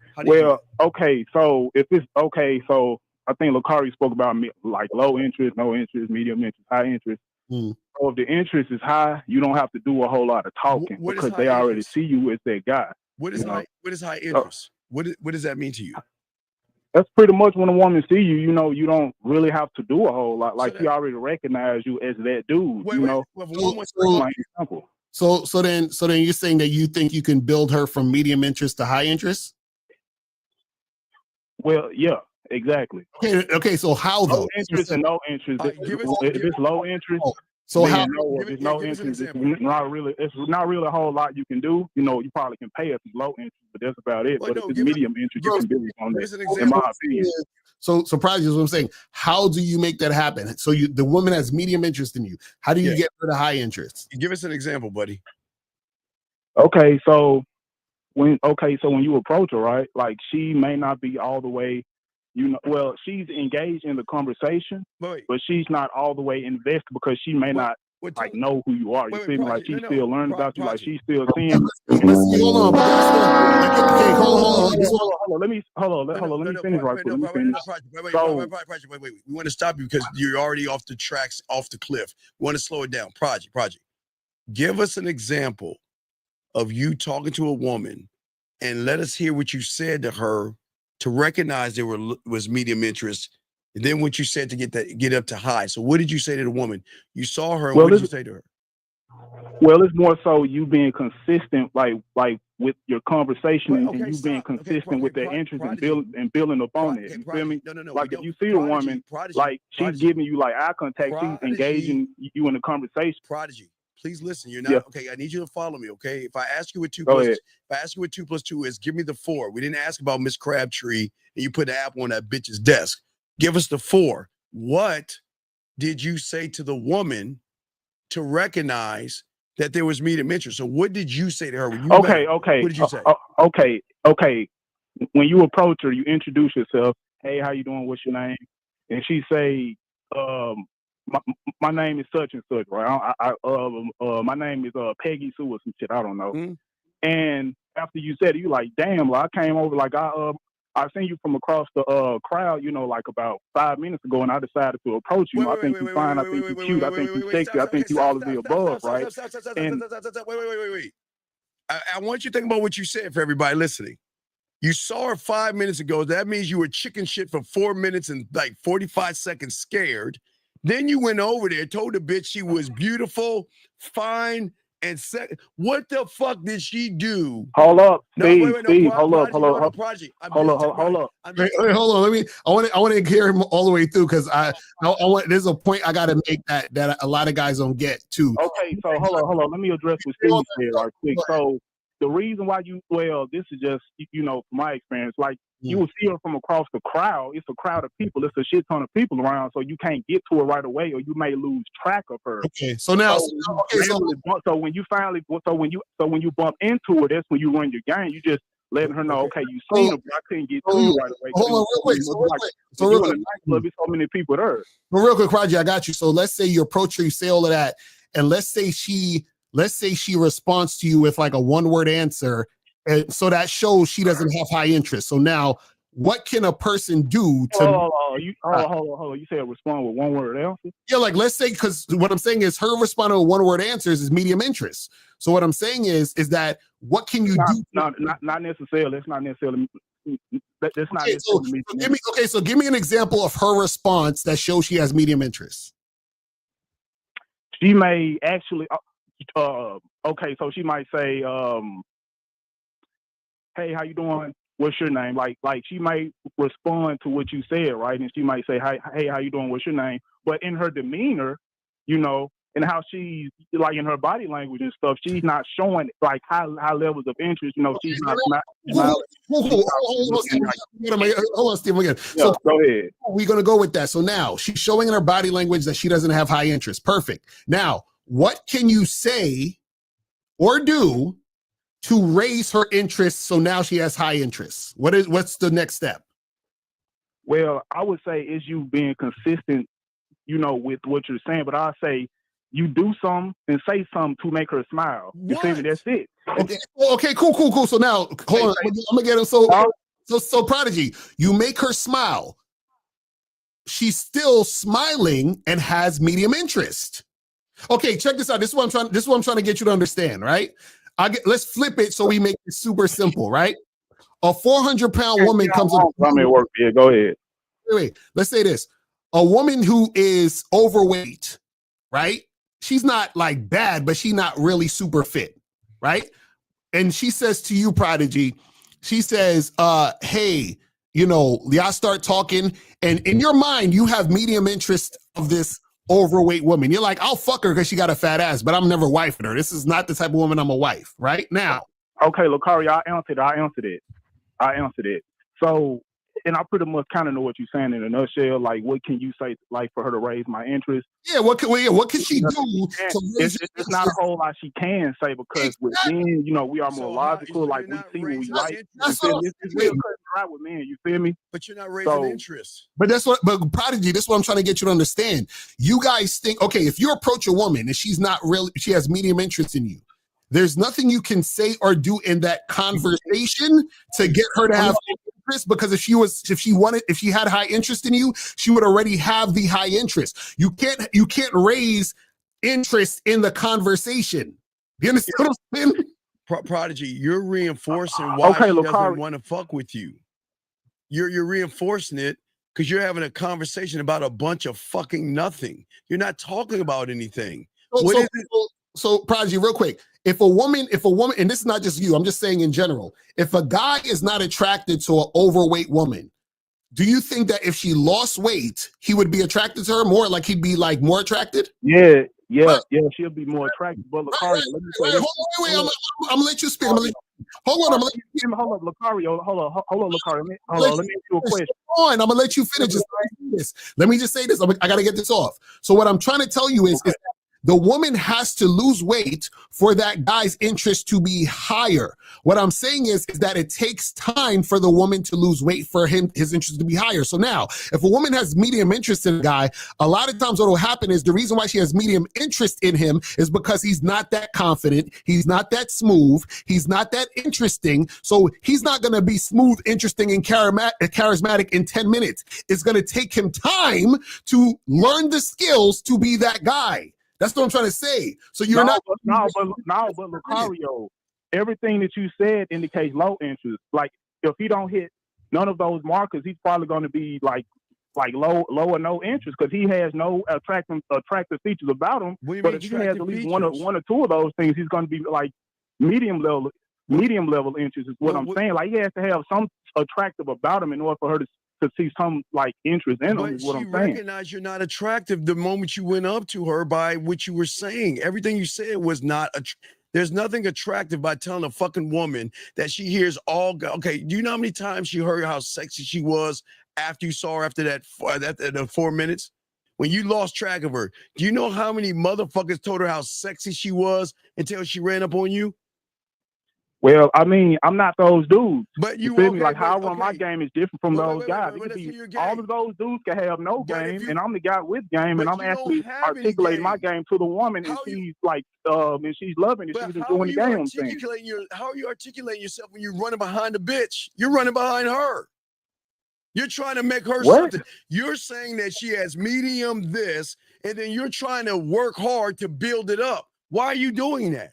Okay, so if it's okay, so I think Lakari spoke about like low interest, no interest, medium interest, high interest. So if the interest is high, you don't have to do a whole lot of talking because they already see you as that guy. What is high interest? What does that mean to you? That's pretty much when a woman see you, you don't really have to do a whole lot. Like she already recognize you as that dude. So then you're saying that you think you can build her from medium interest to high interest? Well, yeah, exactly. Okay. So how though? Low interest and no interest. If it's low interest, so how? If it's no interest, it's not really a whole lot you can do. You probably can pay if it's low interest, but that's about it. But if it's medium interest, you can build on that. In my opinion. So surprising is what I'm saying. How do you make that happen? So the woman has medium interest in you. How do you get her to high interest? Give us an example, buddy. Okay, so when you approach her, right? Like she may not be all the way, she's engaged in the conversation, but she's not all the way invested because she may not know who you are. You feel me? Like she's still learning about you. Like she's still seeing. Hold on. Let me finish right quick. Wait. We want to stop you because you're already off the tracks, off the cliff. We want to slow it down. Project. Give us an example of you talking to a woman and let us hear what you said to her to recognize there was medium interest, and then what you said to get up to high. So what did you say to the woman? You saw her, and what did you say to her? Well, it's more so you being consistent, like with your conversation, and you being consistent with their interest and building upon it. You feel me? No. Like if you see the woman, like she's giving you like eye contact, she's engaging you in the conversation. Prodigy, please listen. You're not okay. I need you to follow me, okay? If I ask you what 2 plus 2 is, give me the 4. We didn't ask about Miss Crabtree, and you put the apple on that bitch's desk. Give us the 4. What did you say to the woman to recognize that there was medium interest? So what did you say to her when you met her? Okay. What did you say? Okay. When you approach her, you introduce yourself. Hey, how you doing? What's your name? And she say, my name is such and such, right? My name is Peggy Sue or some shit. I don't know. And after you said it, you like, damn, like, I came over, like I seen you from across the crowd, like about 5 minutes ago, and I decided to approach you. I think you're fine. I think you're cute. I think you're sexy. I think you all of the above, right? Wait. I want you to think about what you said for everybody listening. You saw her 5 minutes ago. That means you were chicken shit for 4 minutes and like 45 seconds scared. Then you went over there, told the bitch she was beautiful, fine, and what the fuck did she do? Hold up, Steve. Hold up. Hold up. Wait, hold on. I want to hear him all the way through because I want. There's a point I got to make that a lot of guys don't get too. Okay, so hold on. Let me address what Steve said right quick. So the reason why this is just from my experience, like you will see her from across the crowd. It's a crowd of people. It's a shit ton of people around, so you can't get to her right away, or you may lose track of her. Okay, so now, when you bump into her, that's when you run your game. You just letting her know, okay, you seen her, but I couldn't get to you right away. Hold on, real quick. So real quick. There'll be so many people there. But real quick, Roger, I got you. So let's say you approach her, you say all of that, and let's say she responds to you with like a one-word answer, and so that shows she doesn't have high interest. So now, what can a person do to? Hold on. You said respond with one word answer? Yeah, like let's say, because what I'm saying is her responding with one-word answers is medium interest. So what I'm saying is that what can you do? Not necessarily. It's not necessarily. That's not necessarily. So give me an example of her response that shows she has medium interest. She may actually. Okay, so she might say, "Hey, how you doing? What's your name?" Like she might respond to what you said, right? And she might say, "Hey, how you doing? What's your name?" But in her demeanor, and how she's like in her body language and stuff, she's not showing like high levels of interest. She's not. Hold on, Steve. Again. Yeah, so go ahead. We're gonna go with that. So now she's showing in her body language that she doesn't have high interest. Perfect. Now, what can you say or do to raise her interest so now she has high interest? What's the next step? Well, I would say is you being consistent, with what you're saying, but I say you do something and say something to make her smile. You see me? That's it. Okay, cool. So now, hold on, I'm gonna get him. So Prodigy, you make her smile. She's still smiling and has medium interest. Okay, check this out. This is what I'm trying to get you to understand, right? Let's flip it so we make it super simple, right? A 400-pound woman comes up. Work. Yeah, go ahead. Wait. Let's say this. A woman who is overweight, right? She's not like bad, but she's not really super fit, right? And she says to you, Prodigy, she says, hey, y'all start talking, and in your mind, you have medium interest of this overweight woman. You're like, I'll fuck her because she got a fat ass, but I'm never wifing her. This is not the type of woman I'm a wife, right? Now. Okay, Lucari, I answered it. So, and I pretty much kind of know what you're saying in a nutshell. Like, what can you say, like, for her to raise my interest? Yeah, what can she do? It's not a whole lot she can say because with men, we are more logical. Like, we see what we like. It's real cut right with men. You feel me? But you're not raising interest. But Prodigy, this is what I'm trying to get you to understand. You guys think, okay, if you approach a woman and she has medium interest in you, there's nothing you can say or do in that conversation to get her to have interest, because if she had high interest in you, she would already have the high interest. You can't raise interest in the conversation. You understand what I'm saying? Prodigy, you're reinforcing why she doesn't want to fuck with you. You're reinforcing it because you're having a conversation about a bunch of fucking nothing. You're not talking about anything. So Prodigy, real quick, if a woman, and this is not just you, I'm just saying in general, if a guy is not attracted to an overweight woman, do you think that if she lost weight, he would be attracted to her more? Like he'd be like more attracted? Yeah, she'll be more attracted. But Lucario, let me say this. Wait, I'm gonna let you speak. Hold on, Lucario. Hold on, Lucario. Let me ask you a question. I'm gonna let you finish. Let me just say this. I gotta get this off. So what I'm trying to tell you is the woman has to lose weight for that guy's interest to be higher. What I'm saying is that it takes time for the woman to lose weight for his interest to be higher. So now, if a woman has medium interest in a guy, a lot of times what will happen is the reason why she has medium interest in him is because he's not that confident, he's not that smooth, he's not that interesting. So he's not going to be smooth, interesting, and charismatic in 10 minutes. It's going to take him time to learn the skills to be that guy. That's what I'm trying to say. So you're but Lucario, everything that you said indicates low interest. Like if he don't hit none of those markers, he's probably going to be like low or no interest because he has no attractive features about him. But if he has at least one or two of those things, he's going to be like medium level interest is what I'm saying. Like he has to have some attractive about him in order for her to see some like interest in him is what I'm saying. She recognized you're not attractive the moment you went up to her by what you were saying. Everything you said was not there's nothing attractive by telling a fucking woman that she hears okay, do you know how many times she heard how sexy she was after you saw her after that 4 minutes? When you lost track of her, do you know how many motherfuckers told her how sexy she was until she ran up on you? Well, I mean, I'm not those dudes. But You you feel okay, me? Like how I but, run my okay. game is different from But those wait, guys. wait, It could let's say be you're all gay. of those dudes can have no But if game, you, and I'm the guy with game, and but I'm you don't actually have any articulating my game. game to the woman, and How you? she's like, and she's loving it. But She's how are enjoying the you game I'm saying. articulating how are you articulating yourself when you're running behind the bitch? You're running behind her. You're trying to make her What? something. You're saying that she has medium this, and then you're trying to work hard to build it up. Why are you doing that?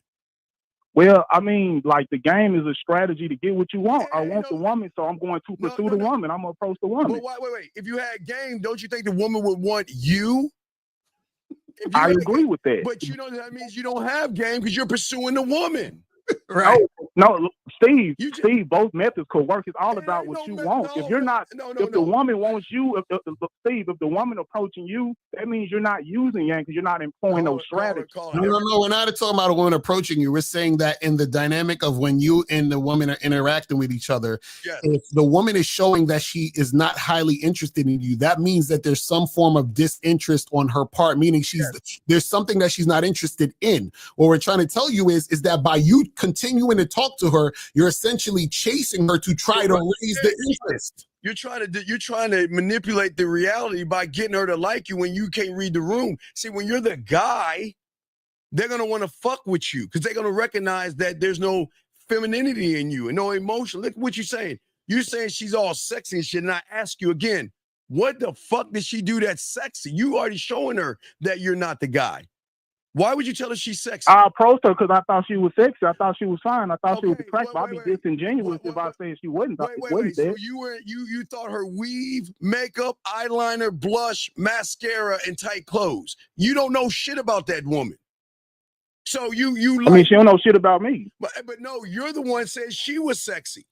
Well, I mean, like the game is a strategy to get what you want. I Hey, want the woman, so I'm going to pursue the woman. I'm gonna approach the woman. But wait. If you had game, don't you think the woman would want you? I agree with that. But you know that means you don't have game because you're pursuing the woman. Right. No, Steve, both methods could work. It's all about what you want. If you're not, if the woman wants you, Steve, if the woman approaching you, that means you're not using yang because you're not employing those strategies. No. We're not talking about a woman approaching you. We're saying that in the dynamic of when you and the woman are interacting with each other, if the woman is showing that she is not highly interested in you, that means that there's some form of disinterest on her part, meaning there's something that she's not interested in. What we're trying to tell you is that by you continuing to talk to her, you're essentially chasing her to try to raise the interest. You're trying to manipulate the reality by getting her to like you when you can't read the room. See, when you're the guy, they're gonna want to fuck with you because they're gonna recognize that there's no femininity in you and no emotion. Look what you're saying. You're saying she's all sexy and shit. And I ask you again, what the fuck did she do that's sexy? You already showing her that you're not the guy. Why would you tell her she's sexy? I approached her because I thought she was sexy. I thought she was fine. I thought she was attractive. I'd be disingenuous if I said she wasn't. Wait. So you thought her weave, makeup, eyeliner, blush, mascara, and tight clothes. You don't know shit about that woman. So you I mean, she don't know shit about me. But no, you're the one said she was sexy.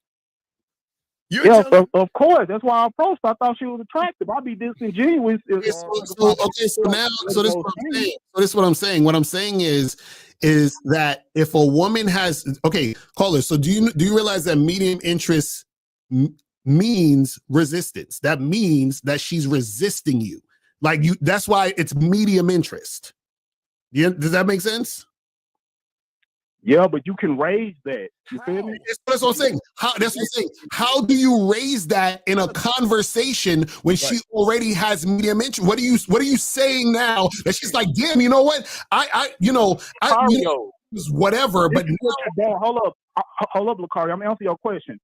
Of course. That's why I approached her. I thought she was attractive. I'd be disingenuous. So this is what I'm saying. What I'm saying is that if a woman has caller. So do you realize that medium interest means resistance? That means that she's resisting you. Like you. That's why it's medium interest. Yeah, does that make sense? Yeah, but you can raise that. You feel me? That's what I'm saying. How do you raise that in a conversation when she already has medium interest? What are you saying now that she's like, damn, you know what? Whatever. But hold up, Lucario. I'm gonna answer your question.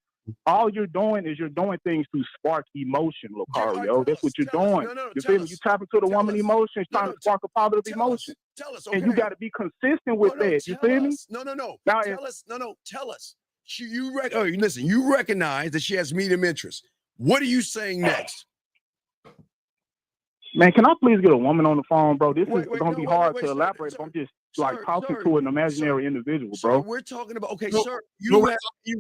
All you're doing is you're doing things to spark emotion, Lucario. That's what you're doing. You feel me? You tap into the woman emotion, trying to spark a positive emotion. Tell us, and you got to be consistent with that. You feel me? No. Now, tell us. Listen, you recognize that she has medium interest. What are you saying next? Man, can I please get a woman on the phone, bro? This is going to be hard to elaborate if I'm just talking to an imaginary individual, bro. We're talking about, sir, you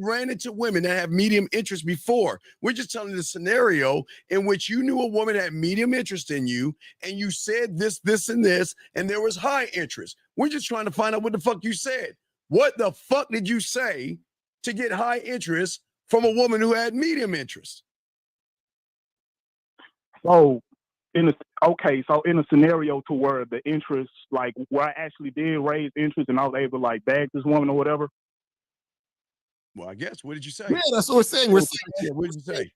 ran into women that have medium interest before. We're just telling the scenario in which you knew a woman had medium interest in you, and you said this, and this, and there was high interest. We're just trying to find out what the fuck you said. What the fuck did you say to get high interest from a woman who had medium interest? So in a scenario to where the interest, like where I actually did raise interest and I was able to like bag this woman or whatever. Well, I guess. What did you say? Yeah, that's what we're saying. What did you say?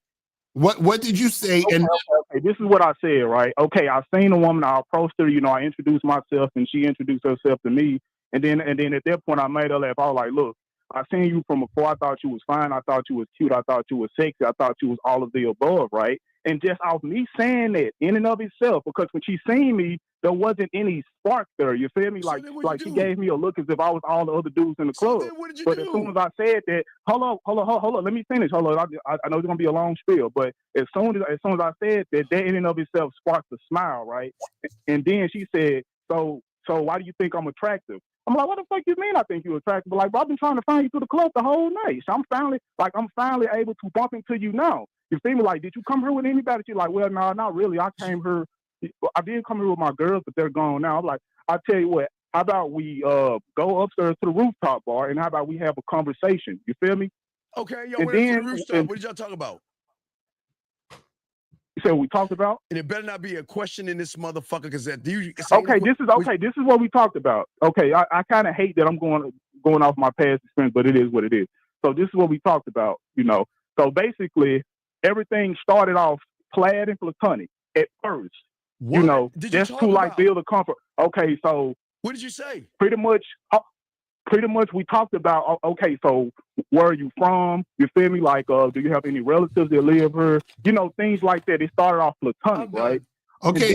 What did you say? Okay, this is what I said, right? Okay, I seen a woman, I approached her, I introduced myself and she introduced herself to me. And then at that point I made her laugh. I was like, look, I seen you from afar. I thought you was fine. I thought you was cute. I thought you was sexy. I thought you was all of the above, right? And just off me saying that in and of itself, because when she seen me, there wasn't any spark there. You feel me? Like she gave me a look as if I was all the other dudes in the club. But as soon as I said that, hold on, let me finish. Hold on, I know it's gonna be a long spiel, but as soon as I said that, that in and of itself sparked a smile, right? And then she said, so why do you think I'm attractive? I'm like, what the fuck you mean I think you're attractive? But like, bro, I've been trying to find you through the club the whole night. So I'm finally able to bump into you now. You feel me? Like, did you come here with anybody? She's like, well, no, not really. I did come here with my girls, but they're gone now. I'm like, I'll tell you what, how about we go upstairs to the rooftop bar and how about we have a conversation? You feel me? Okay, yo, we're to the rooftop. What did y'all talk about? You said we talked about? And it better not be a question in this motherfucker, because this is what we talked about. Okay, I kind of hate that I'm going off my past experience, but it is what it is. So this is what we talked about, you know. So basically, everything started off plaid and platonic at first. What You know, did you just talk to like about? build a comfort. Okay, so What did you say? pretty much we talked about, okay, so where are you from? You feel me? Like, do you have any relatives that live here? You know, things like that. It started off platonic, right? Okay. And then,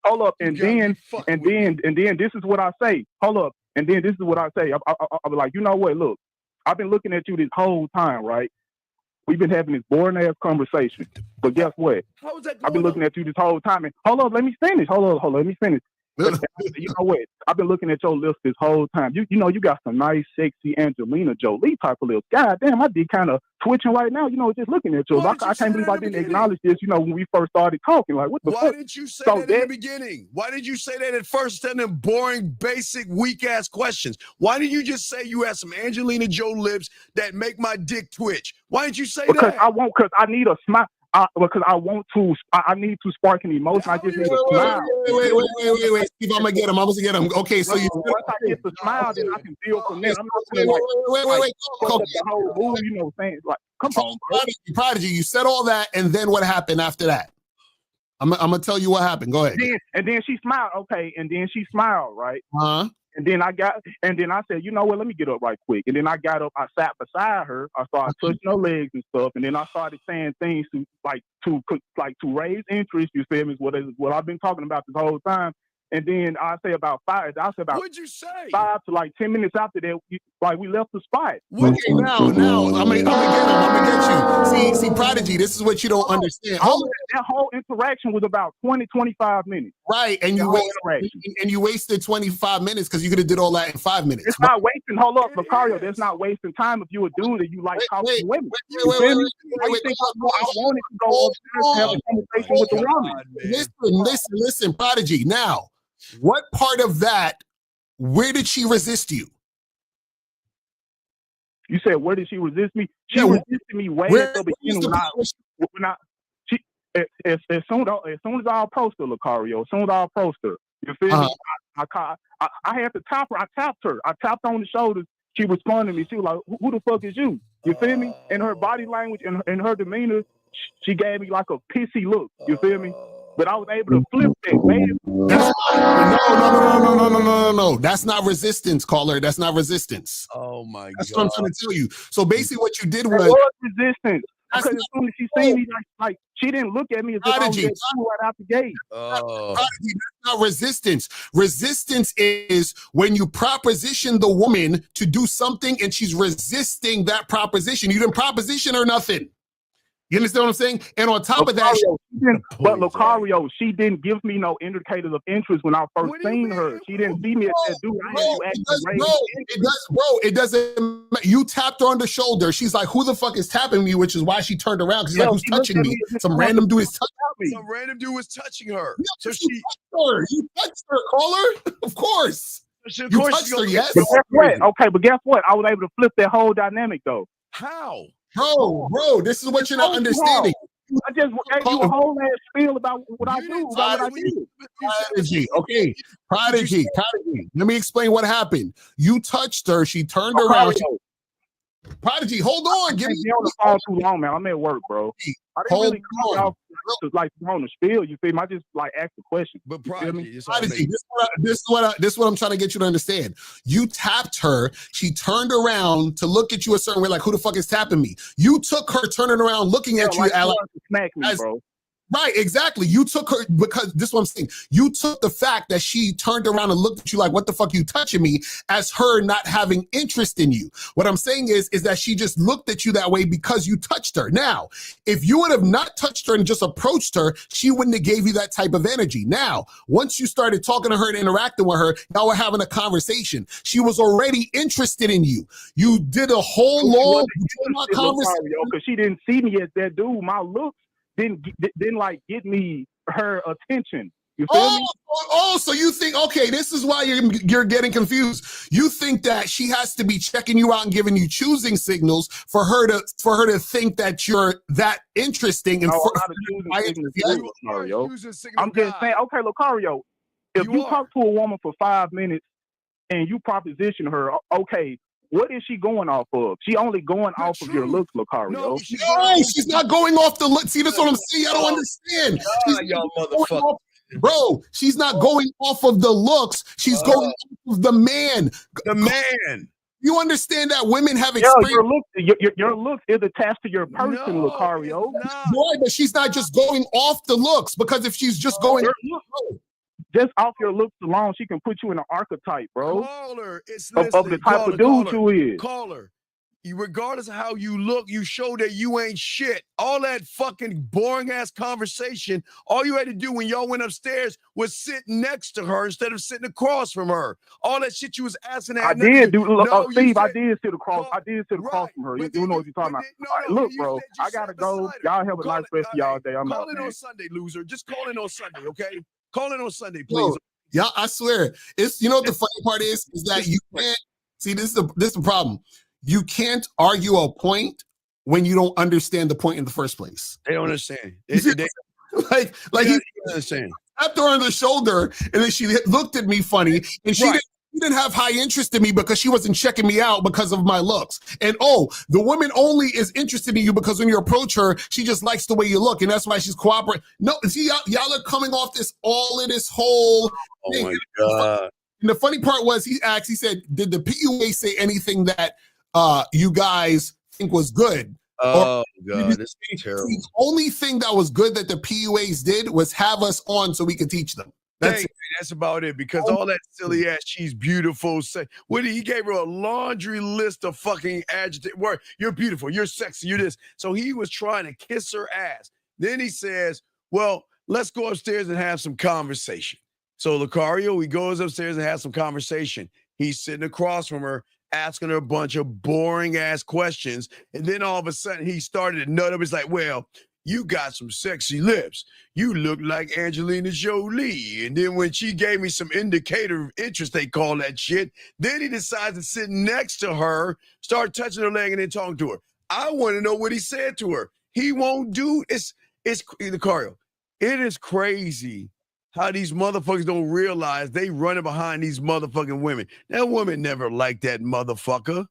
hold up, and then this is what I say. Hold up, and then this is what I say. I'm like, you know what? Look, I've been looking at you this whole time, right? We've been having this boring ass conversation, but guess what? How is that going I've been looking at you this whole time, and hold up, let me finish. Hold on, let me finish. You know what? I've been looking at your lips this whole time. You know, you got some nice, sexy Angelina Jolie type of lips. God damn, I did kind of twitching right now. You know, just looking at you. I can't believe I didn't acknowledge this. You know, when we first started talking, like, what the fuck? Why didn't you say that in the beginning? Why did you say that at first? Instead of boring, basic, weak ass questions. Why didn't you just say you had some Angelina Jolie lips that make my dick twitch? Why didn't you say because that? Because I need a smile. Because I want to, I need to spark an emotion. I just need a smile. Wait, Steve, I'm gonna get him. Okay, so you once I get the smile, then I can feel from there. I'm not wait. The whole move, you know, saying like, come on, Prodigy. You said all that, and then what happened after that? I'm gonna tell you what happened. Go ahead. And then she smiled. Okay, and then she smiled, right? And then I said, you know what? Let me get up right quick. And then I got up. I sat beside her. I started touching her legs and stuff. And then I started saying things to raise interest. You feel me? Is what I've been talking about this whole time. And then What'd you say? 5 to like 10 minutes after that, we left the spot. Okay, now I'm gonna get you. See, Prodigy, this is what you don't understand. That whole interaction was about 20-25 minutes. Right, and you wasted 25 minutes because you could have did all that in 5 minutes. It's not wasting. Hold up, Macario. That's not wasting time if you were doing it. You like talking to women. I wanted to go upstairs and have a conversation with the woman. Listen, Prodigy. Now, what part of that? Where did she resist you? You said, where did she resist me? She resisted me way at the beginning as soon as I approached her, Lucario, as soon as I approached her, you feel me? I had to tap her. I tapped her. I tapped her on the shoulders. She responded to me. She was like, who the fuck is you? You feel me? In her body language and her demeanor, she gave me like a pissy look. You feel me? But I was able to flip that, man. No. That's not resistance, caller. That's not resistance. Oh my God. That's what I'm trying to tell you. So basically what you did was resistance. Because as soon as she seen me, like she didn't look at me as if I was right out the gate. Prodigy, that's not resistance. Resistance is when you proposition the woman to do something and she's resisting that proposition. You didn't proposition her nothing. You understand what I'm saying? And on top of that, Lucario, she didn't give me no indicators of interest when I first seen her. She didn't see me as that dude. It doesn't matter. You tapped her on the shoulder. She's like, who the fuck is tapping me? Which is why she turned around. Because she's like, who's touching me? Some random dude is touching me. Some random dude was touching her. Yeah, so you touched her, caller. Of course. You touched her, yes. But guess what? Okay, but guess what? I was able to flip that whole dynamic though. How? Bro, this is what you're not understanding. I just gave you a whole ass spiel about what I do, about what I did. Prodigy, okay. Prodigy. Let me explain what happened. You touched her. She turned around. Prodigy, hold on. Give me on the phone too long, man. I'm at work, bro. I didn't really come off to like on the spiel. You feel me? I just like asked the question. But Prodigy, this is what I'm trying to get you to understand. You tapped her. She turned around to look at you a certain way, like who the fuck is tapping me? You took her turning around, looking at you, like smack me, bro. Right, exactly. You took her because this is what I'm saying. You took the fact that she turned around and looked at you like, what the fuck you touching me, as her not having interest in you. What I'm saying is that she just looked at you that way because you touched her. Now, if you would have not touched her and just approached her, she wouldn't have gave you that type of energy. Now, once you started talking to her and interacting with her, now we're having a conversation. She was already interested in you. You did a whole long conversation. Because she didn't see me as that dude. My looks didn't like get me her attention. You feel me? So you think, okay, this is why you're getting confused. You think that she has to be checking you out and giving you choosing signals for her to think that you're that interesting. And I'm just saying, okay, Lucario, if you talk to a woman for 5 minutes and you proposition her, okay, what is she going off of? She only going off of your looks, Lucario. No, She's not going off the look. See, that's what I'm saying. I don't understand. She's y'all not going motherfuckers. off- Bro, she's not going off of the looks. She's going off of the man. The man. You understand that women have Yo, experience. your looks is attached to your person, Lucario. Boy, but she's not just going off the looks, because if she's just going just off your looks alone, she can put you in an archetype, bro. Call her. It's of the type of dude you is. Call her. Regardless of how you look, you show that you ain't shit. All that fucking boring ass conversation, all you had to do when y'all went upstairs was sit next to her instead of sitting across from her. All that shit you was asking. I did do. No, Steve, I did sit across. I did sit across from her. You know what you're talking about. Look, bro, I gotta go. Y'all have a nice rest of y'all day. I'm out. Call in on Sunday, loser. Just call in on Sunday, okay? Call in on Sunday, please. Yeah, I swear. It's what the funny part is that you can't see. This is the problem. You can't argue a point when you don't understand the point in the first place. They don't understand. Like he understand. Tapped her on the shoulder, and then she looked at me funny, and she didn't have high interest in me because she wasn't checking me out because of my looks. And the woman only is interested in you because when you approach her, she just likes the way you look, and that's why she's cooperating. No, see, y'all are coming off this whole thing. Oh my God. And the funny part was he said, did the PUA say anything that you guys think was good? Oh God, this is terrible. The only thing that was good that the PUAs did was have us on so we could teach them. That's about it, because all that silly ass, she's beautiful. He gave her a laundry list of fucking adjectives. Where you're beautiful, you're sexy, you're this. So he was trying to kiss her ass. Then he says, well, let's go upstairs and have some conversation. So Lucario, he goes upstairs and has some conversation. He's sitting across from her, asking her a bunch of boring ass questions. And then all of a sudden he started to nut up. It's like, well, you got some sexy lips. You look like Angelina Jolie. And then when she gave me some indicator of interest, they call that shit, then he decides to sit next to her, start touching her leg and then talking to her. I want to know what he said to her. He won't do it's Lucario. It is crazy how these motherfuckers don't realize they running behind these motherfucking women. That woman never liked that motherfucker.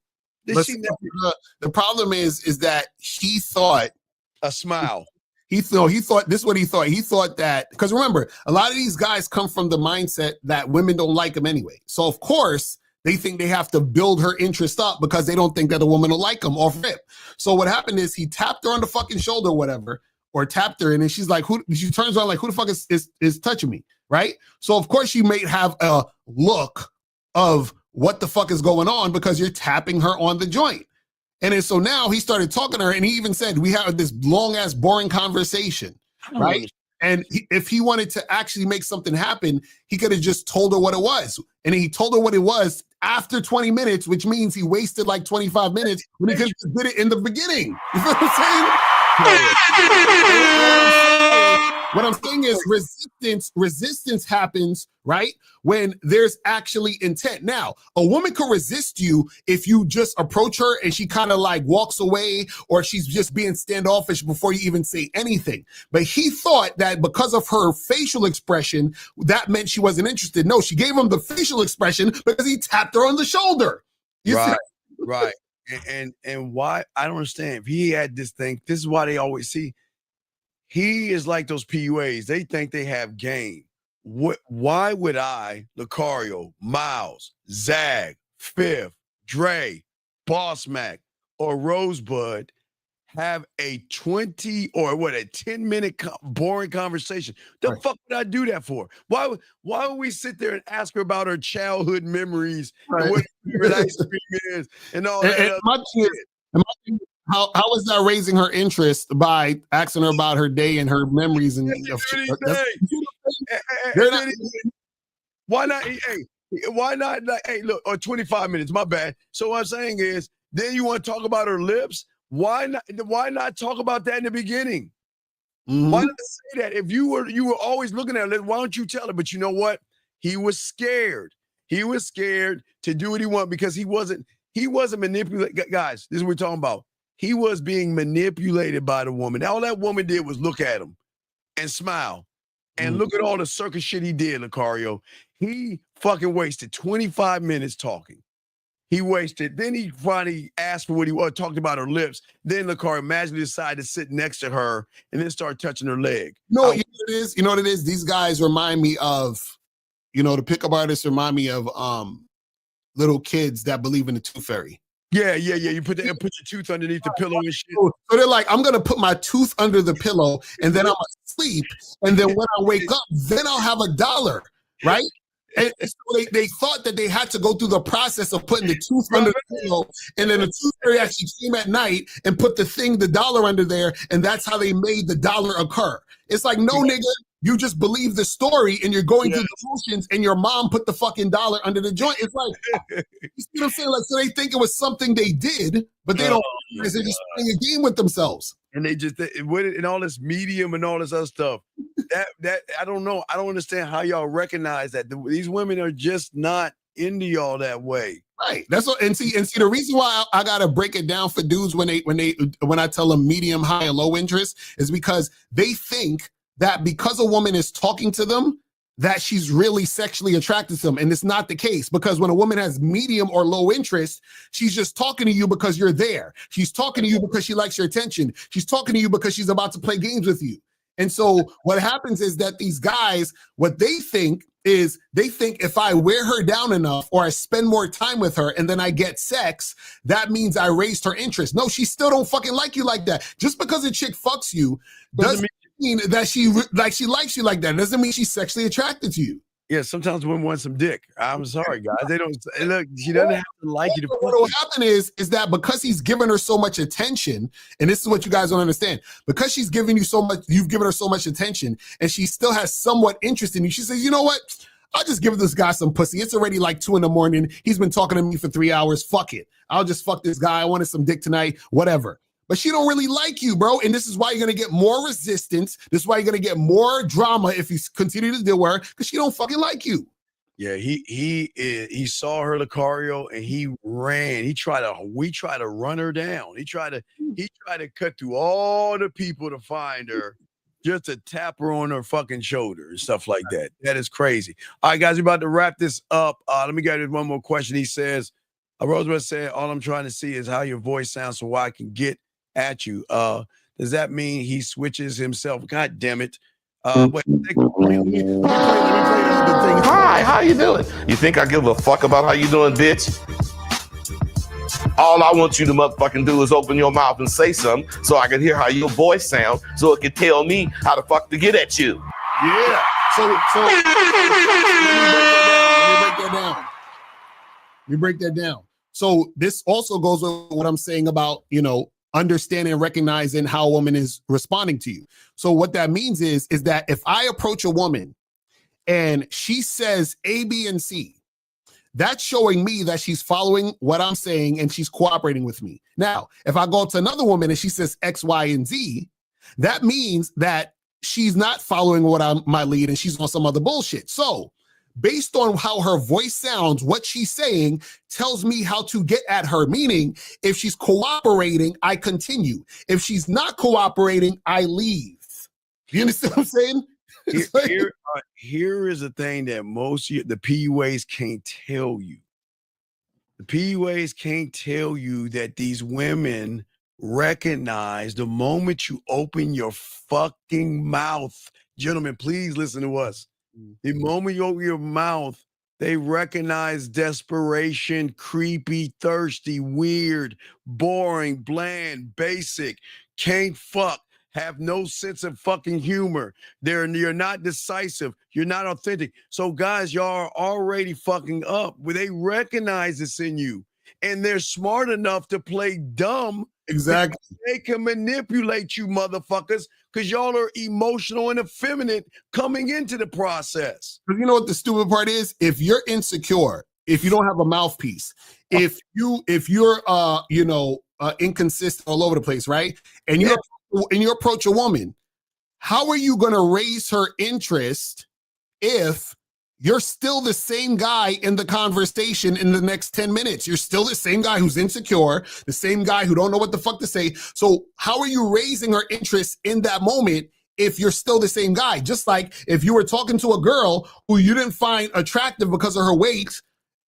The problem is that he thought a smile. He thought this is what he thought. He thought that, because remember, a lot of these guys come from the mindset that women don't like them anyway. So of course they think they have to build her interest up because they don't think that a woman will like them off rip. So what happened is he tapped her on the fucking shoulder, whatever, or tapped her, and then she's like, she turns around like, who the fuck is touching me, right? So of course she may have a look of what the fuck is going on because you're tapping her on the joint. And then so now he started talking to her, and he even said, we had this long ass boring conversation, right? And if he wanted to actually make something happen, he could have just told her what it was. And he told her what it was after 20 minutes, which means he wasted like 25 minutes when he could have did it in the beginning. You feel what I'm saying? What I'm saying is resistance happens, right, when there's actually intent. Now, a woman can resist you if you just approach her and she kind of like walks away, or she's just being standoffish before you even say anything. But he thought that because of her facial expression, that meant she wasn't interested. No, she gave him the facial expression because he tapped her on the shoulder. Right. And why? I don't understand. If he had this thing, this is why they always see. He is like those PUAs. They think they have game. Why would I, Lucario, Miles, Zag, Fifth, Dre, Boss Mac, or Rosebud have a 20 or a 10-minute boring conversation? The fuck would I do that for? Why would we sit there and ask her about her childhood memories and what her favorite ice cream is and all that? How is that raising her interest by asking her about her day and her memories? And why not? Why not? Hey, look, or 25 minutes. My bad. So what I'm saying is, then you want to talk about her lips? Why not? Why not talk about that in the beginning? Mm-hmm. Why not say that? If you were always looking at it, why don't you tell her? But you know what? He was scared. He was scared to do what he wanted because he wasn't manipulated. Guys, this is what we're talking about. He was being manipulated by the woman. All that woman did was look at him and smile. And look at all the circus shit he did, Lucario. He fucking wasted 25 minutes talking. He wasted. Then he finally asked for what he wanted, talked about her lips. Then Lakari magically decided to sit next to her and then start touching her leg. You know what it is? You know what it is? These guys remind me of, the pickup artists remind me of little kids that believe in the tooth fairy. Yeah. You put your tooth underneath the pillow and shit. So they're like, I'm gonna put my tooth under the pillow and then I'm gonna sleep. And then when I wake up, then I'll have $1, right? And so they thought that they had to go through the process of putting the tooth under the pillow, and then the tooth fairy actually came at night and put the dollar under there, and that's how they made the dollar occur. It's like, no, nigga, you just believe the story and you're going through the motions, and your mom put the fucking dollar under the joint. It's like, you see what I'm saying? Like, so they think it was something they did, but they don't realize they're just playing a game with themselves. And they just and all this medium and all this other stuff. That I don't know. I don't understand how y'all recognize that these women are just not into y'all that way. Right. That's what. And see. The reason why I gotta break it down for dudes when I tell them medium, high, and low interest is because they think that because a woman is talking to them, that she's really sexually attracted to them. And it's not the case, because when a woman has medium or low interest, she's just talking to you because you're there. She's talking to you because she likes your attention. She's talking to you because she's about to play games with you. And so what happens is that these guys, what they think is, if I wear her down enough or I spend more time with her and then I get sex, that means I raised her interest. No, she still don't fucking like you like that. Just because a chick fucks you doesn't mean that she likes you like that. It doesn't mean she's sexually attracted to you. Yeah, sometimes women want some dick. I'm sorry, guys. They don't look. She doesn't have to like you. What will happen is that because he's given her so much attention, and this is what you guys don't understand, because she's giving you so much, you've given her so much attention, and she still has somewhat interest in you. She says, you know what? I'll just give this guy some pussy. It's already like 2 a.m. He's been talking to me for 3 hours. Fuck it. I'll just fuck this guy. I wanted some dick tonight. Whatever. But she don't really like you, bro. And this is why you're going to get more resistance. This is why you're going to get more drama if you continue to deal with her, because she don't fucking like you. Yeah, he saw her, Lucario, and he ran. We tried to run her down. He tried to cut through all the people to find her, just to tap her on her fucking shoulder and stuff like that. That is crazy. All right, guys, we're about to wrap this up. Let me get one more question. He says, Roosevelt said, all I'm trying to see is how your voice sounds so I can get at you. Does that mean he switches himself? God damn it. Wait, let me play the other thing. Hi, how you doing? You think I give a fuck about how you doing, bitch? All I want you to motherfucking do is open your mouth and say something so I can hear how your voice sounds, so it can tell me how the fuck to get at you. Yeah. So let me break that down. So this also goes with what I'm saying about, understanding and recognizing how a woman is responding to you. So what that means is that if I approach a woman and she says A, B, and C, that's showing me that she's following what I'm saying and she's cooperating with me. Now, if I go to another woman and she says X, Y, and Z, that means that she's not following my lead and she's on some other bullshit. So based on how her voice sounds, what she's saying tells me how to get at her. Meaning, if she's cooperating, I continue. If she's not cooperating, I leave. You understand what I'm saying? Here is a thing that most of the PUAs can't tell you. The PUAs can't tell you that these women recognize the moment you open your fucking mouth. Gentlemen, please listen to us. The moment you open your mouth, they recognize desperation, creepy, thirsty, weird, boring, bland, basic, can't fuck, have no sense of fucking humor. You're not decisive. You're not authentic. So guys, y'all are already fucking up. They recognize this in you. And they're smart enough to play dumb. Exactly. They can manipulate you motherfuckers because y'all are emotional and effeminate coming into the process. But you know what the stupid part is? If you're insecure, if you don't have a mouthpiece, if you're inconsistent all over the place, right? And you approach a woman, how are you going to raise her interest if you're still the same guy in the conversation in the next 10 minutes? You're still the same guy who's insecure, the same guy who don't know what the fuck to say. So how are you raising her interest in that moment if you're still the same guy? Just like if you were talking to a girl who you didn't find attractive because of her weight,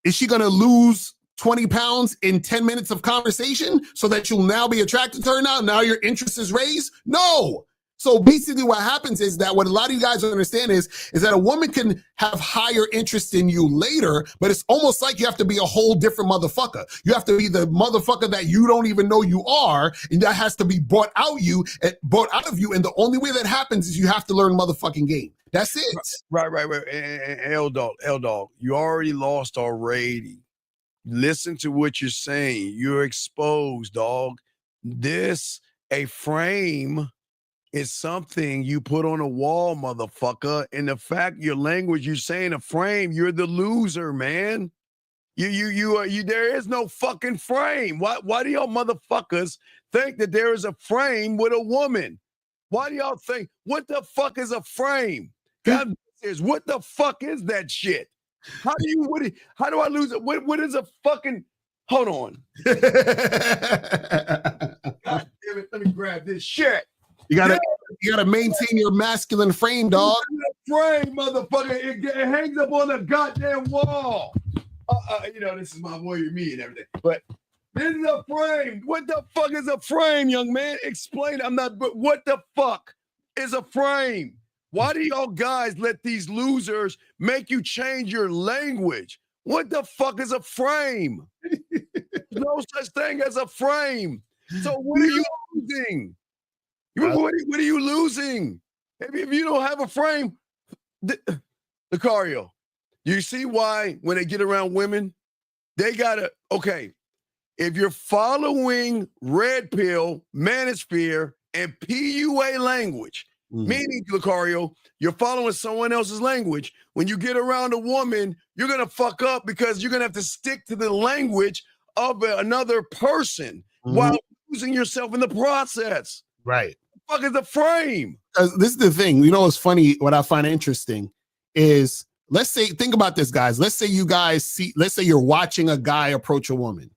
is she going to lose 20 pounds in 10 minutes of conversation so that you'll now be attracted to her now your interest is raised? No. So basically what happens is that what a lot of you guys don't understand is that a woman can have higher interest in you later, but it's almost like you have to be a whole different motherfucker. You have to be the motherfucker that you don't even know you are, and that has to be brought out of you. And the only way that happens is you have to learn motherfucking game. That's it. Right. And L-Dog, you already lost already. Listen to what you're saying. You're exposed, dog. A frame is something you put on a wall, motherfucker. And the fact your language, you're saying a frame, you're the loser, man. There is no fucking frame. Why do y'all motherfuckers think that there is a frame with a woman? Why do y'all think, what the fuck is a frame? God, what the fuck is that shit? How do I lose it? What is a fucking, hold on. God damn it, let me grab this shit. You gotta maintain your masculine frame, dog. Frame, motherfucker. It hangs up on the goddamn wall. This is my warrior me and everything. But this is a frame. What the fuck is a frame, young man? Explain. But what the fuck is a frame? Why do y'all guys let these losers make you change your language? What the fuck is a frame? No such thing as a frame. So what are you losing? What are you losing? If you don't have a frame, Lucario, you see why when they get around women, they gotta, okay, if you're following red pill, manosphere, and PUA language, meaning, Lucario, you're following someone else's language, when you get around a woman, you're gonna fuck up because you're gonna have to stick to the language of another person while losing yourself in the process. Right. What the fuck is a frame? This is the thing. You know what's funny? What I find interesting is, let's say, think about this, guys. Let's say you're watching a guy approach a woman,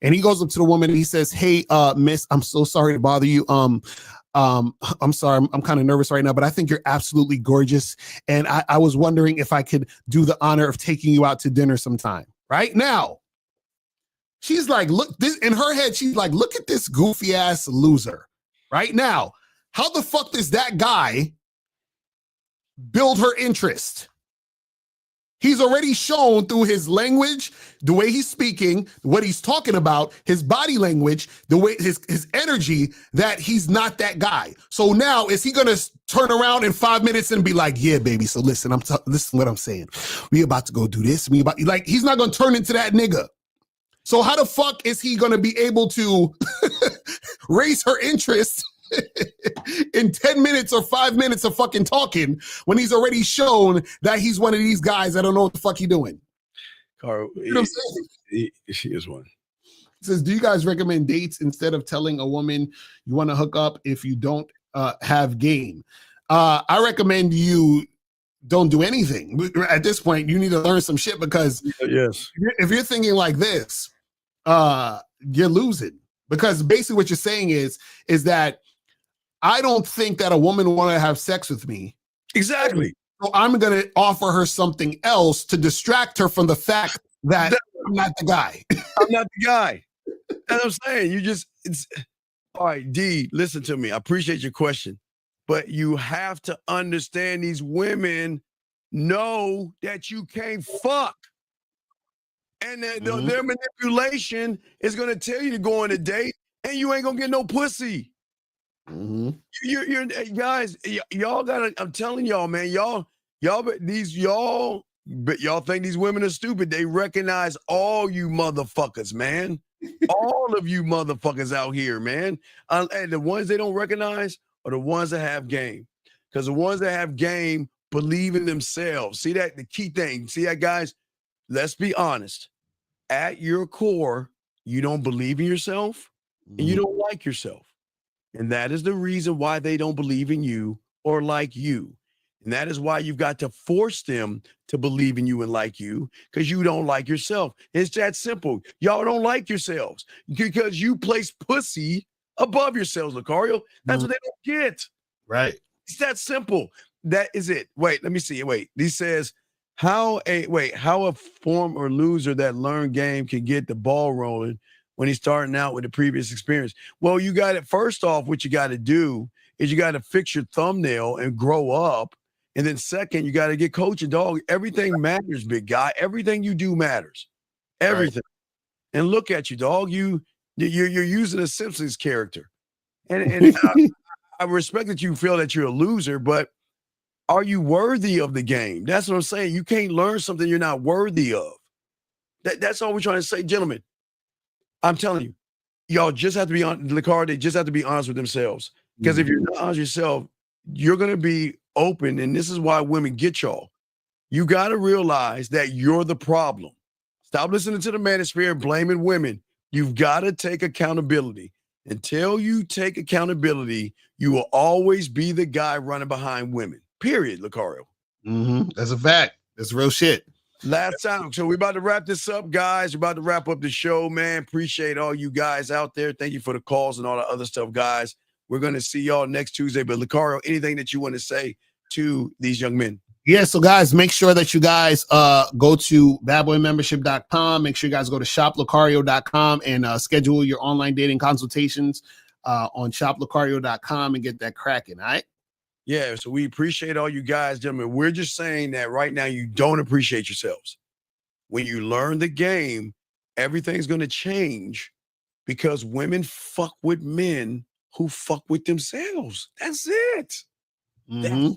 and he goes up to the woman and he says, "Hey, miss, I'm so sorry to bother you. I'm sorry, I'm kind of nervous right now, but I think you're absolutely gorgeous, and I was wondering if I could do the honor of taking you out to dinner sometime." Right now, she's like, look, this in her head, she's like, look at this goofy ass loser. Right now, how the fuck does that guy build her interest? He's already shown through his language, the way he's speaking, what he's talking about, his body language, the way his energy, that he's not that guy. So now, is he gonna turn around in 5 minutes and be like, "Yeah, baby, so listen, listen what I'm saying. We about to go do this. He's not gonna turn into that nigga. So how the fuck is he gonna be able to raise her interest in 10 minutes or 5 minutes of fucking talking when he's already shown that he's one of these guys that don't know what the fuck he doing?" Carl, You know what I'm saying? Here's one. It says, do you guys recommend dates instead of telling a woman you want to hook up if you don't have game? I recommend you don't do anything. At this point, you need to learn some shit, because yes, if you're thinking like this, you're losing. Because basically what you're saying is that I don't think that a woman want to have sex with me. Exactly. So I'm going to offer her something else to distract her from the fact that I'm not the guy. I'm not the guy. That's what I'm saying. It's all right, D, listen to me. I appreciate your question, but you have to understand these women know that you can't fuck. And their manipulation is going to tell you to go on a date and you ain't going to get no pussy. You're guys, y'all gotta, I'm telling y'all, man, y'all think these women are stupid. They recognize all you motherfuckers, man. All of you motherfuckers out here, man. And the ones they don't recognize are the ones that have game. Because the ones that have game believe in themselves. See that? The key thing. See that, guys? Let's be honest. At your core, you don't believe in yourself and you don't like yourself. And that is the reason why they don't believe in you or like you. And that is why you've got to force them to believe in you and like you, because you don't like yourself. It's that simple. Y'all don't like yourselves because you place pussy above yourselves, Lucario. That's what they don't get. Right. It's that simple. That is it. Wait, let me see. Wait, he says, how a former loser that learned game can get the ball rolling when he's starting out with the previous experience? Well, you got it. First off, what you got to do is you got to fix your thumbnail and grow up. And then second, you got to get coaching, dog. Everything matters, big guy. Everything you do matters. Everything. Right. And look at you, dog. You're using a Simpsons character. And I respect that you feel that you're a loser, but are you worthy of the game? That's what I'm saying. You can't learn something you're not worthy of. That's all we're trying to say, gentlemen. I'm telling you, y'all just have to be on the card. They just have to be honest with themselves. Because if you're not honest with yourself, you're going to be open. And this is why women get y'all. You got to realize that you're the problem. Stop listening to the manosphere and blaming women. You've got to take accountability. Until you take accountability, you will always be the guy running behind women. Period, Lucario. That's a fact. That's real shit. Last time. So we're about to wrap this up, guys. We're about to wrap up the show, man. Appreciate all you guys out there. Thank you for the calls and all the other stuff, guys. We're going to see y'all next Tuesday. But Lucario, anything that you want to say to these young men? Yeah, so guys, make sure that you guys go to badboymembership.com. Make sure you guys go to shoplucario.com and schedule your online dating consultations on shoplucario.com and get that cracking, all right? Yeah, so we appreciate all you guys, gentlemen. We're just saying that right now you don't appreciate yourselves. When you learn the game, everything's going to change because women fuck with men who fuck with themselves. That's it. That's it.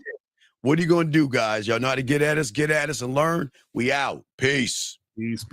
What are you going to do, guys? Y'all know how to get at us and learn. We out. Peace. Peace.